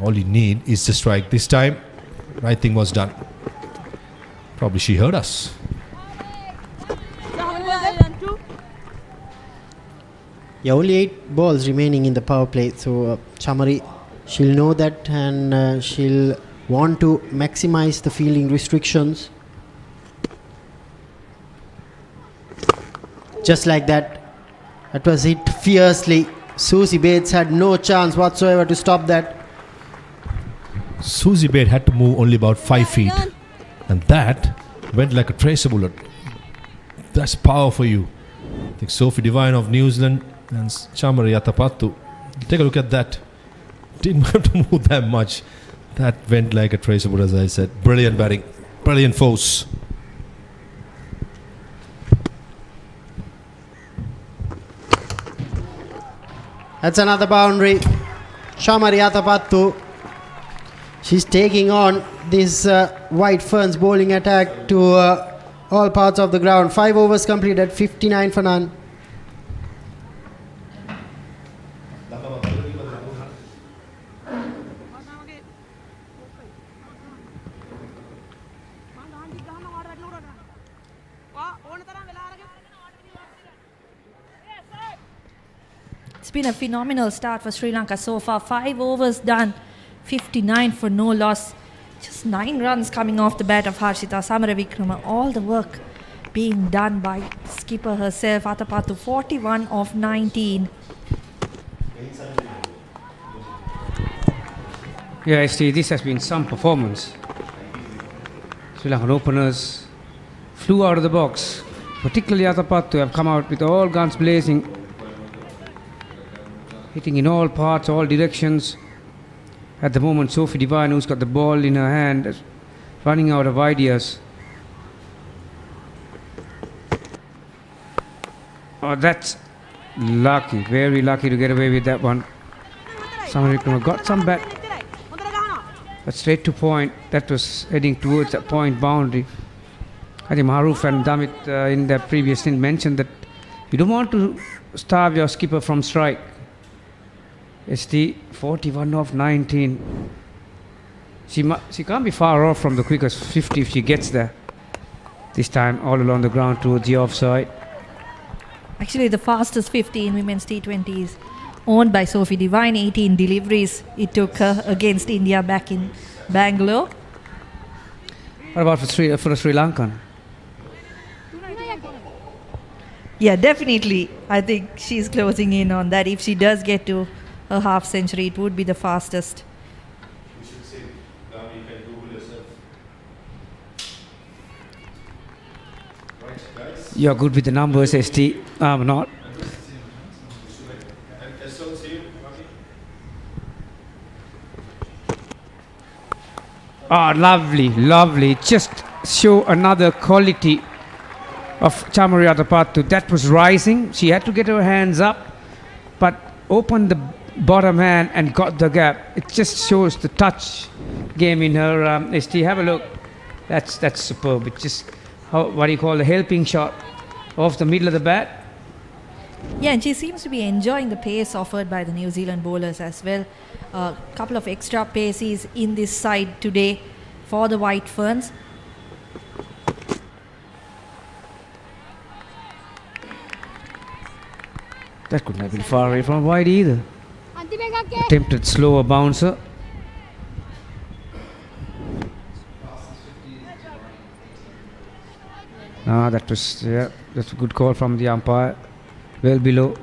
all you need is the strike. This time, right thing was done. Probably she heard us. Yeah, only 8 balls remaining in the power play. So Chamari, she'll know that, and she'll want to maximize the fielding restrictions. Just like that, it was hit fiercely. Susie Bates had no chance whatsoever to stop that. Susie Bates had to move only about 5 feet, and that went like a tracer bullet. That's power for you. I think Sophie Devine of New Zealand and Chamari Athapattu. Take a look at that. Didn't have to move that much. That went like a tracer bullet, as I said. Brilliant batting, brilliant force. That's another boundary. Chamari Athapattu. She's taking on this White Ferns bowling attack to all parts of the ground. 5 overs completed, 59 for none. It's been a phenomenal start for Sri Lanka so far. 5 overs done, 59 for no loss. Just 9 runs coming off the bat of Harshita Samaravikrama. All the work being done by skipper herself, Athapattu. 41 of 19. Yeah, ST, this has been some performance. Sri Lankan openers flew out of the box. Particularly Athapattu have come out with all guns blazing, hitting in all parts, all directions. At the moment, Sophie Devine, who's got the ball in her hand, is running out of ideas. Oh, that's lucky, very lucky to get away with that one. Samaravikrama got some bat, but straight to point. That was heading towards a point boundary. I think Maruf and Damit in the previous thing mentioned that you don't want to starve your skipper from strike. ST 41 of 19. She can't be far off from the quickest 50 if she gets there. This time all along the ground towards the offside. Actually, the fastest 50 in women's T20 is owned by Sophie Devine. 18 deliveries it took her against India back in Bangalore. What about for a Sri Lankan? Yeah, definitely. I think she's closing in on that. If she does get to a half century, it would be the fastest. You should say, you can Google yourself. Right, guys? You're good with the numbers, ST. I'm not. Ah, lovely, lovely. Just show another quality of Chamari Athapattu. That was rising. She had to get her hands up, but opened the bottom hand and got the gap. It just shows the touch game in her. ST, have a look. That's superb. It's just what do you call the helping shot off the middle of the bat. Yeah, and she seems to be enjoying the pace offered by the New Zealand bowlers as well. A couple of extra paces in this side today for the White Ferns. That couldn't have been far away from wide either. Attempted slower bouncer. That's a good call from the umpire. Well below.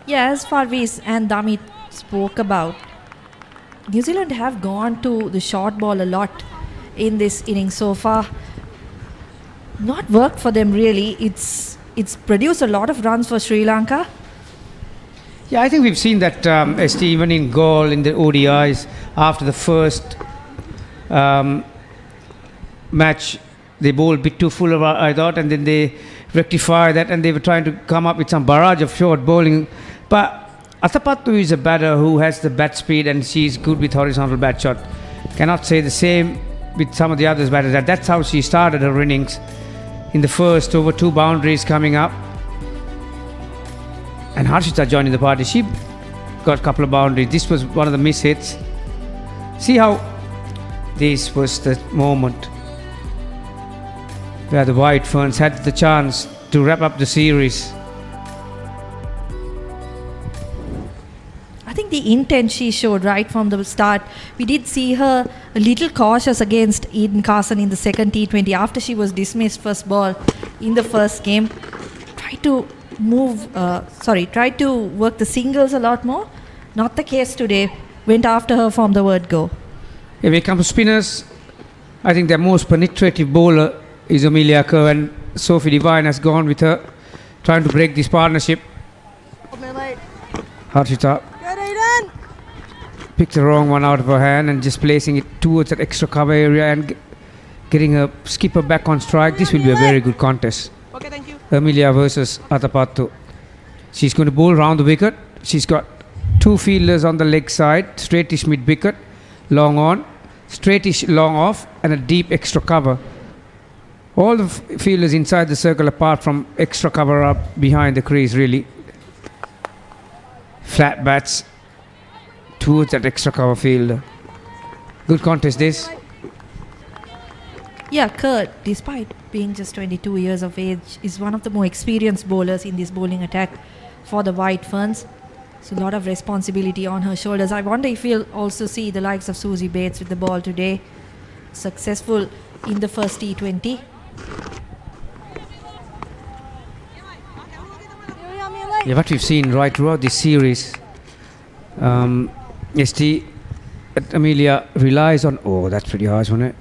Yeah, as Farviz and Damit spoke about, New Zealand have gone to the short ball a lot in this inning so far. Not worked for them really. It's produced a lot of runs for Sri Lanka. Yeah, I think we've seen that ST even in goal in the ODIs after the first match, they bowled a bit too full, I thought, and then they rectified that and they were trying to come up with some barrage of short bowling. But Athapattu is a batter who has the bat speed and she's good with horizontal bat shot. Cannot say the same with some of the others batters. That's how she started her innings in the first over 2 boundaries coming up. And Harshita joining the party. She got a couple of boundaries. This was one of the miss hits. See how this was the moment where the White Ferns had the chance to wrap up the series. I think the intent she showed right from the start. We did see her a little cautious against Eden Carson in the second T20 after she was dismissed first ball in the first game. Tried to work the singles a lot more. Not the case today. Went after her from the word go. When it comes to spinners, I think their most penetrative bowler is Amelia Kerr, and Sophie Devine has gone with her, trying to break this partnership. Harshita picked the wrong one out of her hand and just placing it towards that extra cover area and getting her skipper back on strike. This will be a very good contest. Okay, thank you. Amelia versus Athapattu. She's going to bowl round the wicket. She's got 2 fielders on the leg side, straightish mid wicket, long on, straightish long off, and a deep extra cover. All the fielders inside the circle apart from extra cover up behind the crease really. Flat bats towards that extra cover fielder. Good contest this. Yeah, Kurt, despite being just 22 years of age, is one of the more experienced bowlers in this bowling attack for the White Ferns. So a lot of responsibility on her shoulders. I wonder if we'll also see the likes of Susie Bates with the ball today. Successful in the first T20. Yeah, what we've seen right throughout this series, ST Amelia relies on. Oh, that's pretty harsh, wasn't it?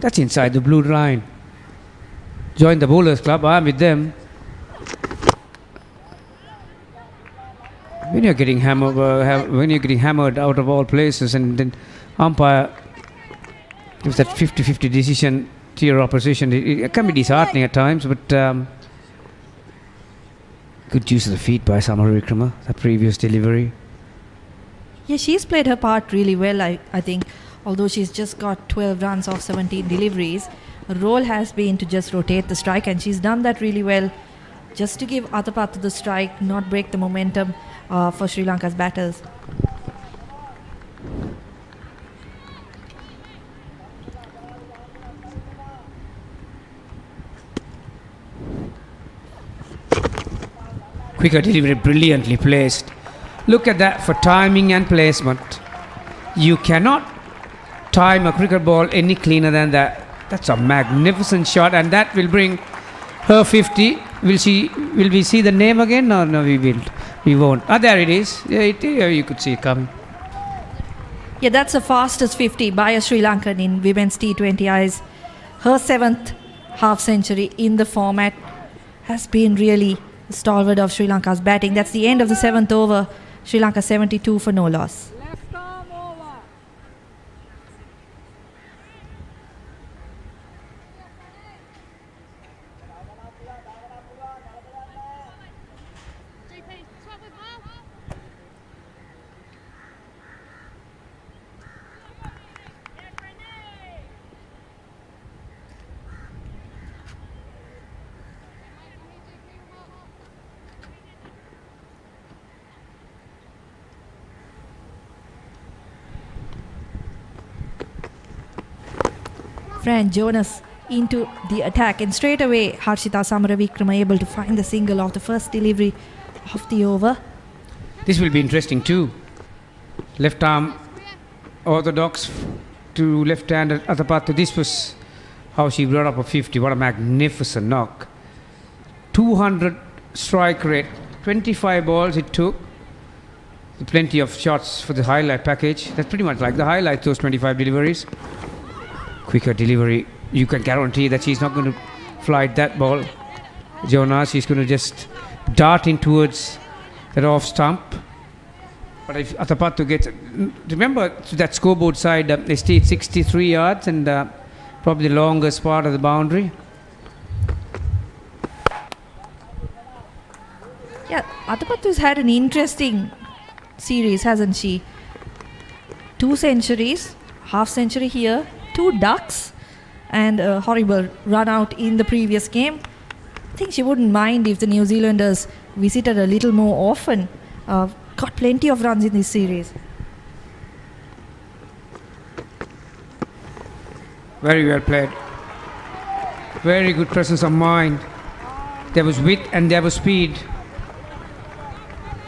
That's inside the blue line. Join the bowlers club. I'm with them. When you're getting hammered out of all places, and then umpire gives that 50-50 decision to your opposition, it can be disheartening at times. But good use of the feet by Samara Wickrama, that previous delivery. Yeah, she's played her part really well, I think. Although she's just got 12 runs off 17 deliveries, her role has been to just rotate the strike, and she's done that really well. Just to give Athapattu the strike, not break the momentum for Sri Lanka's batters. Quicker delivery, brilliantly placed. Look at that for timing and placement. You cannot time a cricket ball any cleaner than that. That's a magnificent shot, and that will bring her 50. Will we see the name again? No, we won't. There it is. Yeah, you could see it coming. Yeah, that's the fastest 50 by a Sri Lankan in women's T20Is. Her 7th half century in the format has been really the stalwart of Sri Lanka's batting. That's the end of the 7th over. Sri Lanka 72 for no loss. Fran Jonas into the attack, and straight away Harshita Samaravikrama able to find the single of the first delivery of the over. This will be interesting too. Left arm orthodox to left-hander Athapattu. This was how she brought up a 50. What a magnificent knock. 200 strike rate, 25 balls it took. Plenty of shots for the highlight package. That's pretty much like the highlight, those 25 deliveries. Quicker delivery. You can guarantee that she's not going to fly that ball. Jonas, she's going to just dart in towards that off stump. But if Athapattu gets... Remember, to that scoreboard side, they stayed 63 yards and probably the longest part of the boundary. Yeah, Athapattu's had an interesting series, hasn't she? 2 centuries, half century here, 2 ducks, and a horrible run out in the previous game. I think she wouldn't mind if the New Zealanders visited a little more often. Got plenty of runs in this series. Very well played. Very good presence of mind. There was wit and there was speed.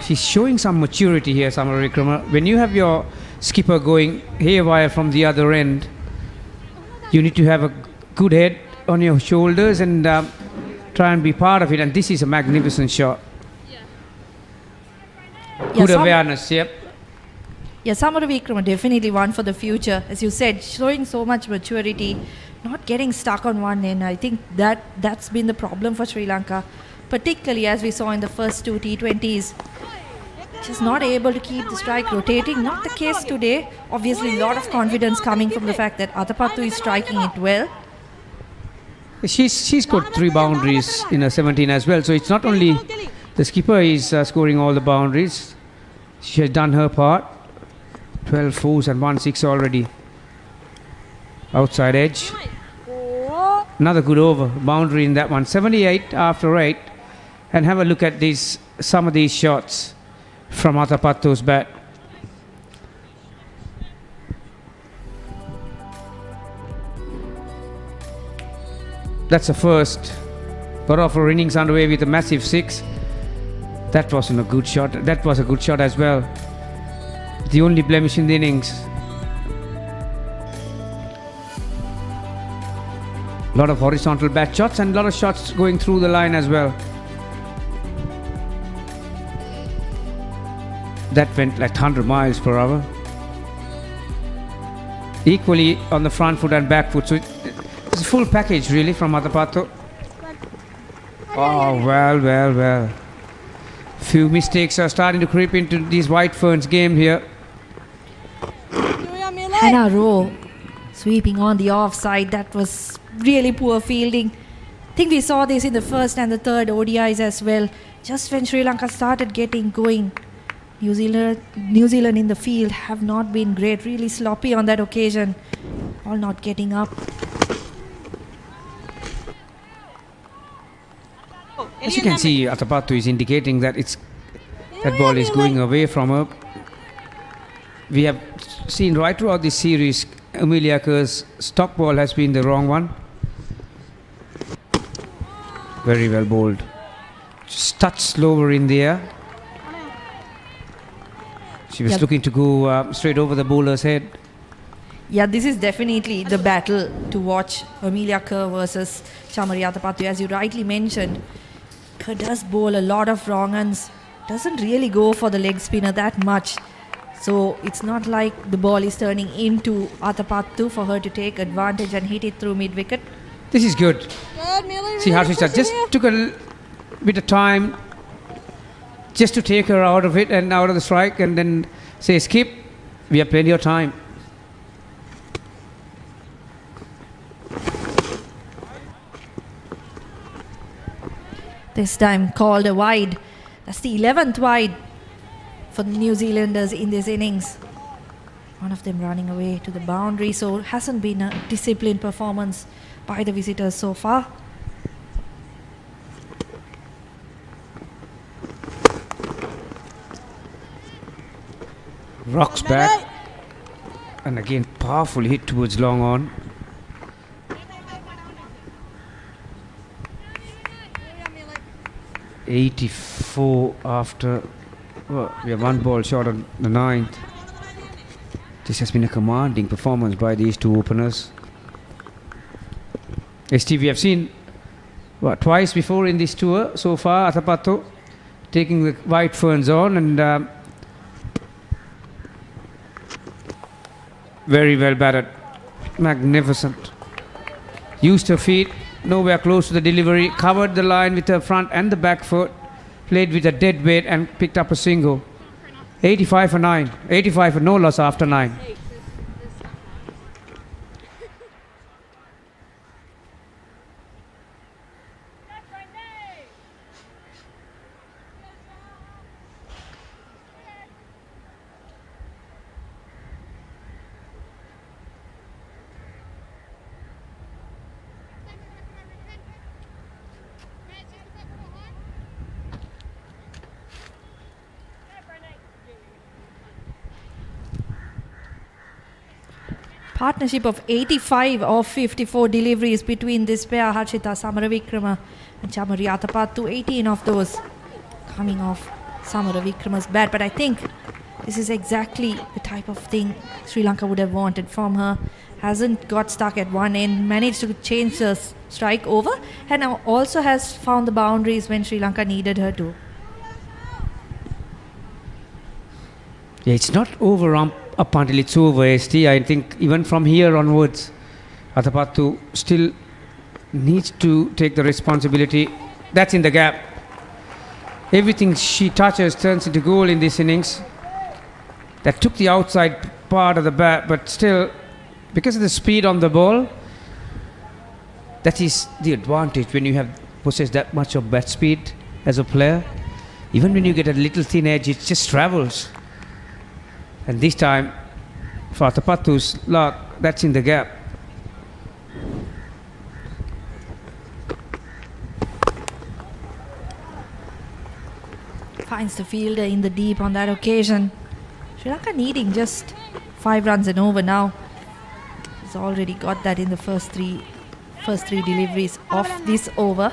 She's showing some maturity here, Samaravikrama. When you have your skipper going haywire from the other end, you need to have a good head on your shoulders and try and be part of it. And this is a magnificent shot. Good awareness, yep. Yeah, Samaravikrama definitely one for the future. As you said, showing so much maturity, not getting stuck on one end. I think that's been the problem for Sri Lanka, particularly as we saw in the first 2 T20s. Just not able to keep the strike rotating. Not the case today. Obviously, a lot of confidence coming from the fact that Athapattu is striking it well. She's got 3 boundaries in her 17 as well. So it's not only the skipper is scoring all the boundaries. She has done her part. 12 fours and 1 6 already. Outside edge. Another good over. Boundary in that one. 78 after 8. And have a look at some of these shots from Athapattu's bat. That's a first. Got off her innings underway with a massive 6. That wasn't a good shot. That was a good shot as well. The only blemish in the innings. A lot of horizontal bat shots and a lot of shots going through the line as well. That went like 100 miles per hour. Equally on the front foot and back foot. So it's a full package really from Athapattu. Oh, well. Few mistakes are starting to creep into these White Ferns game here. Hannah Rowe sweeping on the offside. That was really poor fielding. I think we saw this in the first and the third ODIs as well. Just when Sri Lanka started getting going, New Zealand in the field have not been great. Really sloppy on that occasion. All not getting up. As you can see, Athapattu is indicating that that ball is going away from her. We have seen right throughout this series, Amelia Kerr's stock ball has been the wrong one. Very well bowled. Just touch slower in the air. She was looking to go straight over the bowler's head. Yeah, this is definitely the battle to watch. Amelia Kerr versus Chamari Athapattu. As you rightly mentioned, Kerr does bowl a lot of wrong uns. Doesn't really go for the leg spinner that much. So it's not like the ball is turning into Athapattu for her to take advantage and hit it through mid-wicket. This is good. See how she just took a bit of time just to take her out of it and out of the strike and then say skip. We have plenty of time. This time called a wide. That's the 11th wide for the New Zealanders in this innings. One of them running away to the boundary, so it hasn't been a disciplined performance by the visitors so far. Rocks back. And again, powerful hit towards long on. 84 after. Well, we are one ball short on the ninth. This has been a commanding performance by these two openers. ST, we have seen twice before in this tour so far. Atapattu taking the white ferns on and very well batted. Magnificent. Used her feet, nowhere close to the delivery, covered the line with her front and the back foot, played with a dead weight and picked up a single. 85 for 9. 85 for no loss after 9. Partnership of 85 of 54 deliveries between this pair, Harshita Samaravikrama and Chamari Atapattu. 18 of those coming off Samaravikrama's bat. But I think this is exactly the type of thing Sri Lanka would have wanted from her. Hasn't got stuck at one end, managed to change the strike over, and now also has found the boundaries when Sri Lanka needed her to. Yeah, it's not over up until it's over, ST. I think even from here onwards, Atapattu still needs to take the responsibility. That's in the gap. Everything she touches turns into goal in this innings. That took the outside part of the bat, but still, because of the speed on the ball, that is the advantage when you have possessed that much of bat speed as a player. Even when you get a little thin edge, it just travels. And this time, for Atapattu's luck, that's in the gap. Finds the fielder in the deep on that occasion. Sri Lanka needing just 5 runs and over now. He's already got that in the first three deliveries of this over.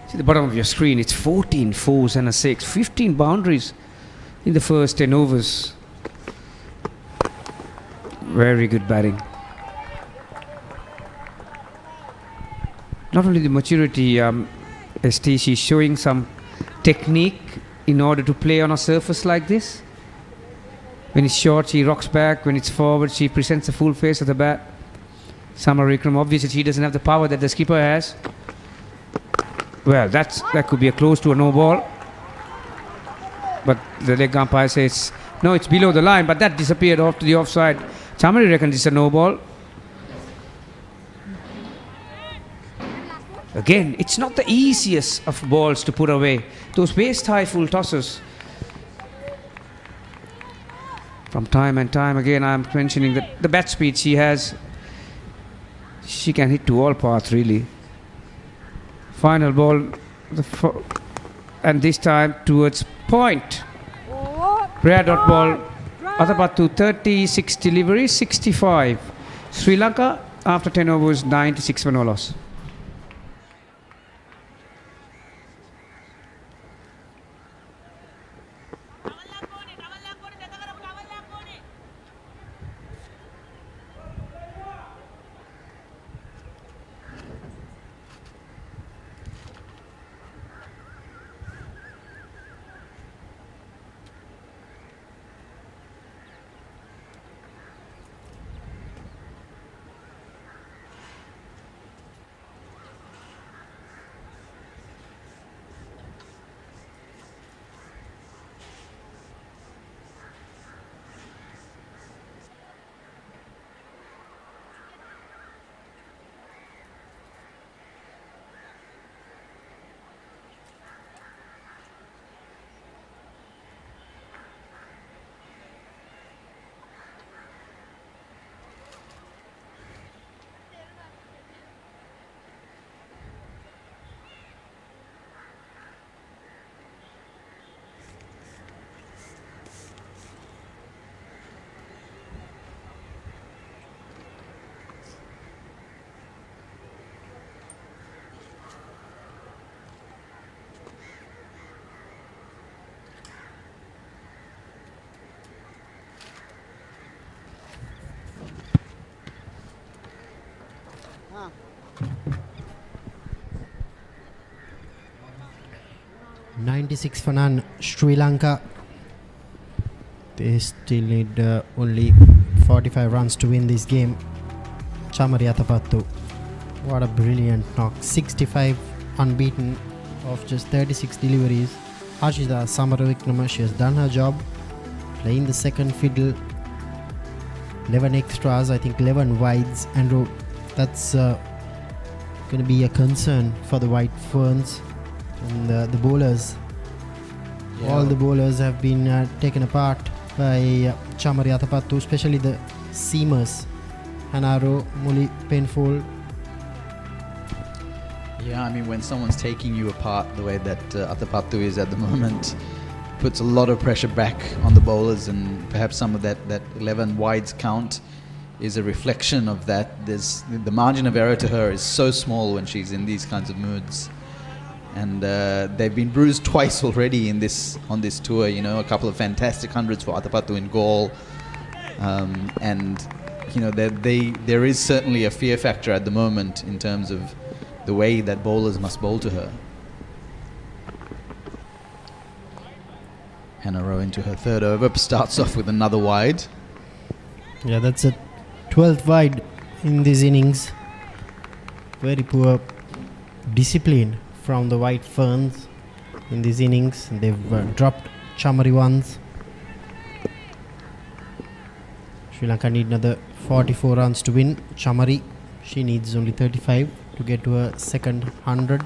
See the bottom of your screen, it's 14 fours and a 6, 15 boundaries in the first 10 overs. Very good batting. Not only the maturity, ST, she's showing some technique in order to play on a surface like this. When it's short, she rocks back. When it's forward, she presents a full face of the bat. Samaravikram, obviously she doesn't have the power that the skipper has. Well, that could be a close to a no ball. But the leg umpire says, no, it's below the line, but that disappeared off to the offside. Chamari reckons it's a no ball. Again, it's not the easiest of balls to put away. Those waist-high full tosses. From time and time again, I'm mentioning that the bat speed she has, she can hit to all paths, really. Final ball, and this time towards point. Rare dot ball. Atapattu 36 deliveries, 65. Sri Lanka after 10 overs, 96 for no loss. 96 for none, Sri Lanka. They still need only 45 runs to win this game. Chamari Athapattu, what a brilliant knock. 65 unbeaten of just 36 deliveries. Harshita Samaravikrama, she has done her job, playing the second fiddle. 11 extras, I think 11 wides, and that's going to be a concern for the White Ferns. And the bowlers, all the bowlers have been taken apart by Chamari Athapattu, especially the seamers, Hanaro, Muli, Penfold. Yeah, I mean, when someone's taking you apart the way that Athapattu is at the moment, puts a lot of pressure back on the bowlers, and perhaps some of that 11 wides count is a reflection of that. The margin of error to her is so small when she's in these kinds of moods. And they've been bruised twice already on this tour. You know, a couple of fantastic hundreds for Athapattu in Gaul, and you know there is certainly a fear factor at the moment in terms of the way that bowlers must bowl to her. Hannah Rowe into her third over, starts off with another wide. Yeah, that's a 12th wide in this innings. Very poor discipline from the White Ferns in this innings. They've dropped Chamari ones. Sri Lanka need another 44 runs to win. Chamari, she needs only 35 to get to her second 100.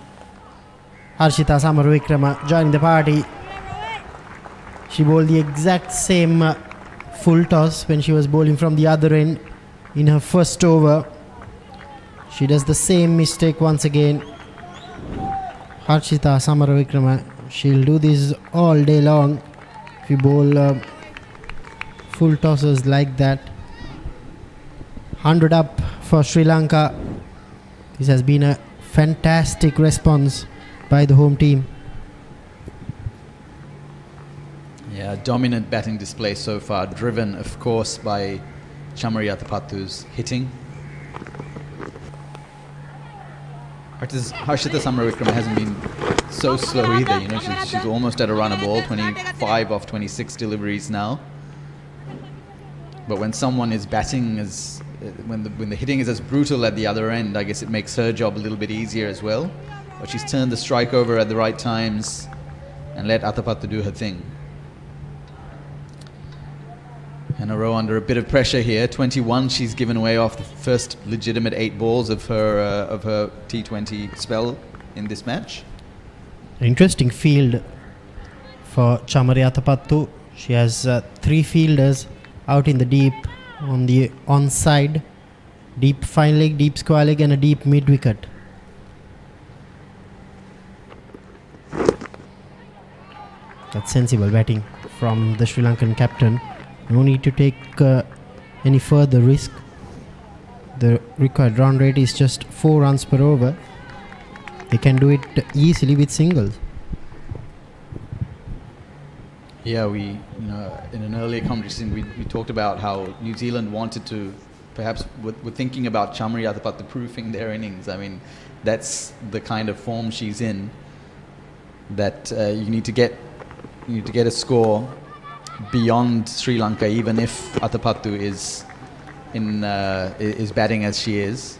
Harshita Samaravikrama joining the party. She bowled the exact same full toss when she was bowling from the other end in her first over. She does the same mistake once again. Harshita Samaravikrama, she'll do this all day long if you bowl full tosses like that. 100 up for Sri Lanka. This has been a fantastic response by the home team. Yeah, dominant batting display so far, driven of course by Chamari Athapattu's hitting. Harshita Samaravikrama hasn't been so slow either. You know, she's almost at a run a ball, 25 off 26 deliveries now. But when someone is batting when the hitting is as brutal at the other end, I guess it makes her job a little bit easier as well. But she's turned the strike over at the right times and let Athapattu do her thing. Hannah Rowe under a bit of pressure here. 21 she's given away off the first legitimate 8 balls of her T20 spell in this match. Interesting field for Chamari Athapattu. She has 3 fielders out in the deep on the onside. Deep fine leg, deep square leg and a deep mid wicket. That's sensible batting from the Sri Lankan captain. No need to take any further risk. The required run rate is just 4 runs per over. They can do it easily with singles. Yeah, in an earlier conversation we talked about how New Zealand wanted to, perhaps were thinking about Chamari Athapattu proofing their innings. I mean, that's the kind of form she's in, that you need to get a score beyond Sri Lanka, even if Athapattu is batting as she is.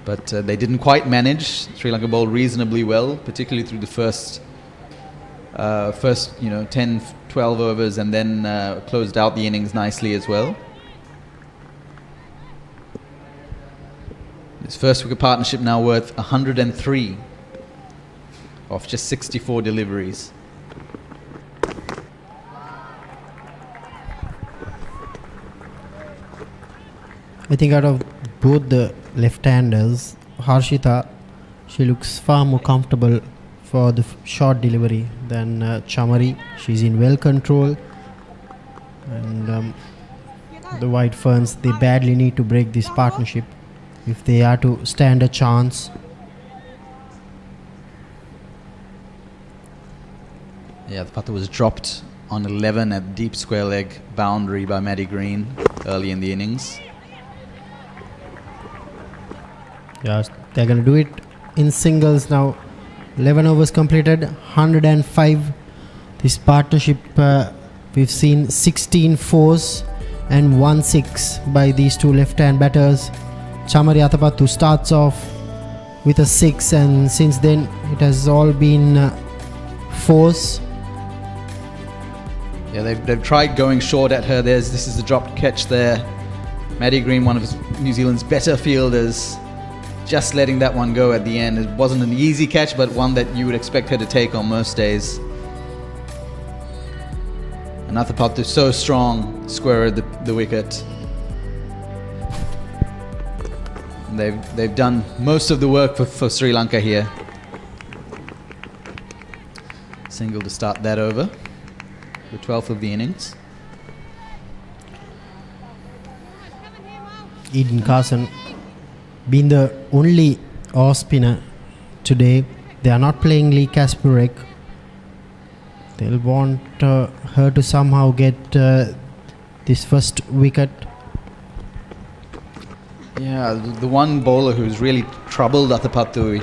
But they didn't quite manage. Sri Lanka bowled reasonably well, particularly through the first 10, 12 overs, and then closed out the innings nicely as well. This first wicket partnership now worth 103 off just 64 deliveries. I think out of both the left-handers, Harshita, she looks far more comfortable for the short delivery than Chamari. She's in well control, and the White Ferns, they badly need to break this partnership if they are to stand a chance. Yeah, the putter was dropped on 11 at deep square leg boundary by Maddie Green early in the innings. Yes, they're going to do it in singles now. 11 overs completed, 105. This partnership, we've seen 16 fours and 1 6 by these two left-hand batters. Chamari Athapattu starts off with a 6, and since then it has all been fours. Yeah, they've tried going short at her. This is the dropped catch there. Maddie Green, one of New Zealand's better fielders, just letting that one go at the end. It wasn't an easy catch, but one that you would expect her to take on most days. And Athapattu so strong, squared the wicket. And they've done most of the work for Sri Lanka here. Single to start that over, the 12th of the innings. Eden Carson being the only off spinner today. They are not playing Lee Kasparek. They'll want her to somehow get this first wicket. Yeah, the one bowler who's really troubled Athapattu,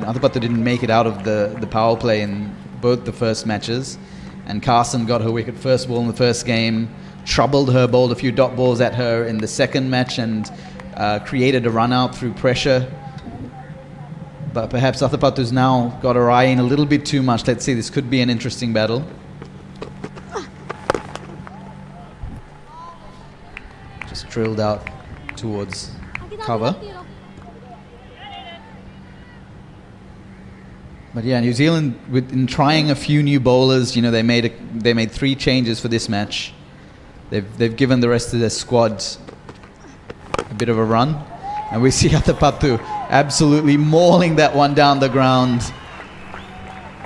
Athapattu didn't make it out of the power play in both the first matches, and Carson got her wicket first ball in the first game, troubled her, bowled a few dot balls at her in the second match, and created a run out through pressure. But perhaps Athapattu's now got her eye in a little bit too much. Let's see, this could be an interesting battle. Just drilled out towards cover. But yeah, New Zealand, in trying a few new bowlers, they made 3 changes for this match. They've given the rest of their squad a bit of a run, and we see Athapattu absolutely mauling that one down the ground.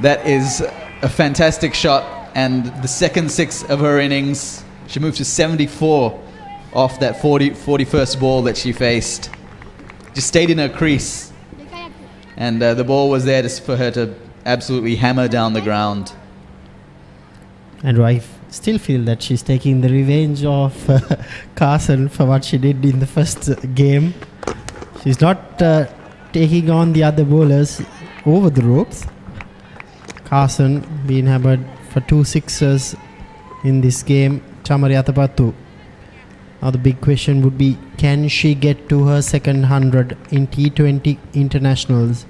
That is a fantastic shot, and the second 6 of her innings. She moved to 74 off that 41st ball that she faced. Just stayed in her crease, and the ball was there just for her to absolutely hammer down the ground. And I still feel that she's taking the revenge of Carson for what she did in the first game. She's not taking on the other bowlers over the ropes. Carson being hammered for 2 sixes in this game. Chamari Athapattu. Now the big question would be, can she get to her second 100 in T20 internationals?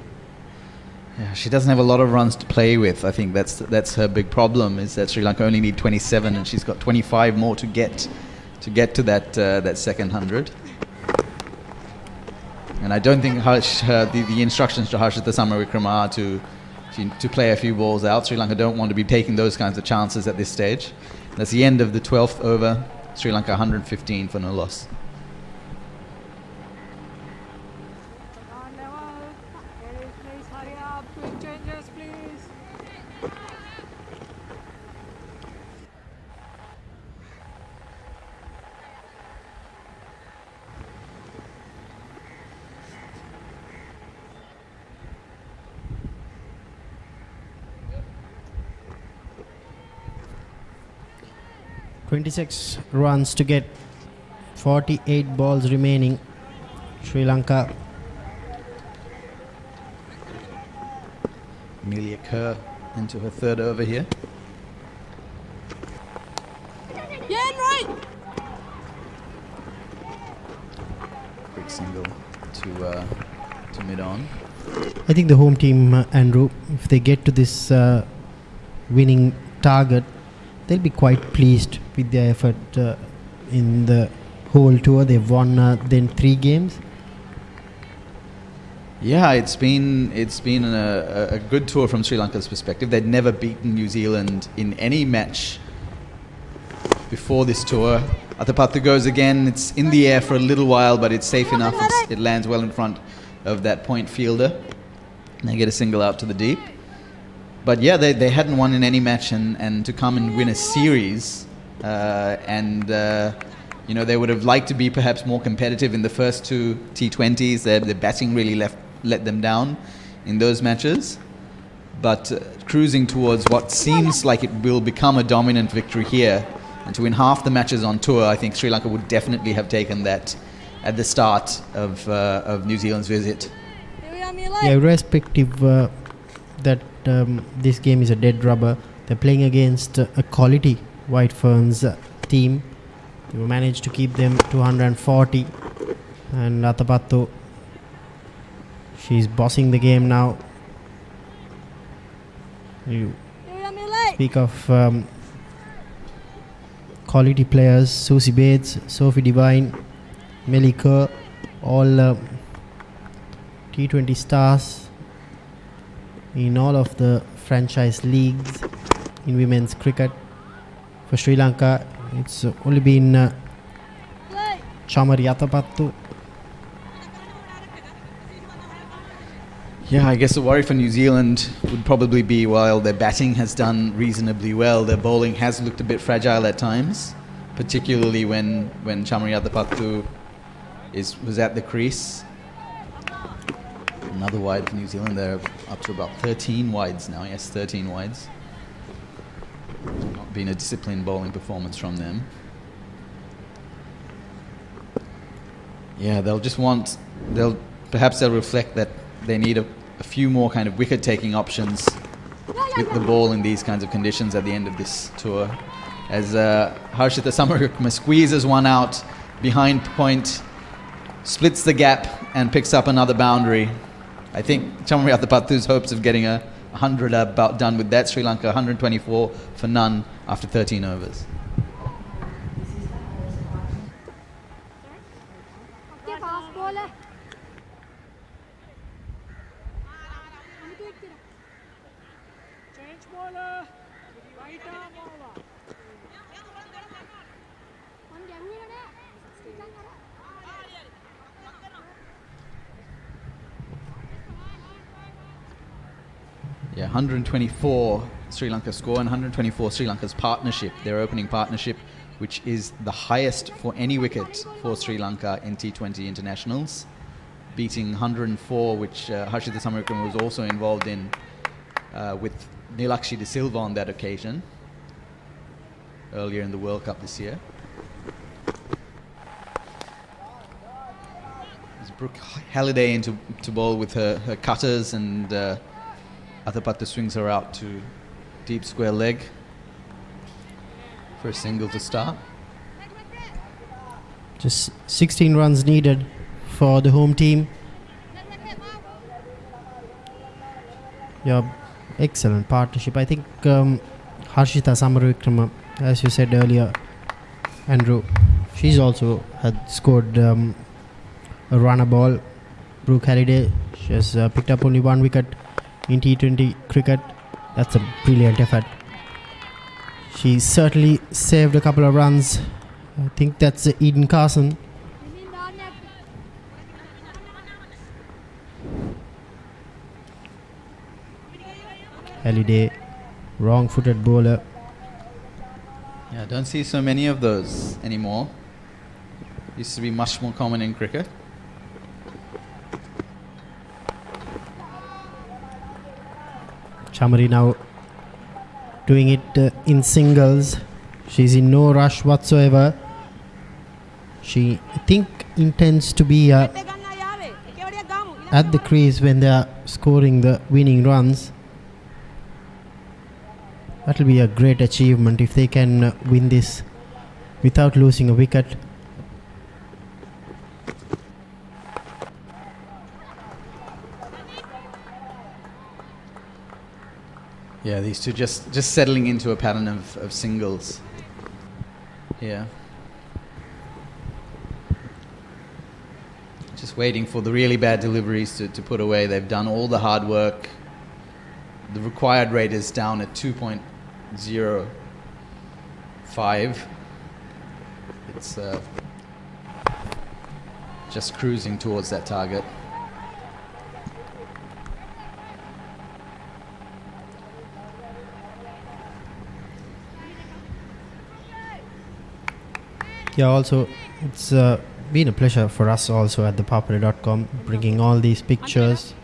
Yeah, she doesn't have a lot of runs to play with. I think that's her big problem, is that Sri Lanka only need 27, and she's got 25 more to get to that second 100. And I don't think the instructions to Harshita Samaravikrama are to play a few balls out. Sri Lanka don't want to be taking those kinds of chances at this stage. That's the end of the 12th over. Sri Lanka 115 for no loss. Please hurry up. Quick changes, please. .26 runs to get, 48 balls remaining. Sri Lanka. Amelia Kerr into her third over here. Yeah, right. Quick single to mid-on. I think the home team, Andrew, if they get to this winning target, they'll be quite pleased with their effort in the whole tour. They've won then 3 games. Yeah, it's been a good tour from Sri Lanka's perspective. They'd never beaten New Zealand in any match before this tour. Athapattu goes again. It's in the air for a little while, but it's safe enough. It lands well in front of that point fielder. They get a single out to the deep. But yeah, they hadn't won in any match, and to come and win a series, they would have liked to be perhaps more competitive in the first 2 T20s. Their batting really let them down in those matches. But cruising towards what seems like it will become a dominant victory here, and to win half the matches on tour, I think Sri Lanka would definitely have taken that at the start of New Zealand's visit. Yeah, irrespective that this game is a dead rubber, they're playing against a quality White Ferns team. You managed to keep them 240, and Atapattu, she's bossing the game now. You speak of quality players: Susie Bates, Sophie Devine, Melly Kerr, all T20 stars in all of the franchise leagues in women's cricket. For Sri Lanka, it's only been Chamari Atapattu. Yeah, I guess the worry for New Zealand would probably be while their batting has done reasonably well, their bowling has looked a bit fragile at times, particularly when Chamari Atapattu was at the crease. Another wide for New Zealand. They're up to about 13 wides now. Yes, 13 wides. Not been a disciplined bowling performance from them. Yeah, perhaps they'll reflect that they need a few more kind of wicket-taking options with the ball in these kinds of conditions at the end of this tour. As Harshita Samarakrama squeezes one out behind point, splits the gap and picks up another boundary. I think Chamari Atapattu's hopes of getting 100 are about done with that. Sri Lanka 124 for none after 13 overs. Yeah, 124 Sri Lanka score and 124 Sri Lanka's partnership, their opening partnership, which is the highest for any wicket for Sri Lanka in T20 internationals, beating 104, which Harshita Samarakrama was also involved in with Nilakshi De Silva on that occasion, earlier in the World Cup this year. There's Brooke Halliday into bowl with her cutters, and Atapattu swings her out to deep square leg for a single to start. Just 16 runs needed for the home team. Yeah, excellent partnership. I think Harshita Samarakrama, as you said earlier, Andrew, she's also had scored a runner ball. Brooke Halliday, she has picked up only one wicket in T20 cricket. That's a brilliant effort. She certainly saved a couple of runs. I think that's Eden Carson. Halliday, wrong-footed bowler. Yeah, I don't see so many of those anymore. Used to be much more common in cricket. Chamari now doing it in singles. She's in no rush whatsoever. She, I think, intends to be at the crease when they are scoring the winning runs. That will be a great achievement if they can win this without losing a wicket. Yeah, these two just settling into a pattern of singles here. Just waiting for the really bad deliveries to put away. They've done all the hard work. The required rate is down at 2.05. It's just cruising towards that target. Yeah, also it's been a pleasure for us also at thepowerplay.com, bringing all these pictures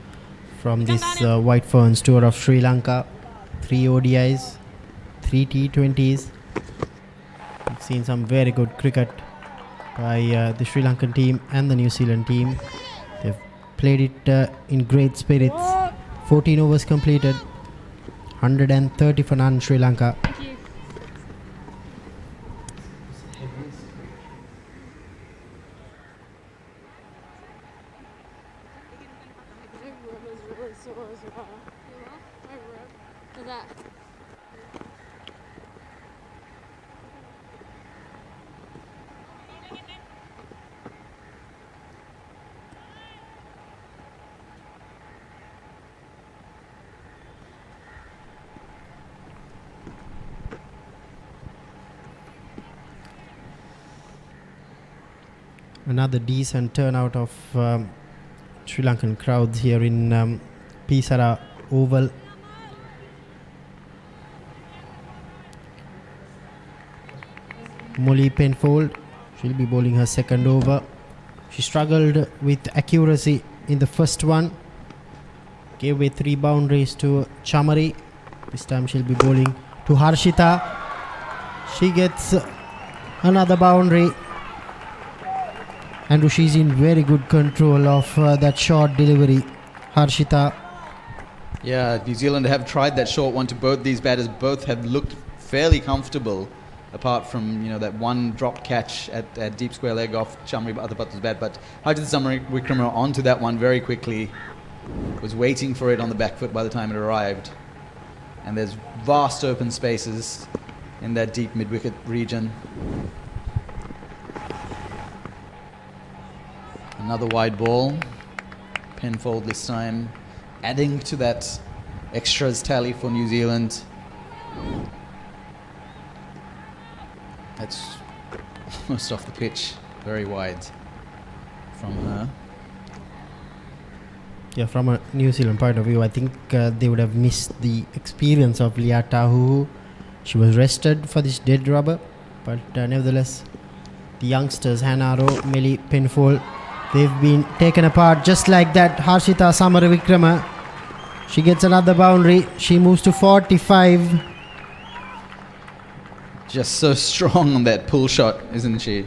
from this White Ferns tour of Sri Lanka. 3 ODIs, 3 T20s. We've seen some very good cricket by the Sri Lankan team and the New Zealand team. They've played it in great spirits. 14 overs completed. 130 for none, Sri Lanka. Another decent turnout of Sri Lankan crowds here in Pisara Oval. Molly Penfold, she'll be bowling her second over. She struggled with accuracy in the first one. Gave away 3 boundaries to Chamari. This time she'll be bowling to Harshita. She gets another boundary. And she's in very good control of that short delivery, Harshita. Yeah, New Zealand have tried that short one to both these batters. Both have looked fairly comfortable, apart from that one drop catch at deep square leg off Chamari Atapattu's bat. But Harshita Samarawickrama onto that one very quickly. Was waiting for it on the back foot by the time it arrived. And there's vast open spaces in that deep mid-wicket region. Another wide ball. Penfold this time, adding to that extras tally for New Zealand. That's almost off the pitch, very wide from her. Yeah, from a New Zealand point of view, I think they would have missed the experience of Lia Tahu. She was rested for this dead rubber, but nevertheless, the youngsters, Hanaro, Melly, Penfold, they've been taken apart just like that. Harshita Samarawickrama, she gets another boundary. She moves to 45. Just so strong on that pull shot, isn't she?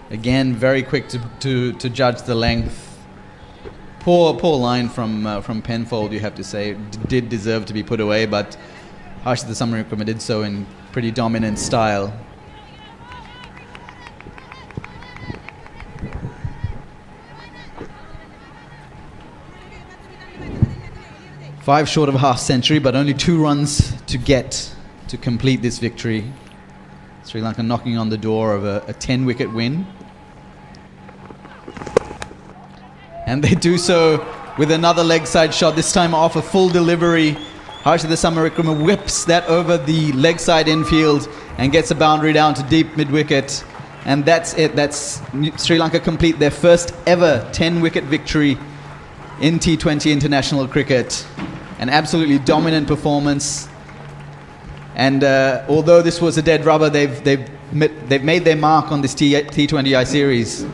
Again, very quick to judge the length. Poor line from Penfold, you have to say. Did deserve to be put away, but Harshita Samarawickrama did so in pretty dominant style. Five short of a half century, but only 2 runs to get to complete this victory. Sri Lanka knocking on the door of a 10-wicket win. And they do so with another leg side shot, this time off a full delivery. Harshita Samarawickrama whips that over the leg side infield and gets a boundary down to deep mid-wicket. And that's it. That's Sri Lanka complete their first ever 10-wicket victory in T20 international cricket. An absolutely dominant performance. And although this was a dead rubber, they've made their mark on this T20I series.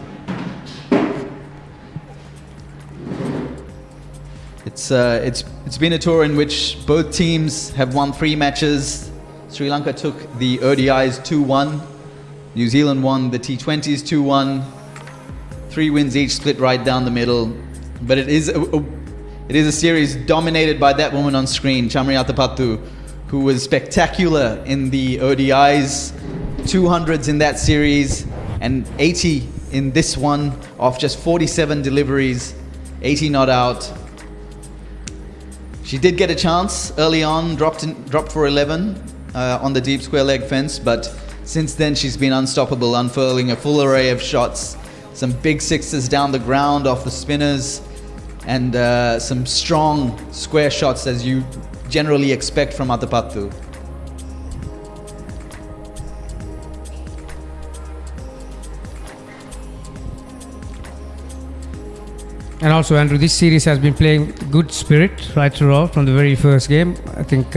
It's been a tour in which both teams have won 3 matches. Sri Lanka took the ODIs 2-1. New Zealand won the T20s 2-1. 3 wins each, split right down the middle. But it is a series dominated by that woman on screen, Chamari Atapattu, who was spectacular in the ODIs, 200s in that series, and 80 in this one off just 47 deliveries, 80 not out. She did get a chance early on, dropped for 11 on the deep square leg fence, but since then she's been unstoppable, unfurling a full array of shots, some big sixes down the ground off the spinners, and some strong square shots as you generally expect from Atapattu. And also, Andrew, this series has been playing good spirit right throughout from the very first game. I think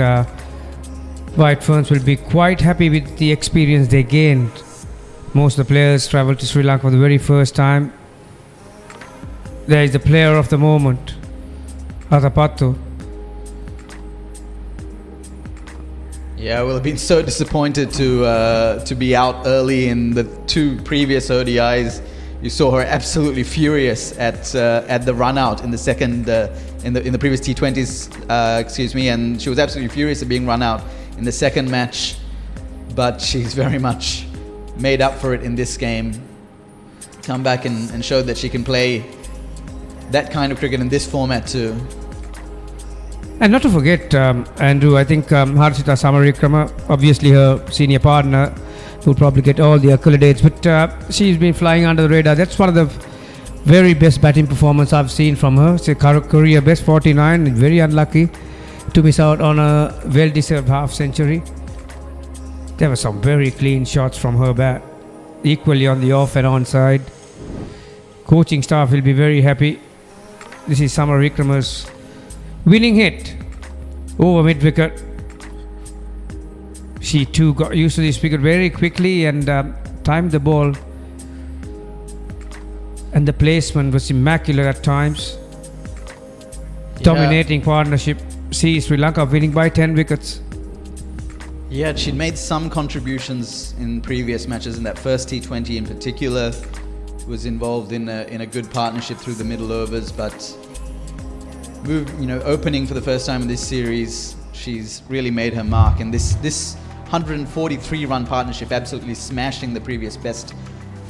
White Ferns will be quite happy with the experience they gained. Most of the players travelled to Sri Lanka for the very first time. There is the player of the moment, Atapattu. Yeah, well, I've been so disappointed to be out early in the 2 previous ODIs. you saw her absolutely furious at the run out in the second in the previous T20s, and she was absolutely furious at being run out in the second match, but she's very much made up for it in this game. Come back and showed that she can play that kind of cricket in this format too. And not to forget, Andrew, I think Harshita Samaravikrama, obviously her senior partner, will probably get all the accolades, but she's been flying under the radar. That's one of the very best batting performance I've seen from her. It's a career best 49, very unlucky to miss out on a well-deserved half century. There were some very clean shots from her bat, equally on the off and on side. Coaching staff will be very happy. This is Samaravikrama's winning hit over mid-wicket. She too got used to this wicket very quickly and timed the ball. And the placement was immaculate at times. Dominating partnership. See Sri Lanka winning by 10 wickets. Yeah, she'd made some contributions in previous matches. In that first T20 in particular, was involved in a good partnership through the middle overs, but opening for the first time in this series, she's really made her mark. And this 143 run partnership, absolutely smashing the previous best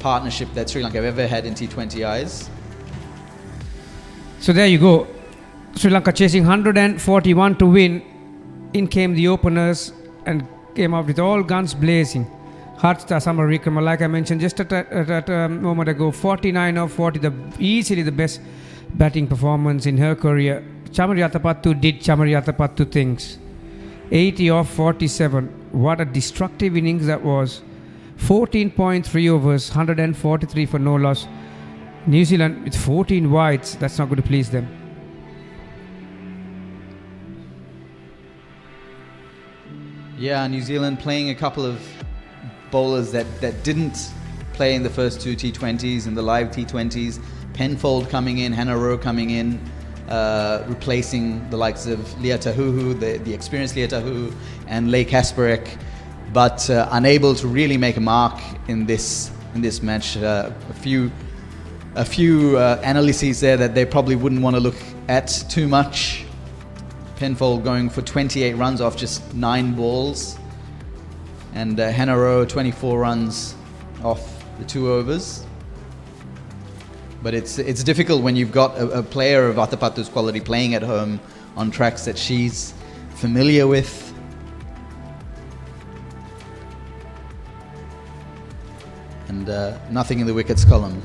partnership that Sri Lanka have ever had in T20Is. So there you go. Sri Lanka chasing 141 to win. In came the openers and came out with all guns blazing. Harshita Samaravikrama, like I mentioned just at a moment ago, 49 of 40, easily the best batting performance in her career. Chamari Athapattu did Chamari Athapattu things. 80 off 47. What a destructive innings that was. 14.3 overs, 143 for no loss. New Zealand with 14 wides, that's not going to please them. Yeah, New Zealand playing a couple of bowlers that didn't play in the first two T20s, in the live T20s. Penfold coming in, Hannah Rowe coming in, replacing the likes of Leah Tahuhu, the experienced Leah Tahuhu, and Leigh Kasparek, but unable to really make a mark in this match. A few analyses there that they probably wouldn't want to look at too much. Penfold going for 28 runs off just 9 balls, and Hannah Rowe 24 runs off the 2 overs. But it's difficult when you've got a player of Athapattu's quality playing at home on tracks that she's familiar with. And nothing in the wickets column.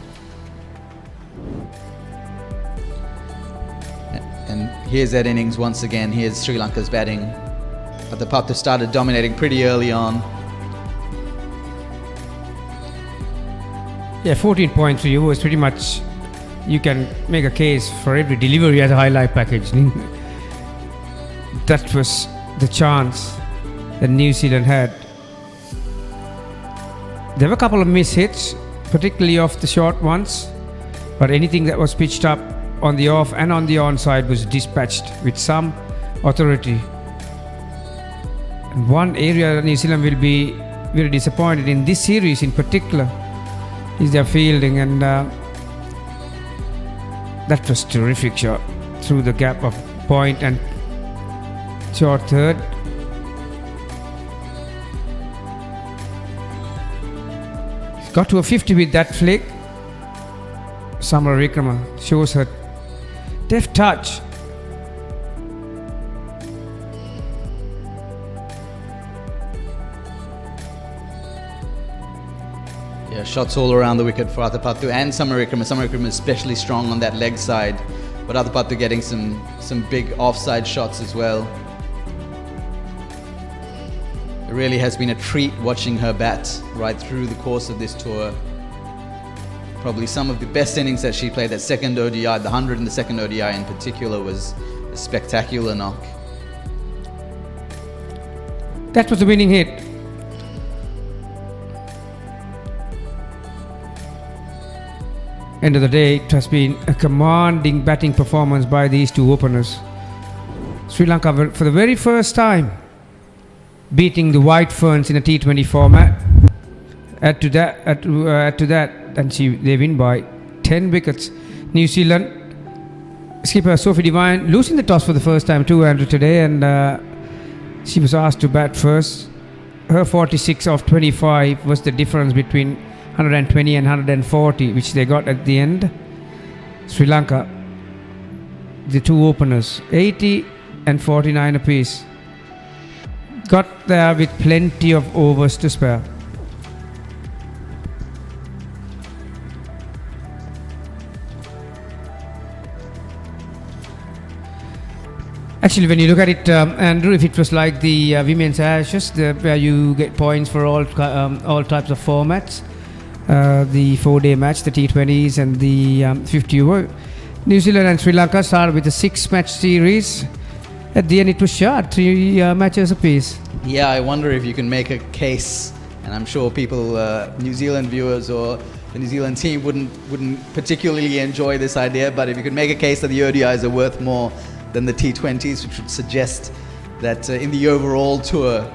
And here's that innings once again. Here's Sri Lanka's batting. Athapattu started dominating pretty early on. Yeah, 14.3 overs, pretty much you can make a case for every delivery as a highlight package. That was the chance that New Zealand had. There were a couple of miss hits, particularly off the short ones, but anything that was pitched up on the off and on the on side was dispatched with some authority. And one area that New Zealand will be very disappointed in this series in particular is their fielding, and that was terrific shot through the gap of point and short third. Got to a 50 with that flick. Samaravikrama shows her deft touch. Yeah, shots all around the wicket for Athapattu and Samaravikrama. Samaravikrama is especially strong on that leg side, but Athapattu getting some big offside shots as well. It really has been a treat watching her bat right through the course of this tour. Probably some of the best innings that she played. That second ODI, the 100 in the second ODI in particular, was a spectacular knock. That was the winning hit. End of the day, it has been a commanding batting performance by these two openers. Sri Lanka, for the very first time, beating the White Ferns in a T20 format. Add to that, and they win by 10 wickets. New Zealand skipper Sophie Devine losing the toss for the first time too, Andrew, today, and she was asked to bat first. Her 46 of 25 was the difference between 120 and 140, which they got at the end. Sri Lanka, the two openers, 80 and 49 apiece, got there with plenty of overs to spare. Actually, when you look at it, Andrew, if it was like the women's Ashes, where you get points for all types of formats, the 4-day match, the T20s and the 50 over, New Zealand and Sri Lanka started with a 6-match series. At the end, it was short, 3 matches apiece. Yeah, I wonder if you can make a case, and I'm sure people, New Zealand viewers or the New Zealand team wouldn't particularly enjoy this idea, but if you could make a case that the ODIs are worth more than the T20s, which would suggest that in the overall tour,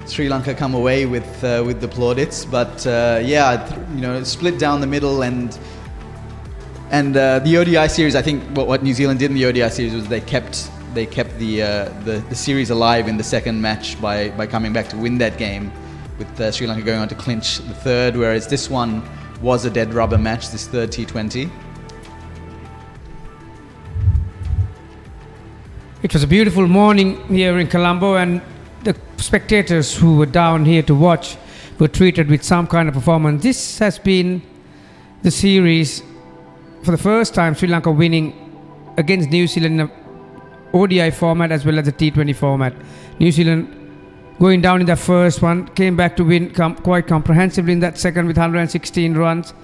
Sri Lanka come away with the plaudits. But split down the middle, and the ODI series. I think what New Zealand did in the ODI series was they kept the series alive in the second match by coming back to win that game, with Sri Lanka going on to clinch the third. Whereas this one was a dead rubber match, this third T20. It was a beautiful morning here in Colombo, and the spectators who were down here to watch were treated with some kind of performance. This has been the series for the first time, Sri Lanka winning against New Zealand in a ODI format as well as the T20 format. New Zealand going down in the first one, came back to win quite comprehensively in that second with 116 runs.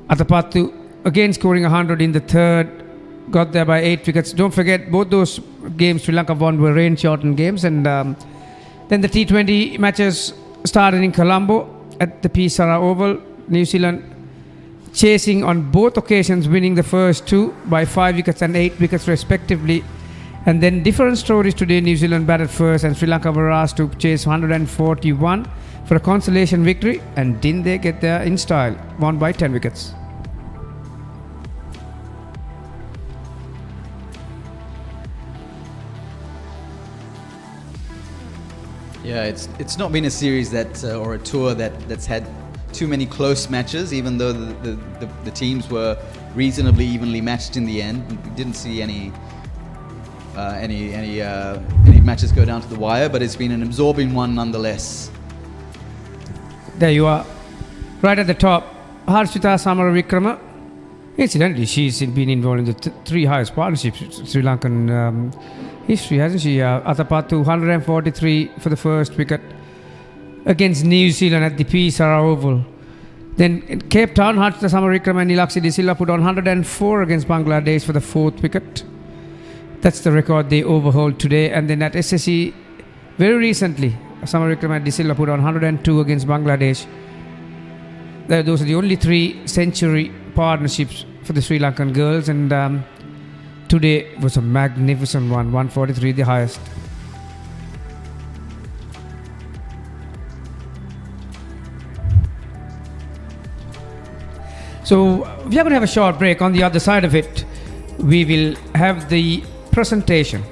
Atapattu again scoring 100 in the third, got there by 8 wickets. Don't forget, both those games Sri Lanka won were rain-shortened games. And then the T20 matches started in Colombo at the Pisara Oval. New Zealand chasing on both occasions, winning the first 2 by 5 wickets and 8 wickets respectively. And then different stories today. New Zealand batted first and Sri Lanka were asked to chase 141 for a consolation victory. And didn't they get there in style? Won by 10 wickets. Yeah, it's not been a series or a tour that's had too many close matches, even though the teams were reasonably evenly matched in the end. We didn't see any matches go down to the wire, but it's been an absorbing one nonetheless. There you are, right at the top, Harshita Samaravikrama. Incidentally, she's been involved in the 3 highest partnerships Sri Lankan history, hasn't she? Atapattu 143 for the first wicket against New Zealand at the Pisara Oval. Then in Cape Town, Harshita Samaravikrama and Nilaksi De Silva put on 104 against Bangladesh for the 4th wicket. That's the record they overhauled today. And then at SSE, very recently, Samaravikrama and De Silva put on 102 against Bangladesh. Those are the only 3 century partnerships for the Sri Lankan girls, and today was a magnificent one, 143, the highest. So we are going to have a short break. On the other side of it, we will have the presentation.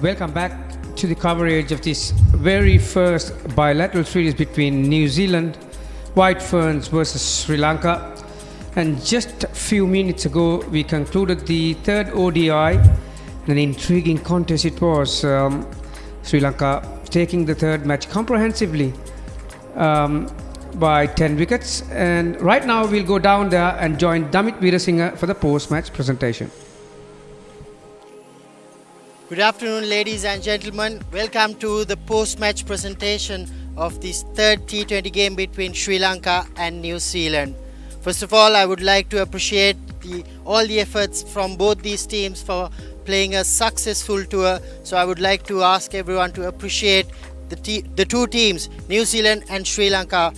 welcome back to the coverage of this very first bilateral series between New Zealand, White Ferns versus Sri Lanka. And just a few minutes ago, we concluded the third ODI. An intriguing contest it was. Sri Lanka taking the third match comprehensively by 10 wickets. And right now, we'll go down there and join Damit Veerasinghe for the post-match presentation. Good afternoon, ladies and gentlemen. Welcome to the post-match presentation of this third T20 game between Sri Lanka and New Zealand. First of all, I would like to appreciate all the efforts from both these teams for playing a successful tour. So I would like to ask everyone to appreciate the two teams, New Zealand and Sri Lanka.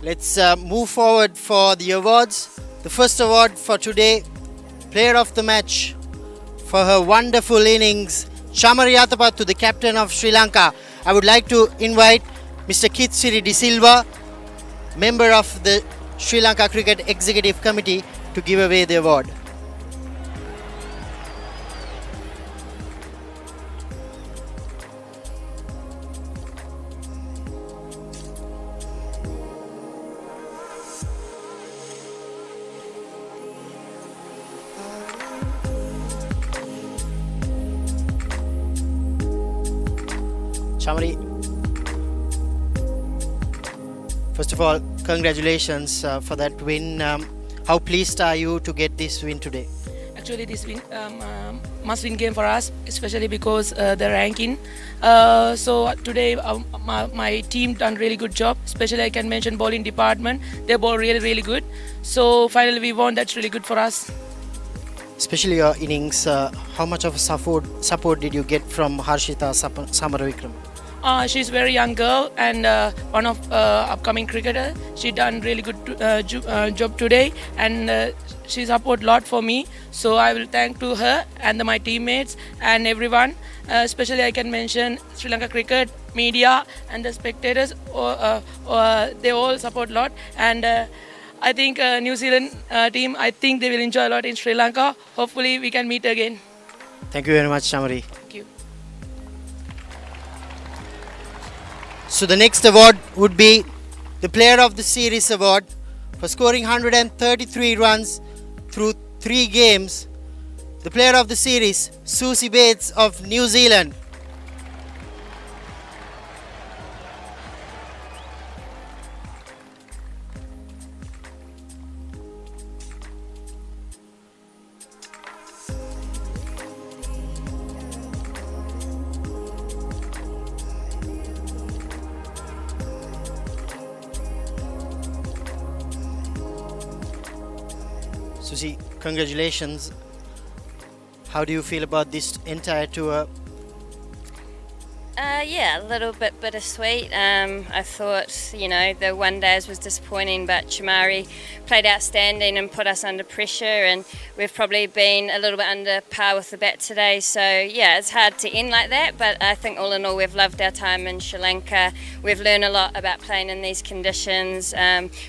Let's move forward for the awards. The first award for today, Player of the Match for her wonderful innings, Chamari Atapattu, the captain of Sri Lanka. I would like to invite Mr. Kitsiri De Silva, member of the Sri Lanka Cricket Executive Committee, to give away the award. Chamari, first of all, congratulations for that win. How pleased are you to get this win today? Actually, this win must-win game for us, especially because the ranking. So today, my team done really good job. Especially, I can mention bowling department. They bowl really good. So finally, we won. That's really good for us. Especially your innings. How much of support did you get from Harshita Samaravikram? She's a very young girl and one of upcoming cricketer. She done really good job today, and she support a lot for me. So I will thank to her and my teammates and everyone. Especially I can mention Sri Lanka cricket media and the spectators. They all support a lot, and I think New Zealand team, I think they will enjoy a lot in Sri Lanka. Hopefully we can meet again. Thank you very much, Chamari. Thank you. So the next award would be the Player of the Series award for scoring 133 runs through 3 games. The Player of the Series, Susie Bates of New Zealand. Susie, congratulations. How do you feel about this entire tour? Yeah, a little bit bittersweet. I thought, the one days was disappointing, but Chamari played outstanding and put us under pressure, and we've probably been a little bit under par with the bat today. So yeah, it's hard to end like that, but I think all in all we've loved our time in Sri Lanka. We've learned a lot about playing in these conditions.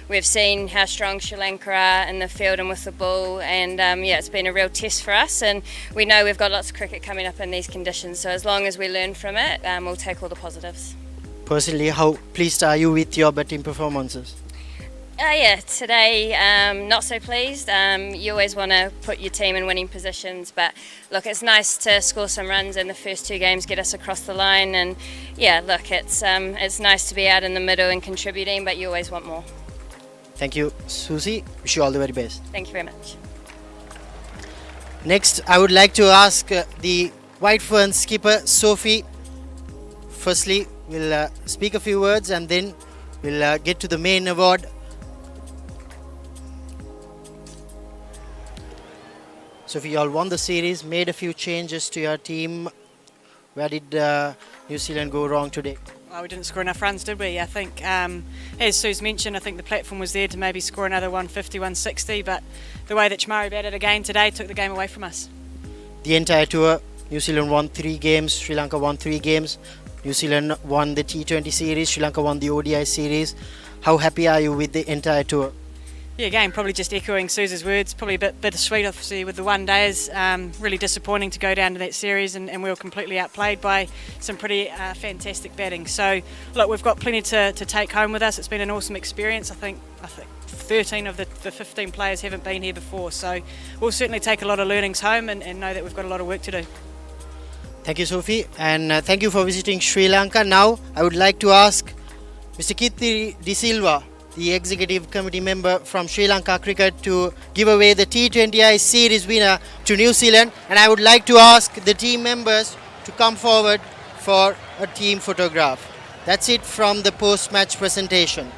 We've seen how strong Sri Lanka are in the field and with the ball, and it's been a real test for us, and we know we've got lots of cricket coming up in these conditions, so as long as we learn from it, we'll take all the positives. Personally, how pleased are you with your batting performances? Today not so pleased. You always want to put your team in winning positions, but look, it's nice to score some runs in the first 2 games, get us across the line, and it's nice to be out in the middle and contributing, but you always want more. Thank you, Susie. Wish you all the very best. Thank you very much. Next, I would like to ask the White Ferns skipper, Sophie. Firstly, we'll speak a few words and then we'll get to the main award. Sophie, you all won the series, made a few changes to your team. Where did New Zealand go wrong today? Well, we didn't score enough runs, did we? I think, as Sue's mentioned, I think the platform was there to maybe score another 150, 160, but the way that Chamari batted again today took the game away from us. The entire tour, New Zealand won 3 games, Sri Lanka won 3 games. New Zealand won the T20 series, Sri Lanka won the ODI series. How happy are you with the entire tour? Yeah, again, probably just echoing Suze's words, probably a bit bittersweet, obviously, with the one days. Really disappointing to go down to that series, and we were completely outplayed by some pretty fantastic batting. So, look, we've got plenty to take home with us. It's been an awesome experience. I think 13 of the 15 players haven't been here before, so we'll certainly take a lot of learnings home and know that we've got a lot of work to do. Thank you, Sophie, and thank you for visiting Sri Lanka. Now, I would like to ask Mr. Kirti De Silva, the executive committee member from Sri Lanka Cricket, to give away the T20I series winner to New Zealand, and I would like to ask the team members to come forward for a team photograph. That's it from the post-match presentation.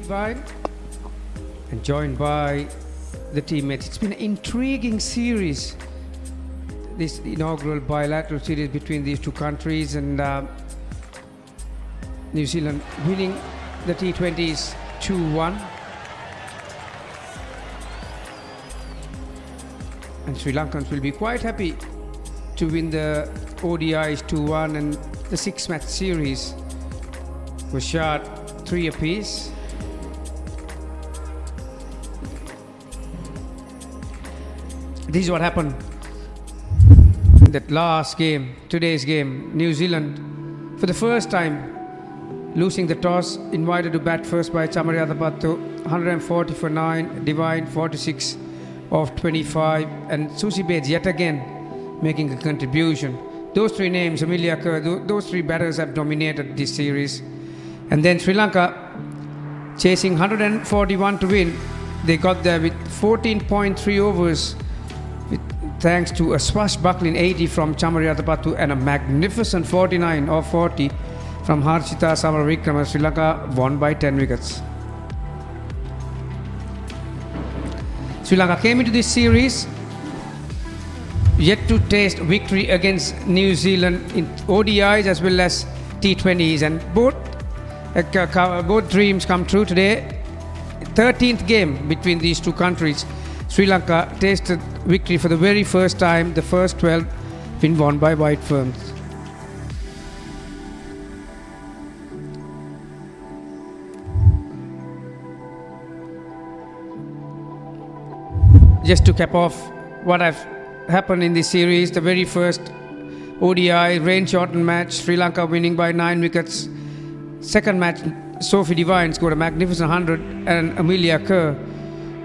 And joined by the teammates. It's been an intriguing series, this inaugural bilateral series between these two countries, and New Zealand winning the T20s 2-1, and Sri Lankans will be quite happy to win the ODIs 2-1, and the 6-match series was shot 3 apiece. This is what happened in that last game, today's game. New Zealand, for the first time, losing the toss, invited to bat first by Chamariyatapattu, 140 for 9, Divine 46 of 25, and Susie Bates yet again making a contribution. Those three names, Amelia Kerr, those three batters have dominated this series. And then Sri Lanka, chasing 141 to win, they got there with 14.3 overs, thanks to a swashbuckling 80 from Chamariyatapattu and a magnificent 49 of 40 from Harshita Samaravikrama. Sri Lanka won by 10 wickets. Sri Lanka came into this series yet to taste victory against New Zealand in ODIs as well as T20s, and both dreams come true today. 13th game between these two countries. Sri Lanka tasted victory for the very first time, the first 12 been won by White Ferns. Just to cap off what have happened in this series, the very first ODI rain-shortened match, Sri Lanka winning by 9 wickets. Second match, Sophie Devine scored a magnificent 100, and Amelia Kerr,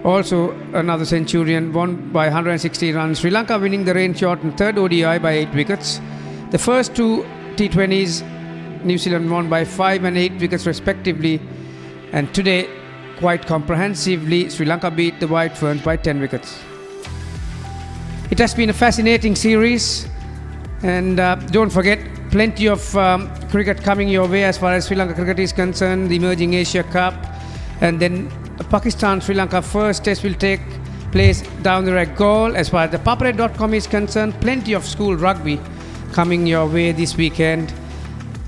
also another centurion, won by 160 runs. Sri Lanka winning the rain-shortened third ODI by 8 wickets. The first two T20s, New Zealand won by 5 and 8 wickets respectively. And today, quite comprehensively, Sri Lanka beat the White Ferns by 10 wickets. It has been a fascinating series, and don't forget, plenty of cricket coming your way as far as Sri Lanka cricket is concerned. The Emerging Asia Cup, and then Pakistan-Sri Lanka first test will take place down the Red Goal. As far as the papare.com is concerned, plenty of school rugby coming your way this weekend.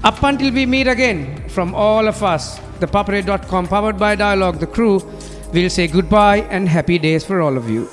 Up until we meet again, from all of us, the papare.com, powered by Dialogue, the crew, will say goodbye and happy days for all of you.